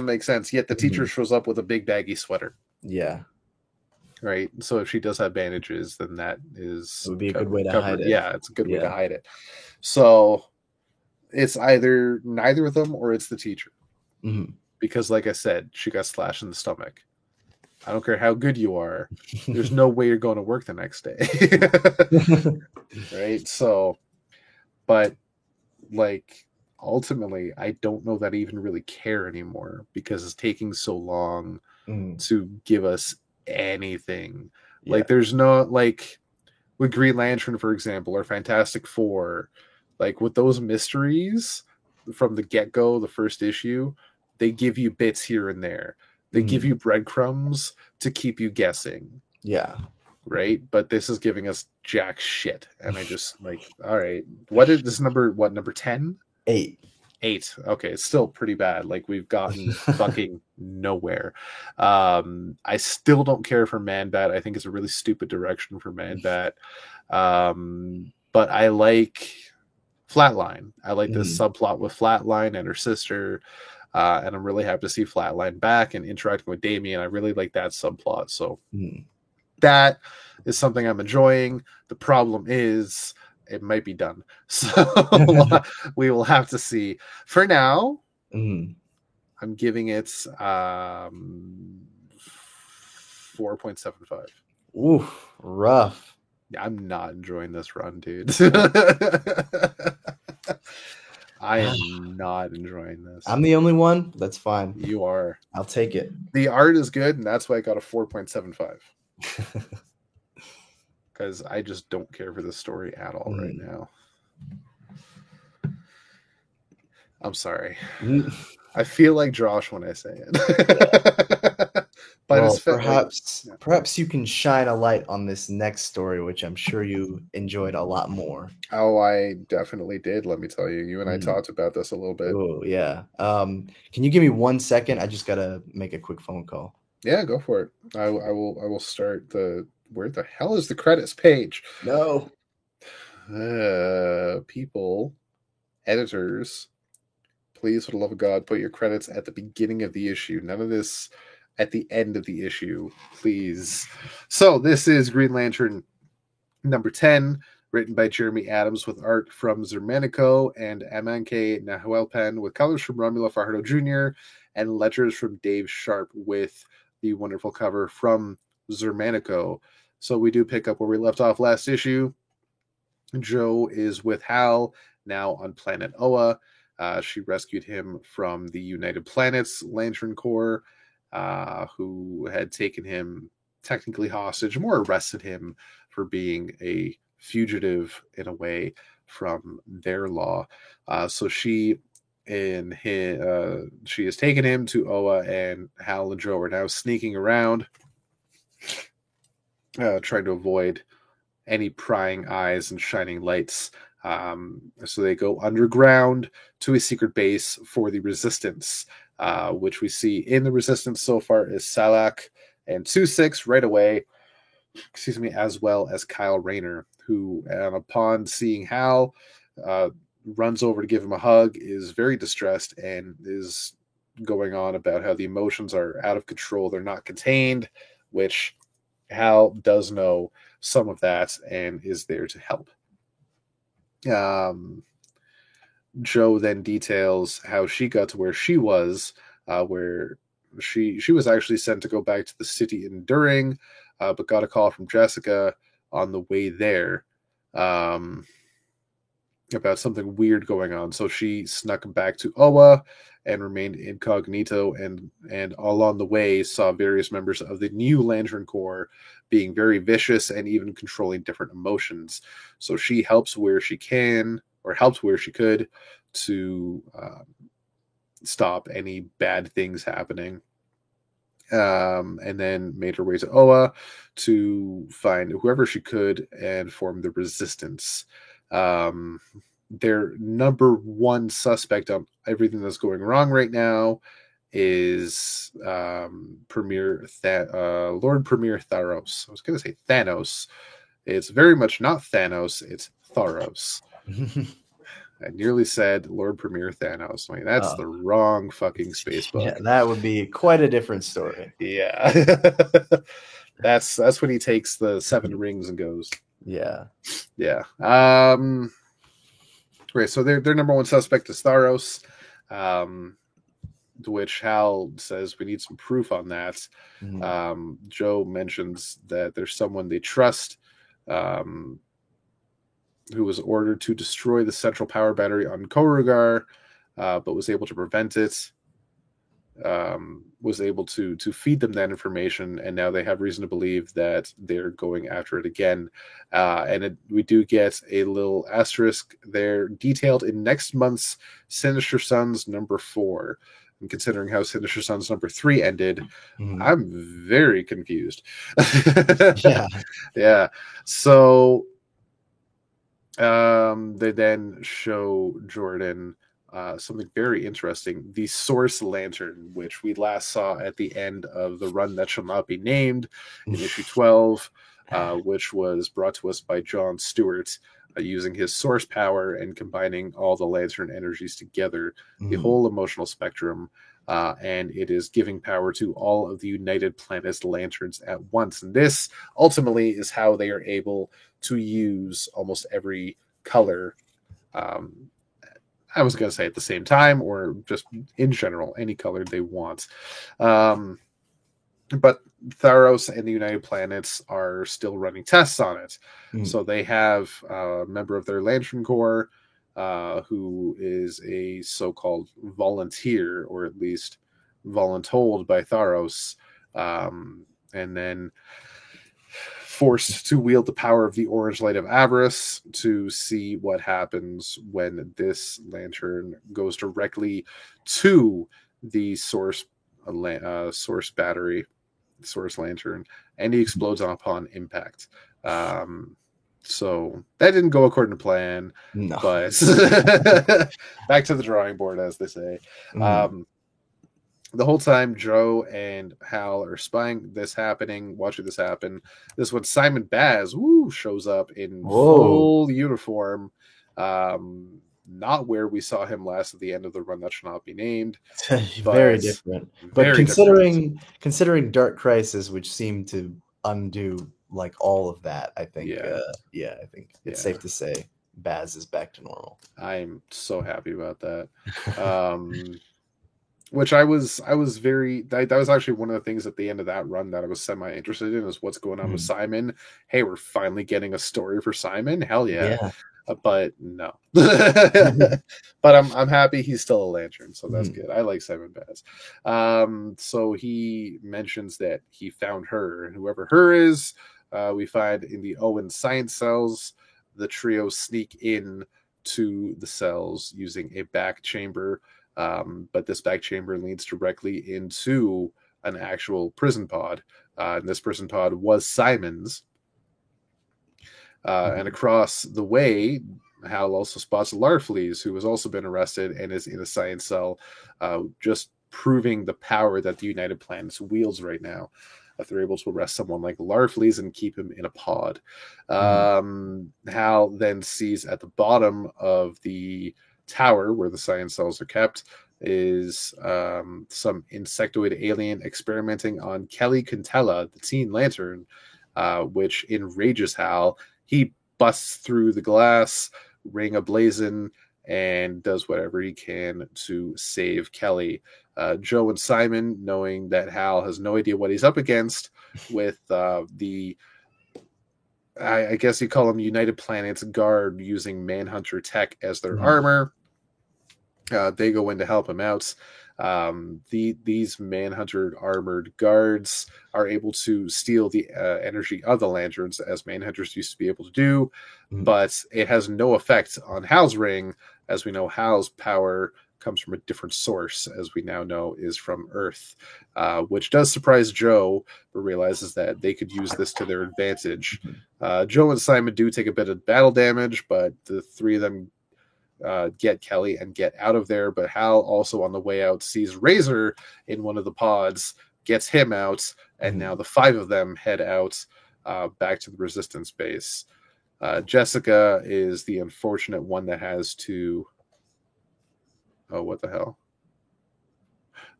Speaker 2: make sense. Yet the teacher shows up with a big baggy sweater.
Speaker 1: Yeah.
Speaker 2: Right. So if she does have bandages, then it
Speaker 1: would be a good way to hide it.
Speaker 2: Yeah, it's a good way to hide it. So it's either neither of them or it's the teacher. Because, like I said, she got slashed in the stomach. I don't care how good you are. There's no way you're going to work the next day. Right. So, but, like, ultimately, I don't know that I even really care anymore because it's taking so long to give us anything. Like, there's no, like, with Green Lantern, for example, or Fantastic Four, like, with those mysteries from the get-go, the first issue, they give you bits here and there. They give you breadcrumbs to keep you guessing.
Speaker 1: Yeah.
Speaker 2: Right? But this is giving us jack shit. And I just, like, all right. What is this number? What, number 10?
Speaker 1: 8.
Speaker 2: 8. Okay, it's still pretty bad. Like, we've gotten fucking nowhere. I still don't care for Man Bat. I think it's a really stupid direction for Man Bat. But I like Flatline. I like this subplot with Flatline and her sister. And I'm really happy to see Flatline back and interacting with Damian. I really like that subplot. So that is something I'm enjoying. The problem is it might be done. So we will have to see. For now, I'm giving it 4.75.
Speaker 1: Oof, rough.
Speaker 2: I'm not enjoying this run, dude. I am not enjoying this.
Speaker 1: I'm the only one? That's fine.
Speaker 2: You are.
Speaker 1: I'll take it.
Speaker 2: The art is good, and that's why I got a 4.75. Because I just don't care for the story at all right now. I'm sorry. I feel like Josh when I say it. But
Speaker 1: well,
Speaker 2: it's
Speaker 1: perhaps you can shine a light on this next story, which I'm sure you enjoyed a lot more.
Speaker 2: Oh, I definitely did. Let me tell you. You and I talked about this a little bit.
Speaker 1: Oh yeah. Can you give me 1 second? I just gotta make a quick phone call.
Speaker 2: Yeah, go for it. I will start the. Where the hell is the credits page?
Speaker 1: No.
Speaker 2: People, editors, please, for the love of God, put your credits at the beginning of the issue. None of this at the end of the issue, please. So this is Green Lantern number 10, written by Jeremy Adams with art from Xermanico and Amanke Nahuelpan, with colors from Romulo Fajardo Jr. and letters from Dave Sharp with the wonderful cover from Xermanico. So we do pick up where we left off last issue. Jo is with Hal, now on planet Oa. She rescued him from the United Planets Lantern Corps, who had taken him technically hostage, more arrested him for being a fugitive in a way from their law. So she has taken him to Oa, and Hal and Jo are now sneaking around, trying to avoid any prying eyes and shining lights. So they go underground to a secret base for the Resistance, which we see in the Resistance so far is Salak and 2-6 right away, as well as Kyle Rayner, who, upon seeing Hal, runs over to give him a hug, is very distressed, and is going on about how the emotions are out of control, they're not contained, which Hal does know some of that and is there to help. Jo then details how she got to where she was, where she was actually sent to go back to the city Enduring, but got a call from Jessica on the way there about something weird going on. So she snuck back to Oa and remained incognito, and along the way saw various members of the new Lantern Corps being very vicious and even controlling different emotions. So she helps where she can, or helped where she could, to stop any bad things happening. And then made her way to Oa to find whoever she could and form the Resistance. Their number one suspect on everything that's going wrong right now is Lord Premier Tharos. I was going to say Thanos. It's very much not Thanos. It's Tharos. I nearly said Lord Premier Thanos. I mean, that's the wrong fucking space book.
Speaker 1: Yeah, that would be quite a different story.
Speaker 2: Yeah. That's when he takes the 7 rings and goes.
Speaker 1: Yeah.
Speaker 2: Yeah. Right, so their number one suspect is Tharos, to which Hal says we need some proof on that. Mm-hmm. Jo mentions that there's someone they trust, who was ordered to destroy the central power battery on Korugar, but was able to prevent it. Was able to feed them that information, and now they have reason to believe that they're going after it again. We do get a little asterisk there detailed in next month's Sinister Sons number 4. And considering how Sinister Sons number 3 ended, I'm very confused. Yeah. So they then show Jordan something very interesting, the Source Lantern, which we last saw at the end of the run that shall not be named in issue 12, which was brought to us by John Stewart, using his source power and combining all the Lantern energies together, the whole emotional spectrum, and it is giving power to all of the United Planets Lanterns at once. And this ultimately is how they are able to use almost every color, I was going to say at the same time, or just in general, any color they want. But Tharos and the United Planets are still running tests on it. So they have a member of their Lantern Corps who is a so-called volunteer, or at least voluntold by Tharos, and then forced to wield the power of the Orange Light of Avarice to see what happens when this lantern goes directly to the source battery, Source Lantern, and he explodes upon impact. So that didn't go according to plan.
Speaker 1: No.
Speaker 2: But back to the drawing board, as they say. The whole time, Joe and Hal are spying this happening, watching this happen. This is when Simon Baz shows up in full uniform. Not where we saw him last at the end of the run that shall not be named.
Speaker 1: Very different. But considering Dark Crisis, which seemed to undo like all of that, I think I think it's safe to say Baz is back to normal.
Speaker 2: I'm so happy about that. Which I was very, that was actually one of the things at the end of that run that I was semi-interested in, is what's going on with Simon. Hey, we're finally getting a story for Simon. Hell yeah. But no. But I'm happy he's still a Lantern, so that's good. I like Simon Baz. So he mentions that he found her, and whoever her is, we find in the Owen science cells. The trio sneak in to the cells using a back chamber. But this back chamber leads directly into an actual prison pod. And this prison pod was Simon's. And across the way, Hal also spots Larfleeze, who has also been arrested and is in a science cell, just proving the power that the United Planets wields right now. If they're able to arrest someone like Larfleeze and keep him in a pod. Hal then sees at the bottom of the tower where the science cells are kept is some insectoid alien experimenting on Kelly Quintella, the Teen Lantern, which enrages Hal. He busts through the glass, ring ablazing, and does whatever he can to save Kelly. Joe and Simon, knowing that Hal has no idea what he's up against with I guess you call them United Planets Guard, using Manhunter tech as their armor. They go in to help him out. These Manhunter armored guards are able to steal the energy of the Lanterns, as Manhunters used to be able to do, but it has no effect on Hal's ring. As we know, Hal's power comes from a different source, as we now know is from Earth, which does surprise Joe, but realizes that they could use this to their advantage. Joe and Simon do take a bit of battle damage, but the three of them get Kelly and get out of there. But Hal also on the way out sees Razor in one of the pods, gets him out, and now the five of them head out back to the Resistance base. Jessica is the unfortunate one that has to... Oh, what the hell?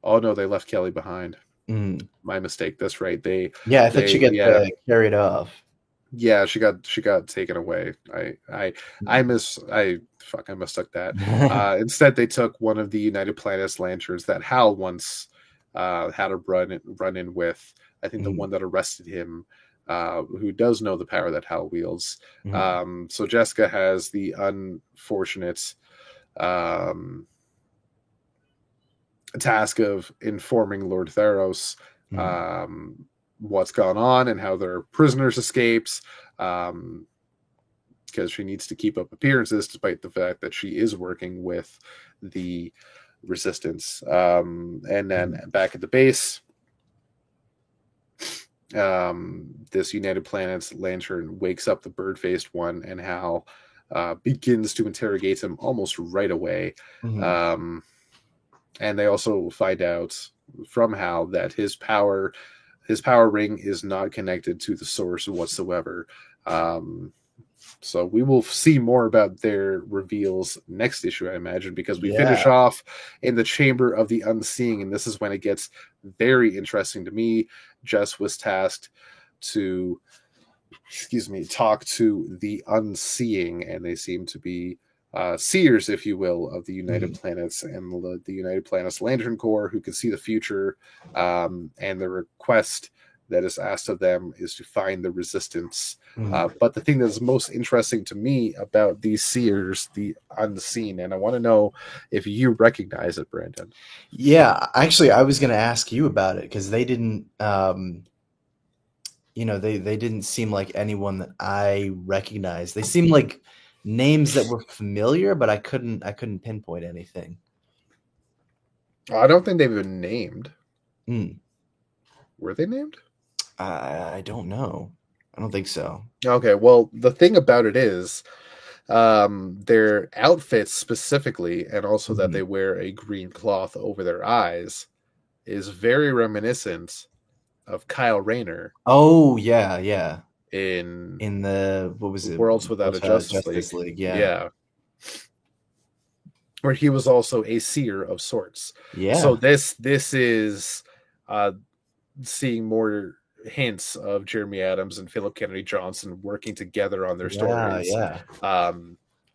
Speaker 2: Oh no, they left Kelly behind. My mistake. That's right.
Speaker 1: I thought she got carried off.
Speaker 2: Yeah, she got taken away. I mistook that. Instead, they took one of the United Planets Lanterns that Hal once had a run in with. I think the one that arrested him, who does know the power that Hal wields. So Jessica has the unfortunate task of informing Lord Theros what's gone on and how their prisoners escaped, because she needs to keep up appearances despite the fact that she is working with the Resistance. And then back at the base, this United Planets Lantern wakes up the bird-faced one, and Hal begins to interrogate him almost right away. And they also find out from Hal that his power ring is not connected to the source whatsoever. So we will see more about their reveals next issue, I imagine, because we finish off in the Chamber of the Unseeing, and this is when it gets very interesting to me. Jess was tasked to, talk to the Unseeing, and they seem to be seers, if you will, of the United Planets and the United Planets Lantern Corps, who can see the future. And the request that is asked of them is to find the Resistance. But the thing that is most interesting to me about these seers, the Unseen, and I want to know if you recognize it, Brandon.
Speaker 1: Yeah, actually, I was going to ask you about it, because they didn't, they didn't seem like anyone that I recognized. They seemed like names that were familiar, but I couldn't pinpoint anything.
Speaker 2: I don't think they've been named. Were they named?
Speaker 1: I don't know. I don't think so.
Speaker 2: Okay, well, the thing about it is, their outfits specifically, and also that they wear a green cloth over their eyes, is very reminiscent of Kyle Rayner.
Speaker 1: Oh yeah, yeah.
Speaker 2: In
Speaker 1: the what was it?
Speaker 2: Worlds Without a Justice League. Yeah. Where he was also a seer of sorts.
Speaker 1: Yeah.
Speaker 2: So this is seeing more hints of Jeremy Adams and Philip Kennedy Johnson working together on their stories.
Speaker 1: Yeah.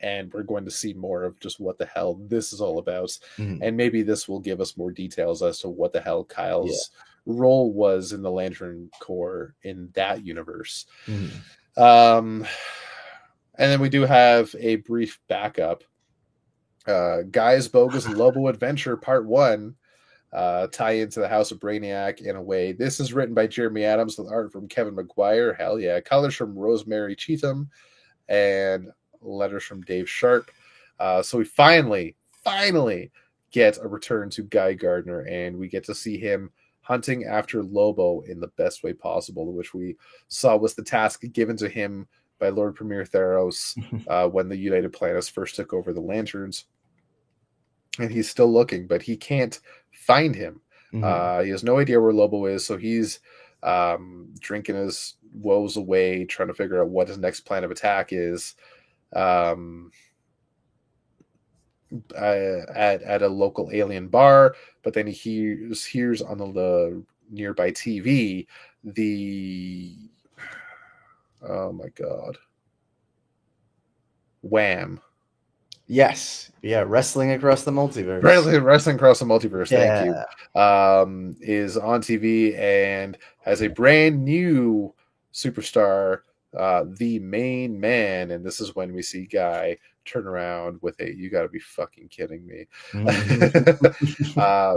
Speaker 2: And we're going to see more of just what the hell this is all about. And maybe this will give us more details as to what the hell Kyle's role was in the Lantern Corps in that universe. And then we do have a brief backup. Guy's Bogus Lobo Adventure Part 1 tie into the House of Brainiac in a way. This is written by Jeremy Adams with art from Kevin McGuire. Hell yeah. Colors from Rosemary Cheatham and letters from Dave Sharp. So we finally get a return to Guy Gardner, and we get to see him hunting after Lobo in the best way possible, which we saw was the task given to him by Lord Premier Theros when the United Planets first took over the Lanterns. And he's still looking, but he can't find him. He has no idea where Lobo is, so he's drinking his woes away, trying to figure out what his next plan of attack is. At a local alien bar, but then he hears on the nearby TV oh my god, Wham.
Speaker 1: Yes. Yeah. Wrestling across the multiverse.
Speaker 2: Wrestling across the multiverse. Yeah. Thank you. Is on TV and has a brand new superstar, the Main Man. And this is when we see Guy turn around with you got to be fucking kidding me.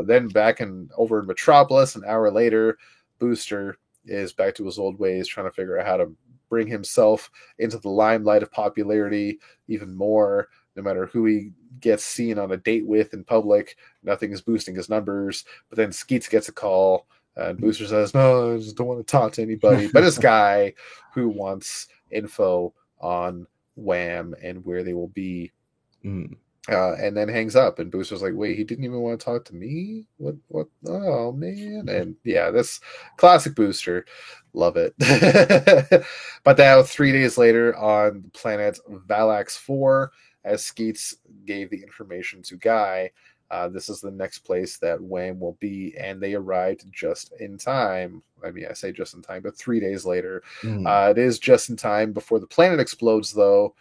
Speaker 2: Then back over in Metropolis, an hour later, Booster is back to his old ways, trying to figure out how to bring himself into the limelight of popularity even more. No matter who he gets seen on a date with in public, nothing is boosting his numbers. But then Skeets gets a call, and Booster says, "No, I just don't want to talk to anybody." But this guy who wants info on Wham and where they will be, and then hangs up. And Booster's like, "Wait, he didn't even want to talk to me? What? Oh man!" And yeah, this classic Booster. Love it. But now 3 days later on the planet Valax 4, as Skeets gave the information to Guy, this is the next place that Wham will be, and they arrived just in time. I mean, I say just in time, but 3 days later. It is just in time before the planet explodes, though,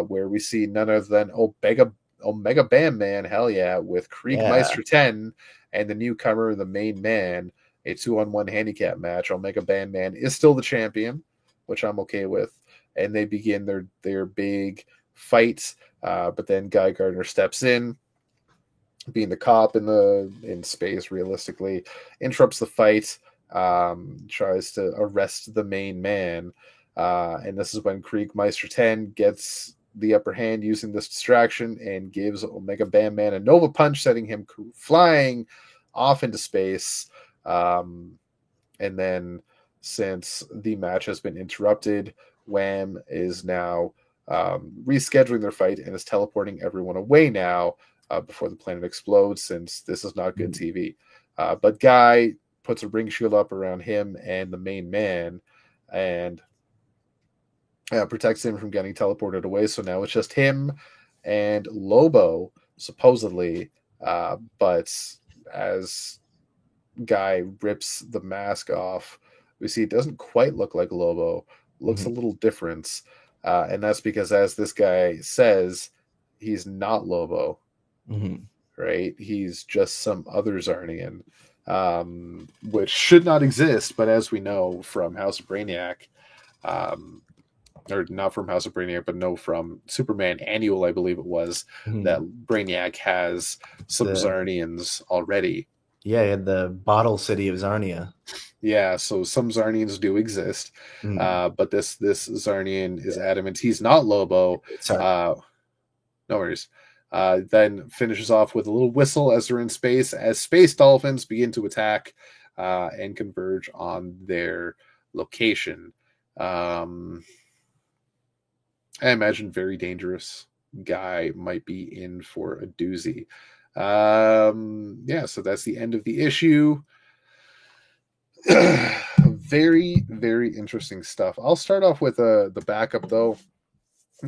Speaker 2: where we see none other than Omega Bam Man, hell yeah, with Kriegmeister 10 and the newcomer, the Main Man, a 2-on-1 handicap match. Omega Bam Man is still the champion, which I'm okay with, and they begin their big fight. But then Guy Gardner steps in, being the cop in space, realistically, interrupts the fight, tries to arrest the Main Man, and this is when Kriegmeister 10 gets the upper hand using this distraction and gives Omega Bam Man a Nova Punch, setting him flying off into space. And then, since the match has been interrupted, Wham is now rescheduling their fight and is teleporting everyone away now before the planet explodes, since this is not good TV. But Guy puts a ring shield up around him and the Main Man and protects him from getting teleported away. So now it's just him and Lobo, supposedly. But as Guy rips the mask off, we see it doesn't quite look like Lobo. Looks a little different. And that's because, as this guy says, he's not Lobo, right? He's just some other Zarnian, which should not exist. But as we know from House of Brainiac, or not from House of Brainiac, but no, from Superman Annual, I believe it was, that Brainiac has some Zarnians already.
Speaker 1: Yeah, the bottle city of Zarnia.
Speaker 2: Yeah, so some Zarnians do exist, but this Zarnian is adamant he's not Lobo. No worries. Then finishes off with a little whistle as they're in space, as space dolphins begin to attack and converge on their location. I imagine very dangerous guy might be in for a doozy. Yeah, so that's the end of the issue. Very, very interesting stuff. I'll start off with the backup though.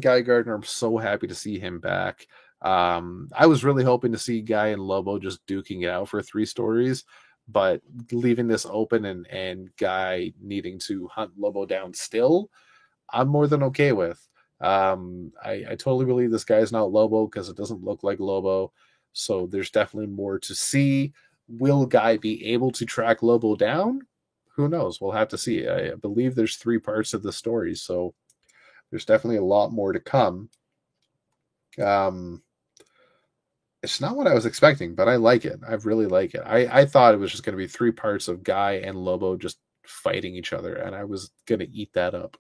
Speaker 2: Guy Gardner, I'm so happy to see him back. I was really hoping to see Guy and Lobo just duking it out for 3 stories, but leaving this open and Guy needing to hunt Lobo down still, I'm more than okay with. I totally believe this guy's not Lobo because it doesn't look like Lobo. So there's definitely more to see. Will Guy be able to track Lobo down? Who knows? We'll have to see. I believe there's 3 parts of the story, so there's definitely a lot more to come. It's not what I was expecting, but I like it. I really like it. I thought it was just going to be 3 parts of Guy and Lobo just fighting each other, and I was going to eat that up.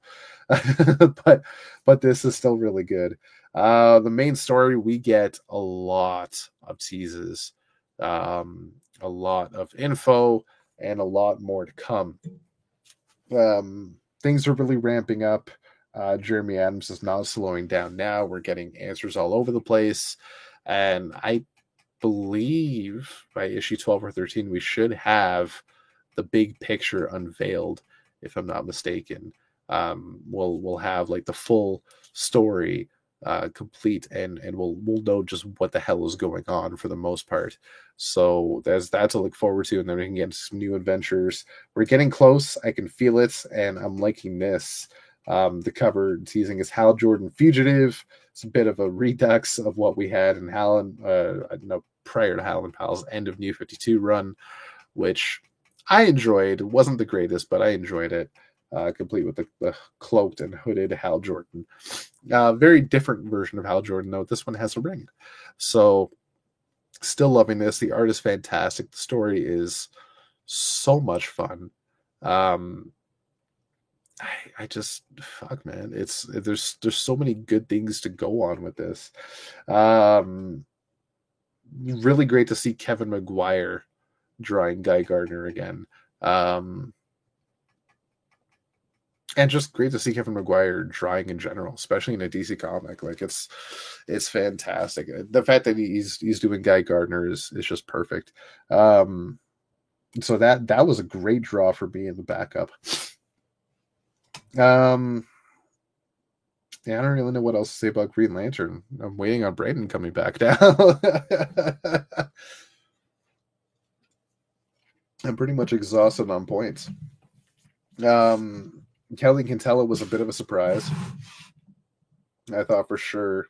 Speaker 2: but this is still really good. The main story, we get a lot of teases, a lot of info, and a lot more to come. Things are really ramping up. Jeremy Adams is not slowing down now. We're getting answers all over the place. And I believe by issue 12 or 13, we should have the big picture unveiled, if I'm not mistaken. We'll have like the full story complete, and we'll know just what the hell is going on for the most part. So there's that to look forward to, and then we can get some new adventures. We're getting close. I can feel it, and I'm liking this. The cover teasing is Hal Jordan Fugitive. It's a bit of a redux of what we had in prior to Hal and Pal's end of New 52 run, which I enjoyed. It wasn't the greatest, but I enjoyed it. Complete with the cloaked and hooded Hal Jordan. Very different version of Hal Jordan, though. This one has a ring. So, still loving this. The art is fantastic. The story is so much fun. I just fuck, man. There's so many good things to go on with this. Really great to see Kevin Maguire drawing Guy Gardner again. And just great to see Kevin Maguire drawing in general, especially in a DC comic. Like it's fantastic. The fact that he's doing Guy Gardner is just perfect. So that was a great draw for me in the backup. Yeah, I don't really know what else to say about Green Lantern. I'm waiting on Braden coming back down. I'm pretty much exhausted on points. Kelly Quintela was a bit of a surprise. I thought for sure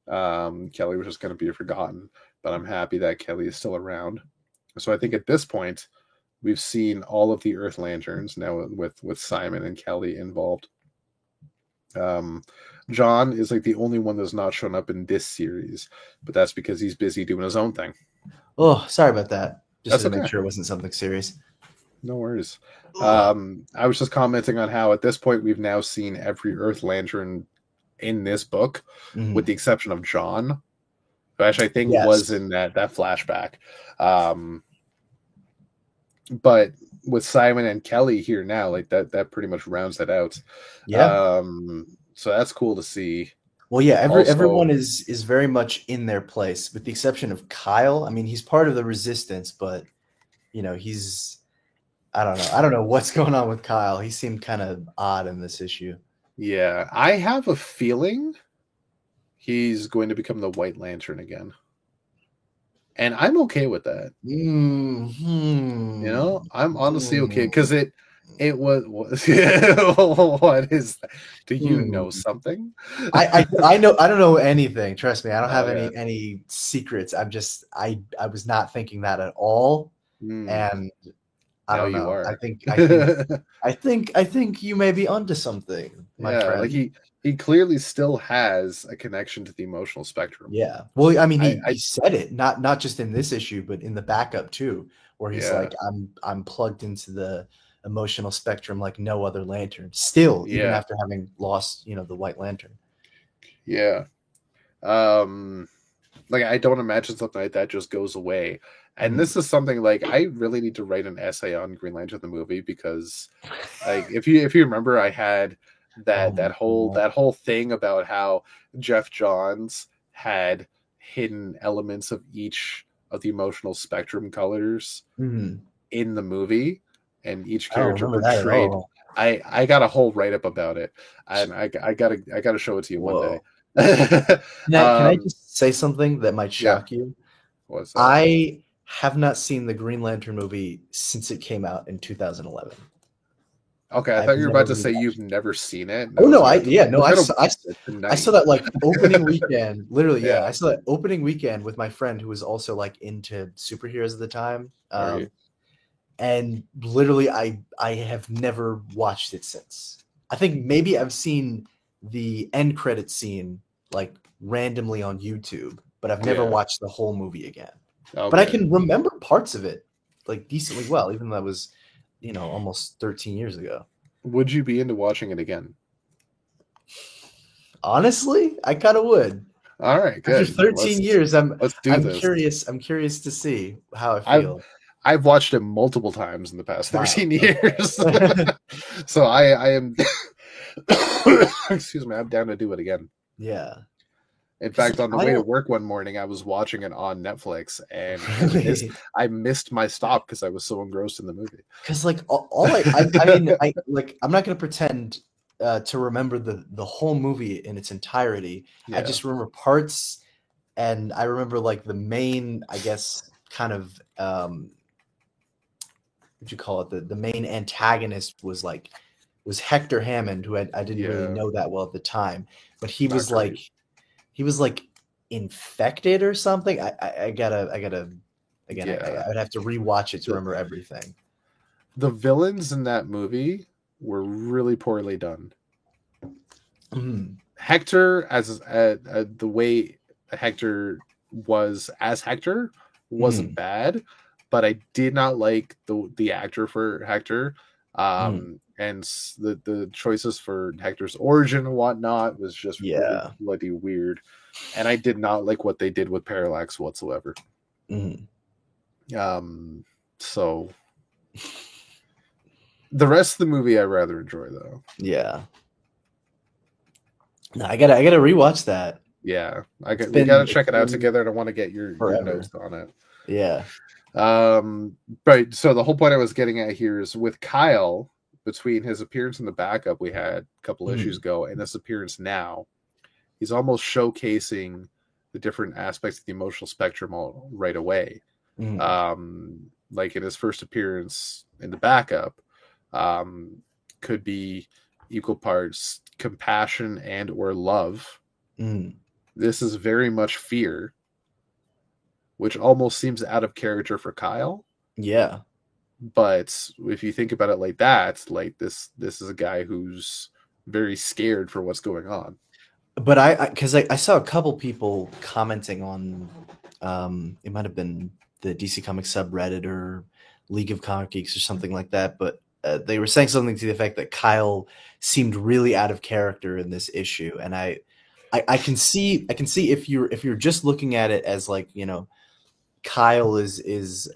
Speaker 2: Kelly was just going to be forgotten, but I'm happy that Kelly is still around. So I think at this point, we've seen all of the Earth Lanterns now with Simon and Kelly involved. John is like the only one that's not shown up in this series, but that's because he's busy doing his own thing.
Speaker 1: Oh, sorry about that. Just to make sure it wasn't something serious.
Speaker 2: No worries. I was just commenting on how at this point we've now seen every Earth Lantern in this book, with the exception of John, which I think was in that flashback. But with Simon and Kelly here now, like that pretty much rounds that out.
Speaker 1: Yeah.
Speaker 2: So that's cool to see.
Speaker 1: Well, yeah, everyone is very much in their place, with the exception of Kyle. I mean, he's part of the Resistance, but he's I don't know what's going on with Kyle. He seemed kind of odd in this issue.
Speaker 2: Yeah, I have a feeling he's going to become the White Lantern again. And I'm okay with that. I'm honestly okay, because it was what is that? Do you know something?
Speaker 1: I know. I don't know anything. Trust me, I don't have any secrets. I was not thinking that at all. And I don't know. I think you may be onto something, my friend.
Speaker 2: Like he clearly still has a connection to the emotional spectrum.
Speaker 1: Yeah. Well, I mean, he said it not just in this issue, but in the backup too, where he's like, I'm plugged into the emotional spectrum like no other Lantern. Still, even after having lost, the White Lantern.
Speaker 2: Yeah. Like I don't imagine something like that just goes away And this is something like I really need to write an essay on Green Lantern the movie, because like if you remember, I had that whole thing about how Jeff Johns had hidden elements of each of the emotional spectrum colors in the movie, and each character portrayed. I got a whole write up about it, and I gotta show it to you one day.
Speaker 1: Can I just say something that might shock you?
Speaker 2: What's that?
Speaker 1: I have not seen the Green Lantern movie since it came out in 2011.
Speaker 2: Okay, I thought you were about to say you've never seen it.
Speaker 1: No, oh no, I saw that like opening weekend. Literally, yeah, I saw that opening weekend with my friend who was also like into superheroes at the time. And literally, I have never watched it since. I think maybe I've seen the end credit scene like randomly on YouTube, but I've never watched the whole movie again. Okay. But I can remember parts of it like decently well, even though that was, almost 13 years ago.
Speaker 2: Would you be into watching it again?
Speaker 1: Honestly, I kind of would.
Speaker 2: All right, good.
Speaker 1: After 13 years, I'm curious. I'm curious to see how I feel.
Speaker 2: I've watched it multiple times in the past 13 years. So I am excuse me, I'm down to do it again.
Speaker 1: Yeah.
Speaker 2: In fact, on the way to work one morning, I was watching it on Netflix, and I missed my stop because I was so engrossed in the movie.
Speaker 1: Because like I'm not going to pretend to remember the whole movie in its entirety. Yeah. I just remember parts, and I remember like the main, I guess, kind of what'd you call it? The main antagonist was Hector Hammond, who I didn't really know that well at the time, but he was like infected or something. I gotta again. I'd have to rewatch it to remember everything.
Speaker 2: The villains in that movie were really poorly done. Hector, as the way Hector was as Hector, wasn't bad, but I did not like the actor for Hector. And the choices for Hector's origin and whatnot was just really bloody weird. And I did not like what they did with Parallax whatsoever. So the rest of the movie I rather enjoy though.
Speaker 1: Yeah. No, I gotta rewatch that.
Speaker 2: Yeah. We gotta check it out together, and I want to get your notes on it.
Speaker 1: Yeah.
Speaker 2: Right. So the whole point I was getting at here is with Kyle, between his appearance in the backup we had a couple issues ago and this appearance now, he's almost showcasing the different aspects of the emotional spectrum all right away. Like in his first appearance in the backup, could be equal parts compassion and or love. This is very much fear, which almost seems out of character for Kyle.
Speaker 1: Yeah.
Speaker 2: But if you think about it like that, like this is a guy who's very scared for what's going on.
Speaker 1: But because I saw a couple people commenting on, it might have been the DC Comics subreddit or League of Comic Geeks or something like that, but they were saying something to the effect that Kyle seemed really out of character in this issue, and I can see if you're just looking at it as like, Kyle is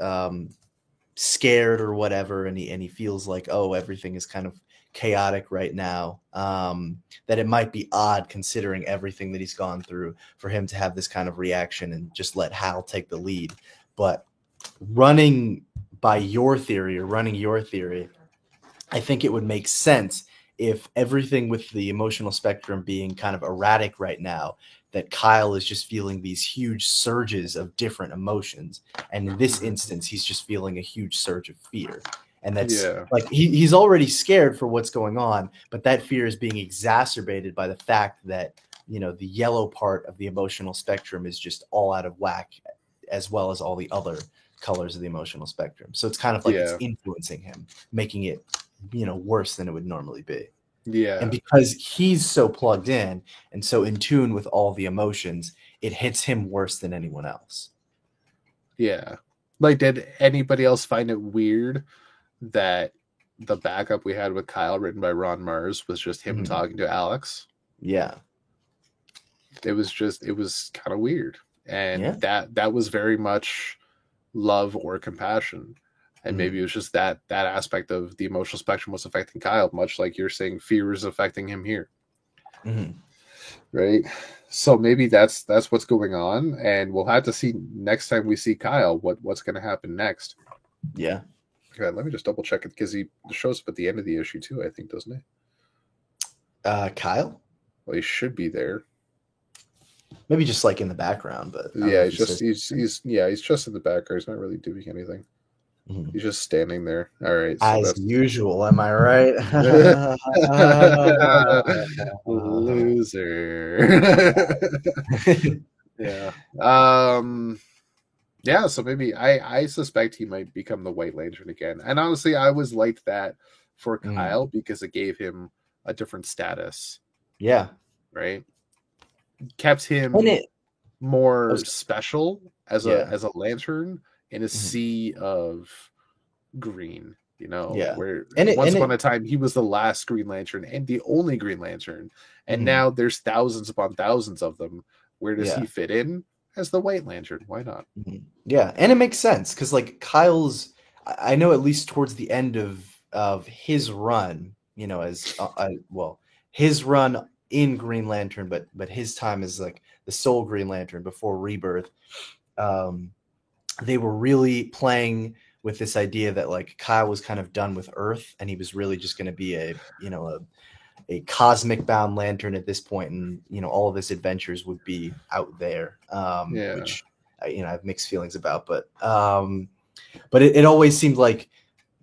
Speaker 1: scared or whatever, and he feels like, oh, everything is kind of chaotic right now, that it might be odd considering everything that he's gone through for him to have this kind of reaction and just let Hal take the lead. But running your theory, I think it would make sense if everything with the emotional spectrum being kind of erratic right now, that Kyle is just feeling these huge surges of different emotions. And in this instance, he's just feeling a huge surge of fear. And that's like, he's already scared for what's going on, but that fear is being exacerbated by the fact that, the yellow part of the emotional spectrum is just all out of whack, as well as all the other colors of the emotional spectrum. So it's kind of like it's influencing him, making it, worse than it would normally be.
Speaker 2: Yeah.
Speaker 1: And because he's so plugged in and so in tune with all the emotions, it hits him worse than anyone else.
Speaker 2: Yeah. Like, did anybody else find it weird that the backup we had with Kyle, written by Ron Mars, was just him talking to Alex?
Speaker 1: Yeah.
Speaker 2: It was kind of weird. And that was very much love or compassion. And maybe it was just that aspect of the emotional spectrum was affecting Kyle, much like you're saying fear is affecting him here. Right? So maybe that's what's going on, and we'll have to see next time we see Kyle what's going to happen next.
Speaker 1: Yeah.
Speaker 2: Okay, let me just double check it, because he shows up at the end of the issue too, I think, doesn't he?
Speaker 1: Kyle?
Speaker 2: Well, he should be there.
Speaker 1: Maybe just like in the background, but
Speaker 2: yeah, he's just in the background. He's not really doing anything. He's just standing there. All right.
Speaker 1: So as usual, am I right?
Speaker 2: Loser. Yeah. Yeah, so maybe I suspect he might become the White Lantern again. And honestly, I always liked that for Kyle because it gave him a different status.
Speaker 1: Yeah.
Speaker 2: Right? Kept him more special as a lantern in a sea of green, where once upon a time he was the last Green Lantern and the only Green Lantern, and now there's thousands upon thousands of them. Where does he fit in? As the White Lantern? Why not?
Speaker 1: Yeah, and it makes sense because like Kyle's, I know at least towards the end of his run, as his run in Green Lantern, but his time as like the sole Green Lantern before Rebirth, they were really playing with this idea that like Kyle was kind of done with Earth and he was really just going to be a cosmic bound lantern at this point, and all of his adventures would be out there, which I have mixed feelings about, but it always seemed like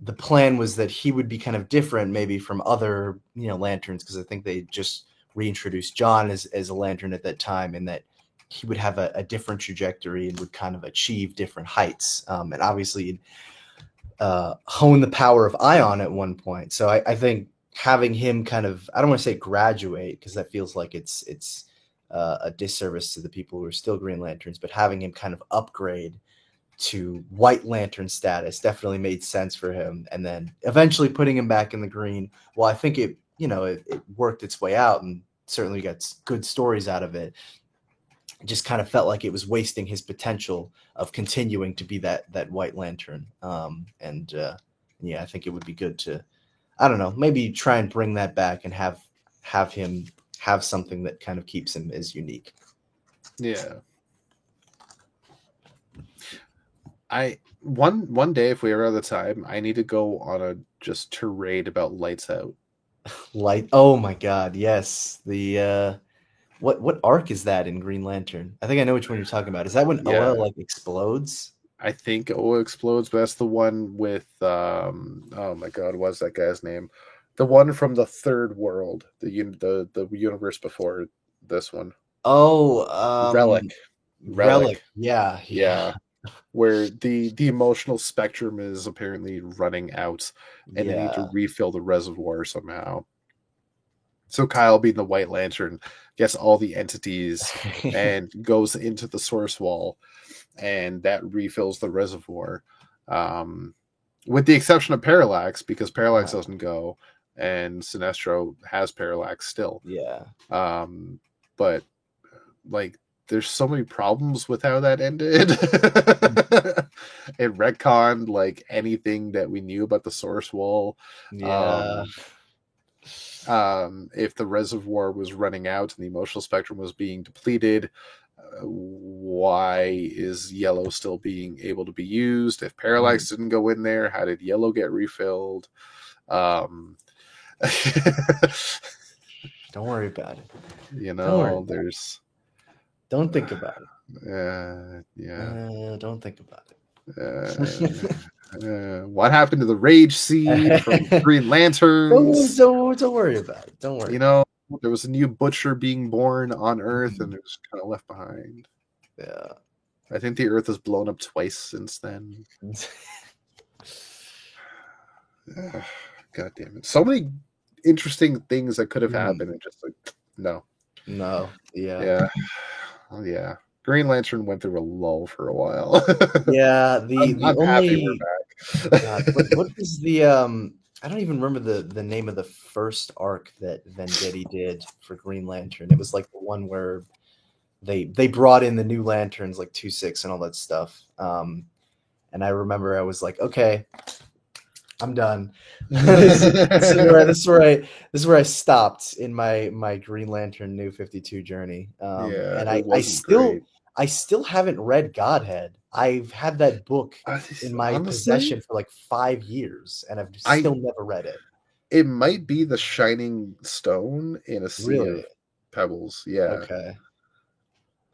Speaker 1: the plan was that he would be kind of different maybe from other lanterns, because I think they just reintroduced John as a lantern at that time, and that he would have a different trajectory and would kind of achieve different heights, and obviously hone the power of Ion at one point. So I think having him kind of, I don't want to say graduate because that feels like it's a disservice to the people who are still Green Lanterns, but having him kind of upgrade to White Lantern status definitely made sense for him. And then eventually putting him back in the green, well, I think it worked its way out and certainly got good stories out of it. It just kind of felt like it was wasting his potential of continuing to be that White Lantern. I think it would be good to, I don't know, maybe try and bring that back and have him have something that kind of keeps him as unique.
Speaker 2: Yeah. One day, if we ever have the time, I need to go on a just tirade about Lights Out.
Speaker 1: Oh my God, yes. The what arc is that in Green Lantern? I think I know which one you're talking about. Is that when Oa like explodes?
Speaker 2: I think Oa explodes, but that's the one with oh my God, what's that guy's name? The one from the Third World, the universe before this one.
Speaker 1: Oh,
Speaker 2: Relic.
Speaker 1: Yeah.
Speaker 2: Where the emotional spectrum is apparently running out, and they need to refill the reservoir somehow. So Kyle, being the White Lantern, gets all the entities and goes into the source wall, and that refills the reservoir. With the exception of Parallax, because Parallax doesn't go, and Sinestro has Parallax still.
Speaker 1: Yeah.
Speaker 2: But like, there's so many problems with how that ended. It retconned like anything that we knew about the source wall.
Speaker 1: Yeah.
Speaker 2: If the reservoir was running out and the emotional spectrum was being depleted, why is Yellow still being able to be used? If Parallax didn't go in there, how did Yellow get refilled?
Speaker 1: Don't worry about it. Don't think about it. Don't think about it.
Speaker 2: What happened to the Rage Seed from Green Lanterns?
Speaker 1: Don't worry about it. Don't worry.
Speaker 2: There was a new Butcher being born on Earth, and it was kind of left behind.
Speaker 1: Yeah.
Speaker 2: I think the Earth has blown up twice since then. God damn it. So many interesting things that could have happened, and just like, no.
Speaker 1: Yeah.
Speaker 2: Oh, yeah. Green Lantern went through a lull for a while.
Speaker 1: Yeah,
Speaker 2: I'm happy we're back.
Speaker 1: God, what was the I don't even remember the name of the first arc that Venditti did for Green Lantern. It was like the one where they brought in the new lanterns like 2/6 and all that stuff. And I remember I was like, okay, I'm done. This is where I stopped in my Green Lantern New 52 journey. And I still haven't read Godhead. I've had that book in my possession for like 5 years, and I've still never read it.
Speaker 2: It might be the shining stone in a sea of pebbles. Yeah.
Speaker 1: Okay.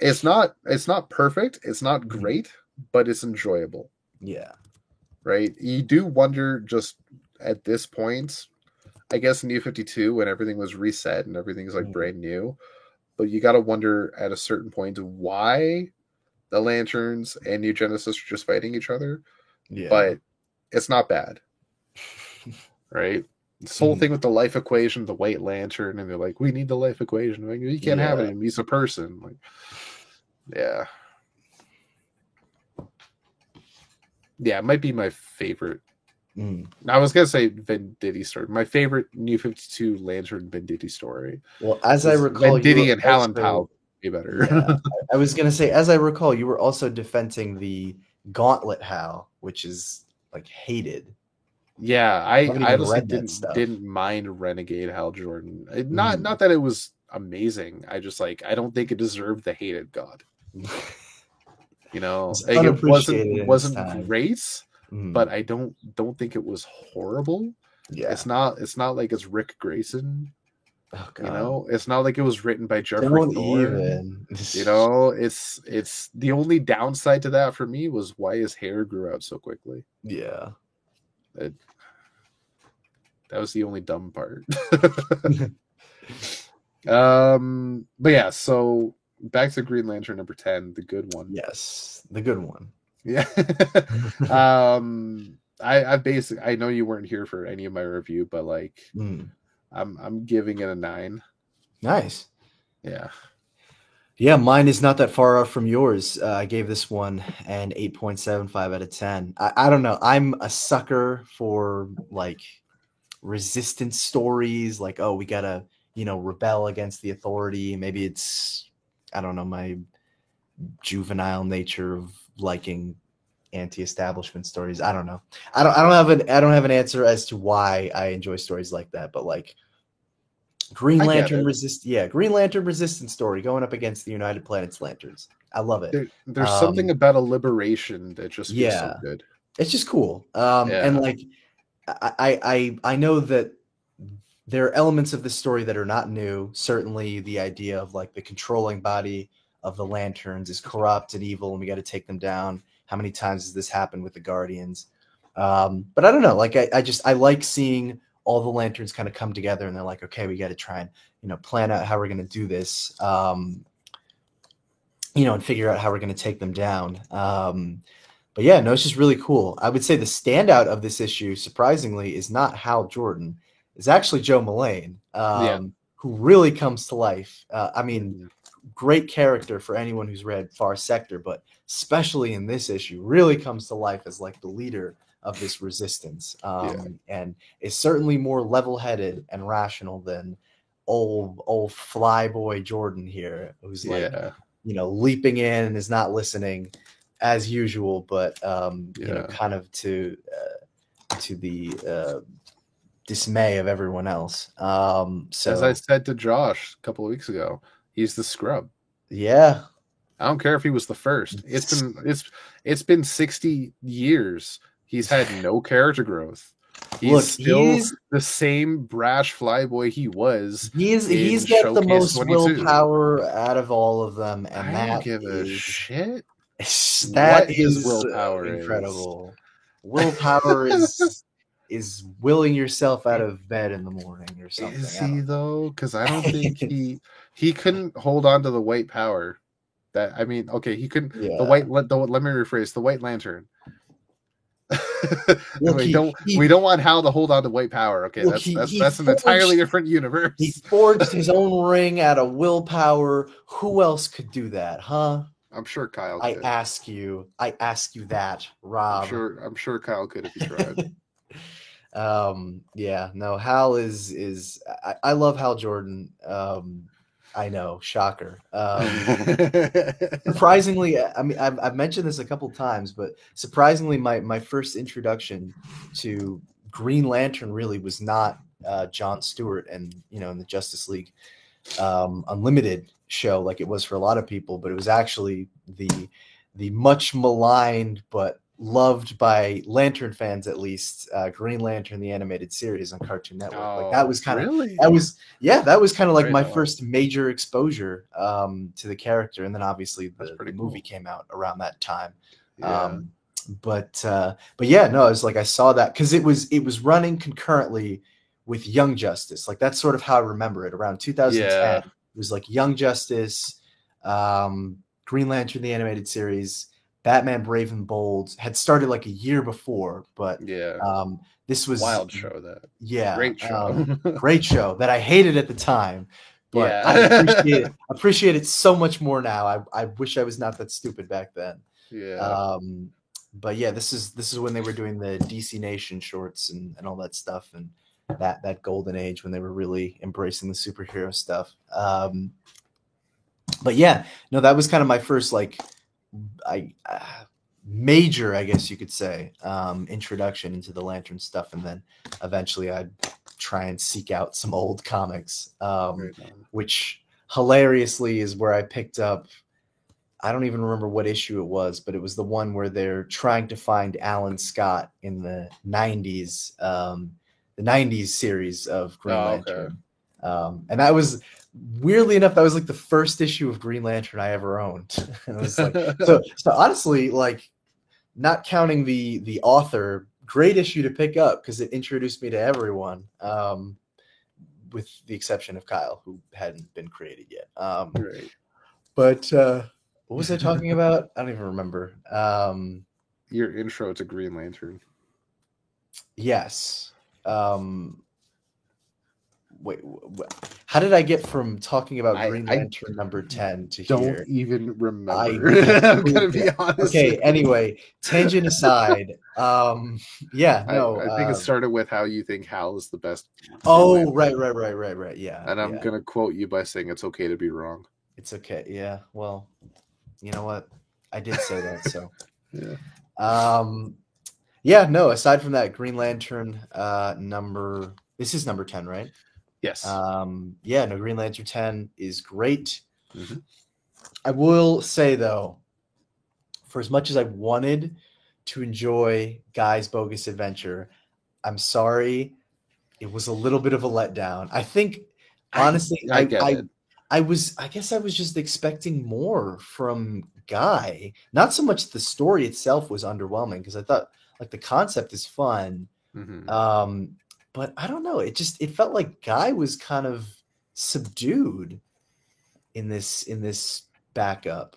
Speaker 2: It's not perfect. It's not great, but it's enjoyable.
Speaker 1: Yeah.
Speaker 2: Right. You do wonder just at this point, I guess New 52 when everything was reset and everything's like brand new, but you got to wonder at a certain point why the Lanterns and New Genesis are just fighting each other. Yeah. But it's not bad. Right. This whole thing with the life equation, the White Lantern, and they're like, we need the life equation. Like, you can't have it. He's a person. Like, yeah. Yeah, it might be my favorite. I was gonna say Venditti story. My favorite New 52 Lantern Venditti story.
Speaker 1: Well, as I recall,
Speaker 2: Venditti and Hallen Powell be better.
Speaker 1: Yeah, I was gonna say, as I recall, you were also defending the Gauntlet Hal, which is like hated.
Speaker 2: Yeah, I honestly didn't mind Renegade Hal Jordan. Not that it was amazing. I just I don't think it deserved the hated god. You know, it wasn't great, but I don't think it was horrible. Yeah, it's not like it's Rick Grayson.
Speaker 1: Oh, God.
Speaker 2: You know, it's not like it was written by Jeffrey Thorne. You know, it's the only downside to that for me was why his hair grew out so quickly.
Speaker 1: Yeah.
Speaker 2: That was the only dumb part. But yeah, so back to Green Lantern number 10, the good one.
Speaker 1: Yes, the good one.
Speaker 2: Yeah. I know you weren't here for any of my review, but I'm giving it a 9.
Speaker 1: Nice.
Speaker 2: Yeah.
Speaker 1: Yeah, mine is not that far off from yours. I gave this one an 8.75 out of 10. I don't know. I'm a sucker for resistance stories. Like, oh, we gotta, rebel against the authority. Maybe it's, I don't know, my juvenile nature of liking anti-establishment stories. I don't know. I don't have an answer as to why I enjoy stories like that. But Green Lantern resistance story going up against the United Planets Lanterns. I love it.
Speaker 2: There's something about a liberation that just feels so good.
Speaker 1: It's just cool. And I know that there are elements of the story that are not new. Certainly the idea of the controlling body of the Lanterns is corrupt and evil, and we got to take them down. How many times has this happened with the Guardians? But I don't know. I like seeing all the Lanterns kind of come together, and they're like, okay, we got to try and, plan out how we're going to do this, and figure out how we're going to take them down. But yeah, no, it's just really cool. I would say the standout of this issue, surprisingly, is not Hal Jordan. It's actually Joe Mullane, who really comes to life. Great character for anyone who's read Far Sector, but especially in this issue, really comes to life as the leader of this resistance, and is certainly more level-headed and rational than old flyboy Jordan here, who's leaping in and is not listening as usual, but kind of to the dismay of everyone else. So,
Speaker 2: as I said to Josh a couple of weeks ago, he's the scrub.
Speaker 1: Yeah.
Speaker 2: I don't care if he was the first. It's been 60 years. He's had no character growth. He's still the same brash flyboy he was.
Speaker 1: He's got the most 22. Willpower out of all of them, and
Speaker 2: I don't give a shit.
Speaker 1: That is willpower. Incredible. Willpower is willing yourself out of bed in the morning or something.
Speaker 2: Is he though? Because I don't think he couldn't hold on to the white power. He couldn't. Yeah. Let me rephrase. The White Lantern. We don't want Hal to hold on to white power. Okay, that's an entirely different universe.
Speaker 1: He forged his own ring out of willpower. Who else could do that, huh?
Speaker 2: I'm sure Kyle
Speaker 1: could. I ask you that, Rob.
Speaker 2: I'm sure Kyle could if he tried.
Speaker 1: Hal is I love Hal Jordan. I know, shocker. Surprisingly, I mean, I've mentioned this a couple times, but surprisingly, my first introduction to Green Lantern really was not John Stewart and in the Justice League Unlimited show like it was for a lot of people, but it was actually the much maligned but loved by Lantern fans, at least, Green Lantern the animated series on Cartoon Network. Like that was kind of that was kind of like my first major exposure to the character, and then obviously the movie came out around that time.
Speaker 2: Yeah.
Speaker 1: But yeah, no, it's like I saw that because it was running concurrently with Young Justice. Like that's sort of how I remember it. Around 2010, it was like Young Justice, Green Lantern the animated series, Batman Brave and Bold had started like a year before, but this was
Speaker 2: wild show.
Speaker 1: Great
Speaker 2: show.
Speaker 1: Great show that I hated at the time, but I appreciate it so much more now. I wish I was not that stupid back then. But yeah, this is when they were doing the DC Nation shorts and all that stuff, and that golden age when they were really embracing the superhero stuff. But yeah, no, that was kind of my first major, I guess you could say, introduction into the Lantern stuff, and then eventually I'd try and seek out some old comics, which hilariously is where I picked up. I don't even remember what issue it was, but it was the one where they're trying to find Alan Scott in the 90s, the 90s series of Green Lantern. And that was, weirdly enough, that was like the first issue of Green Lantern I ever owned. And it was like, so honestly, like, not counting the author, great issue to pick up because it introduced me to everyone, with the exception of Kyle, who hadn't been created yet. But what was I talking about? I don't even remember.
Speaker 2: Your intro to Green Lantern.
Speaker 1: Yes. Wait, how did I get from talking about Green Lantern number 10 to
Speaker 2: here? Don't even remember. I'm gonna be honest.
Speaker 1: Okay, anyway, tangent aside, yeah, no.
Speaker 2: I think it started with how you think Hal is the best.
Speaker 1: Oh, right, yeah.
Speaker 2: And I'm gonna quote you by saying it's okay to be wrong.
Speaker 1: It's okay, yeah. Well, you know what? I did say that, so. Yeah, no, aside from that, Green Lantern this is number 10, right?
Speaker 2: Yes.
Speaker 1: Green Lantern 10 is great. Mm-hmm. I will say, though, for as much as I wanted to enjoy Guy's Bogus Adventure, I'm sorry, it was a little bit of a letdown. I think, honestly,
Speaker 2: I guess
Speaker 1: I was just expecting more from Guy. Not so much the story itself was underwhelming, because I thought, like, the concept is fun. Mm-hmm. But I don't know. It felt like Guy was kind of subdued in this backup.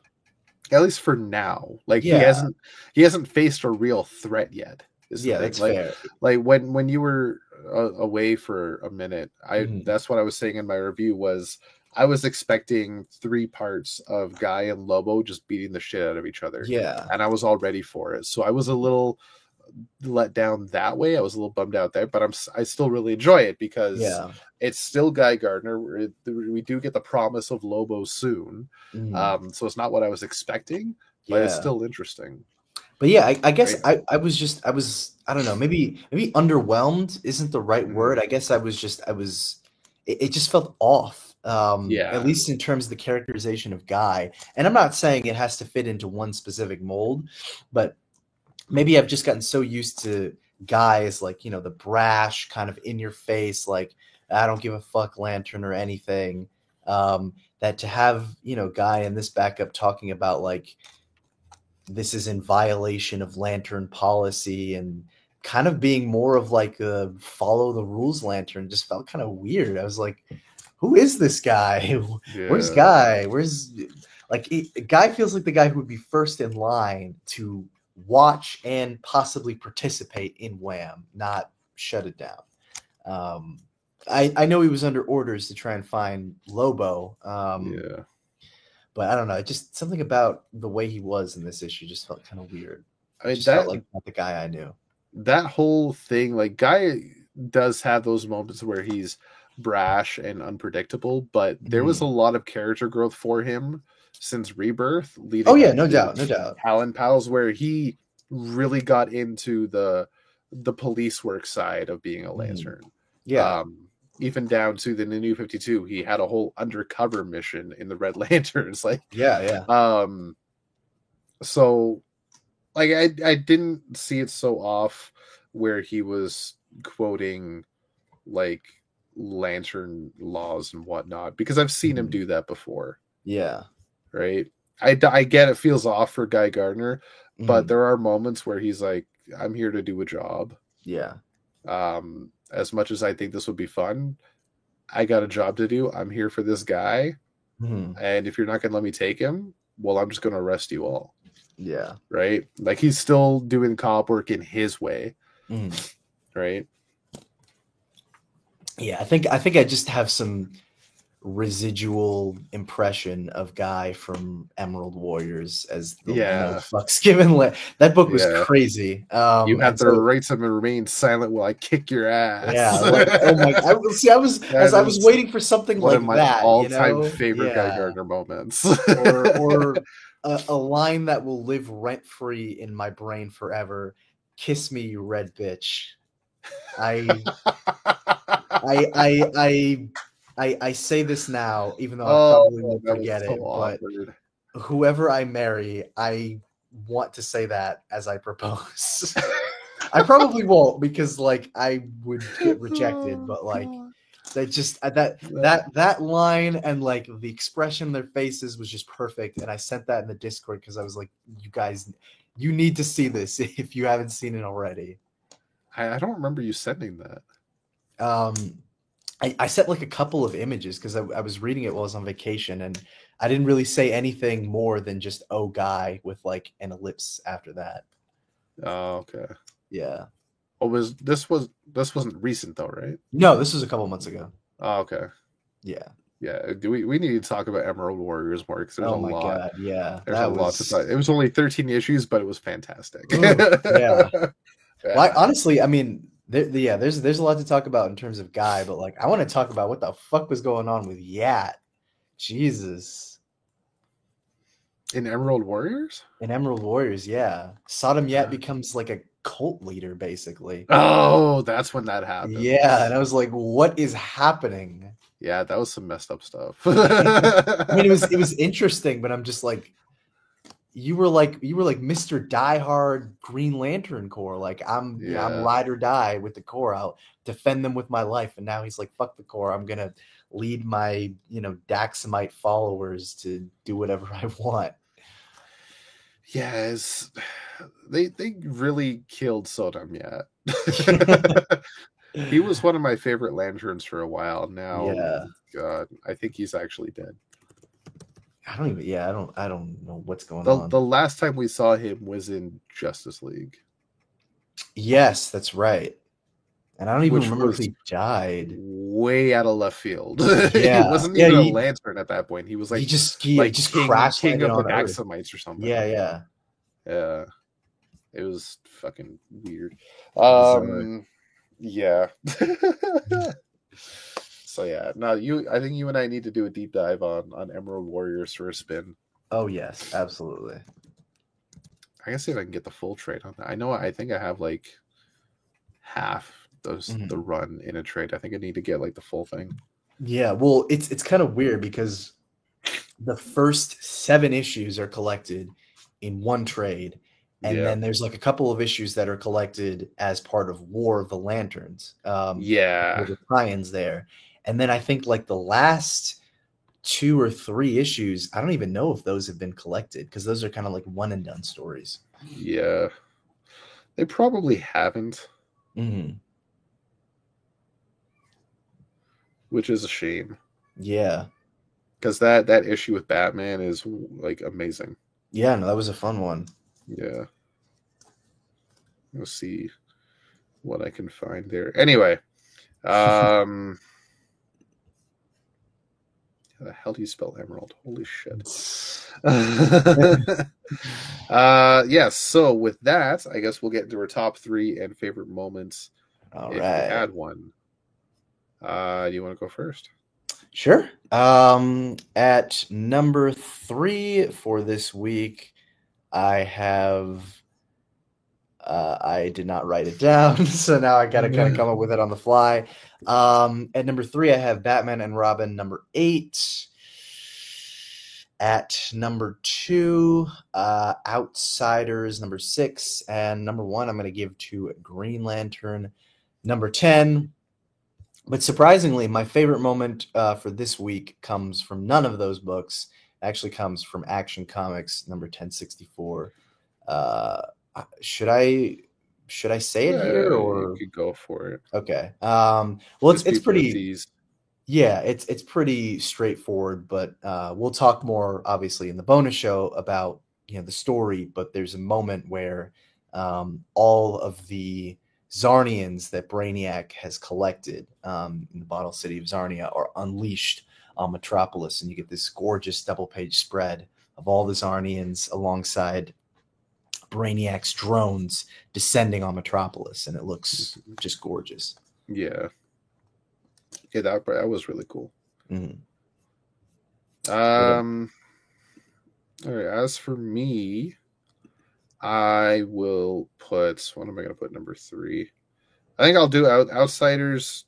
Speaker 2: At least for now. Like, he hasn't faced a real threat yet.
Speaker 1: That's fair.
Speaker 2: Like when you were away for a minute, that's what I was saying in my review was I was expecting 3 parts of Guy and Lobo just beating the shit out of each other.
Speaker 1: Yeah.
Speaker 2: And I was all ready for it. So I was a little let down that way. I was a little bummed out there, but I still really enjoy it because it's still Guy Gardner. We do get the promise of Lobo soon. So it's not what I was expecting, but it's still interesting.
Speaker 1: But yeah, I guess I was I don't know, maybe underwhelmed isn't the right word. I guess it just felt off. At least in terms of the characterization of Guy. And I'm not saying it has to fit into one specific mold, but maybe I've just gotten so used to Guy as, like, the brash kind of in your face, like, I don't give a fuck Lantern or anything, that to have, Guy in this backup talking about, like, this is in violation of Lantern policy and kind of being more of like a follow the rules Lantern just felt kind of weird. I was like, who is this guy? Where's Guy? Guy feels like the guy who would be first in line to watch and possibly participate in Wham, not shut it down. I know he was under orders to try and find Lobo. But I don't know. Just something about the way he was in this issue just felt kind of weird. Felt like not the guy I knew.
Speaker 2: That whole thing, like, Guy does have those moments where he's brash and unpredictable, but there was a lot of character growth for him since Rebirth, leading
Speaker 1: no doubt, no doubt.
Speaker 2: Talon Pals, where he really got into the police work side of being a Lantern.
Speaker 1: Yeah.
Speaker 2: Even down to the New 52, he had a whole undercover mission in the Red Lanterns. Like, so like I didn't see it so off where he was quoting like Lantern laws and whatnot, because I've seen him do that before.
Speaker 1: Yeah.
Speaker 2: Right. I get it feels off for Guy Gardner, but there are moments where he's like, I'm here to do a job.
Speaker 1: Yeah.
Speaker 2: As much as I think this would be fun, I got a job to do. I'm here for this guy. And if you're not going to let me take him, well, I'm just going to arrest you all.
Speaker 1: Yeah.
Speaker 2: Right. Like, he's still doing cop work in his way. Right.
Speaker 1: Yeah. I think I just have some residual impression of Guy from Emerald Warriors as the no fucks given. That book was crazy.
Speaker 2: You have the right to remain silent while I kick your ass.
Speaker 1: Yeah, oh my! I was waiting for something like that.
Speaker 2: All-time favorite Guy Gardner moments,
Speaker 1: or a line that will live rent free in my brain forever. Kiss me, you red bitch. I say this now, even though I probably won't forget it, but whoever I marry, I want to say that as I propose. I probably won't, because like I would get rejected, but like that line and like the expression in their faces was just perfect. And I sent that in the Discord because I was like, you guys, you need to see this if you haven't seen it already.
Speaker 2: I don't remember you sending that.
Speaker 1: I sent like a couple of images because I was reading it while I was on vacation, and I didn't really say anything more than just "oh Guy" with like an ellipse after that.
Speaker 2: Oh, okay.
Speaker 1: Yeah.
Speaker 2: Oh, this wasn't recent though, right?
Speaker 1: No, this was a couple months ago.
Speaker 2: Oh, okay.
Speaker 1: Yeah.
Speaker 2: Yeah. We need to talk about Emerald Warriors more, because there's a lot.
Speaker 1: God, yeah.
Speaker 2: There's a lot to talk. It was only 13 issues, but it was fantastic.
Speaker 1: Yeah. Well, honestly, I mean, there's a lot to talk about in terms of Guy, but like I want to talk about what the fuck was going on with Yat. Jesus.
Speaker 2: In Emerald Warriors?
Speaker 1: In Emerald Warriors, yeah. Sodom Yat becomes like a cult leader, basically.
Speaker 2: Oh, that's when that happened.
Speaker 1: Yeah, and I was like, what is happening?
Speaker 2: Yeah, that was some messed up stuff.
Speaker 1: I mean, it was interesting, but I'm just like, you were like Mr. Diehard Green Lantern Corps. Like I'm ride or die with the Corps. I'll defend them with my life. And now he's like, fuck the Corps. I'm gonna lead my Daxamite followers to do whatever I want.
Speaker 2: Yes, they really killed Sodom Yat. He was one of my favorite Lanterns for a while. Now, God, I think he's actually dead.
Speaker 1: I don't know what's going on.
Speaker 2: The last time we saw him was in Justice League.
Speaker 1: Yes, that's right. And I don't even remember if he died.
Speaker 2: Way out of left field.
Speaker 1: Yeah.
Speaker 2: He wasn't even a Lantern at that point. He was like
Speaker 1: he just crashed
Speaker 2: king of the
Speaker 1: Earth.
Speaker 2: Daxamites or something.
Speaker 1: Yeah.
Speaker 2: Yeah. It was fucking weird. Yeah. So yeah, now I think you and I need to do a deep dive on Emerald Warriors for a spin.
Speaker 1: Oh yes, absolutely.
Speaker 2: I can see if I can get the full trade on that. I think I have like half the run in a trade. I think I need to get like the full thing.
Speaker 1: Yeah, well, it's kind of weird because the first 7 issues are collected in one trade, and then there's like a couple of issues that are collected as part of War of the Lanterns. The tie-ins there. And then I think like the last 2 or 3 issues, I don't even know if those have been collected because those are kind of like one and done stories.
Speaker 2: Yeah. They probably haven't. Which is a shame.
Speaker 1: Yeah.
Speaker 2: Because that issue with Batman is like amazing.
Speaker 1: Yeah, no, that was a fun one.
Speaker 2: Yeah. Let's see what I can find there. Anyway. How the hell do you spell emerald? Holy shit. Yes, so with that, I guess we'll get into our top 3 and favorite moments.
Speaker 1: All
Speaker 2: if
Speaker 1: right.
Speaker 2: we had one. Do you want to go first?
Speaker 1: Sure. At number 3 for this week, I have. I did not write it down, so now I got to kind of come up with it on the fly. At number 3, I have Batman and Robin. Number 8. At number 2, Outsiders. Number 6, and number 1, I'm going to give to Green Lantern. Number 10. But surprisingly, my favorite moment for this week comes from none of those books. It actually comes from Action Comics number 1064. Should I say it here, or
Speaker 2: you could go for it?
Speaker 1: Okay. Well, it's pretty. Yeah, it's pretty straightforward, but we'll talk more obviously in the bonus show about the story. But there's a moment where all of the Zarnians that Brainiac has collected in the Bottle City of Zarnia are unleashed on Metropolis, and you get this gorgeous double-page spread of all the Zarnians alongside Brainiac's drones descending on Metropolis, and it looks just gorgeous.
Speaker 2: Yeah, that was really cool.
Speaker 1: Mm-hmm.
Speaker 2: All right. As for me, I will put. What am I going to put? Number 3. I think I'll do Outsiders.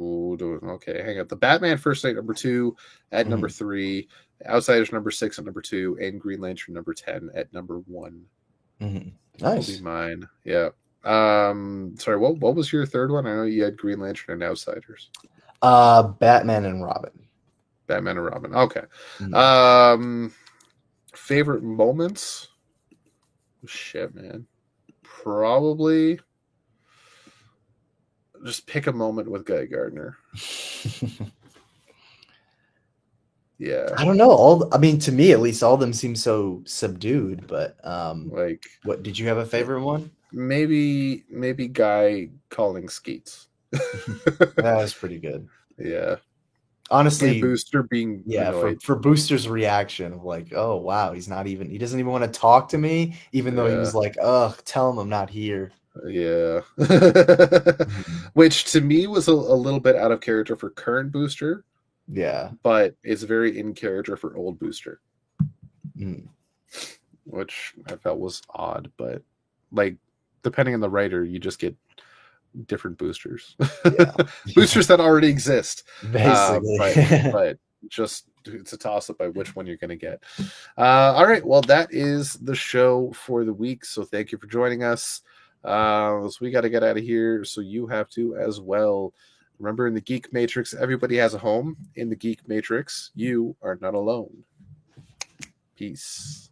Speaker 2: Okay, hang up. The Batman First Night number 2 at number 3, Outsiders number 6 at number 2, and Green Lantern number 10 at number 1.
Speaker 1: Mm-hmm. Nice.
Speaker 2: That'll be mine. Yeah. Sorry. What was your third one? I know you had Green Lantern and Outsiders.
Speaker 1: Batman and Robin.
Speaker 2: Batman and Robin. Okay. Mm-hmm. Favorite moments. Shit, man. Probably just pick a moment with Guy Gardner. Yeah.
Speaker 1: I don't know. To me at least, all of them seem so subdued, but what did you have a favorite one?
Speaker 2: Maybe Guy calling Skeets.
Speaker 1: That was pretty good.
Speaker 2: Yeah.
Speaker 1: Honestly,
Speaker 2: and Booster being
Speaker 1: for Booster's reaction of like, oh wow, he doesn't even want to talk to me, even though he was like, ugh, tell him I'm not here.
Speaker 2: Yeah. Which to me was a little bit out of character for current Booster.
Speaker 1: Yeah.
Speaker 2: But it's very in character for old Booster.
Speaker 1: Mm.
Speaker 2: Which I felt was odd, but like depending on the writer, you just get different boosters.
Speaker 1: Yeah.
Speaker 2: Boosters that already exist.
Speaker 1: Basically.
Speaker 2: But just it's a toss-up by which one you're going to get. All right. Well, that is the show for the week. So thank you for joining us. So we got to get out of here. So you have to as well. Remember, in the Geek Matrix, everybody has a home. In the Geek Matrix, you are not alone. Peace.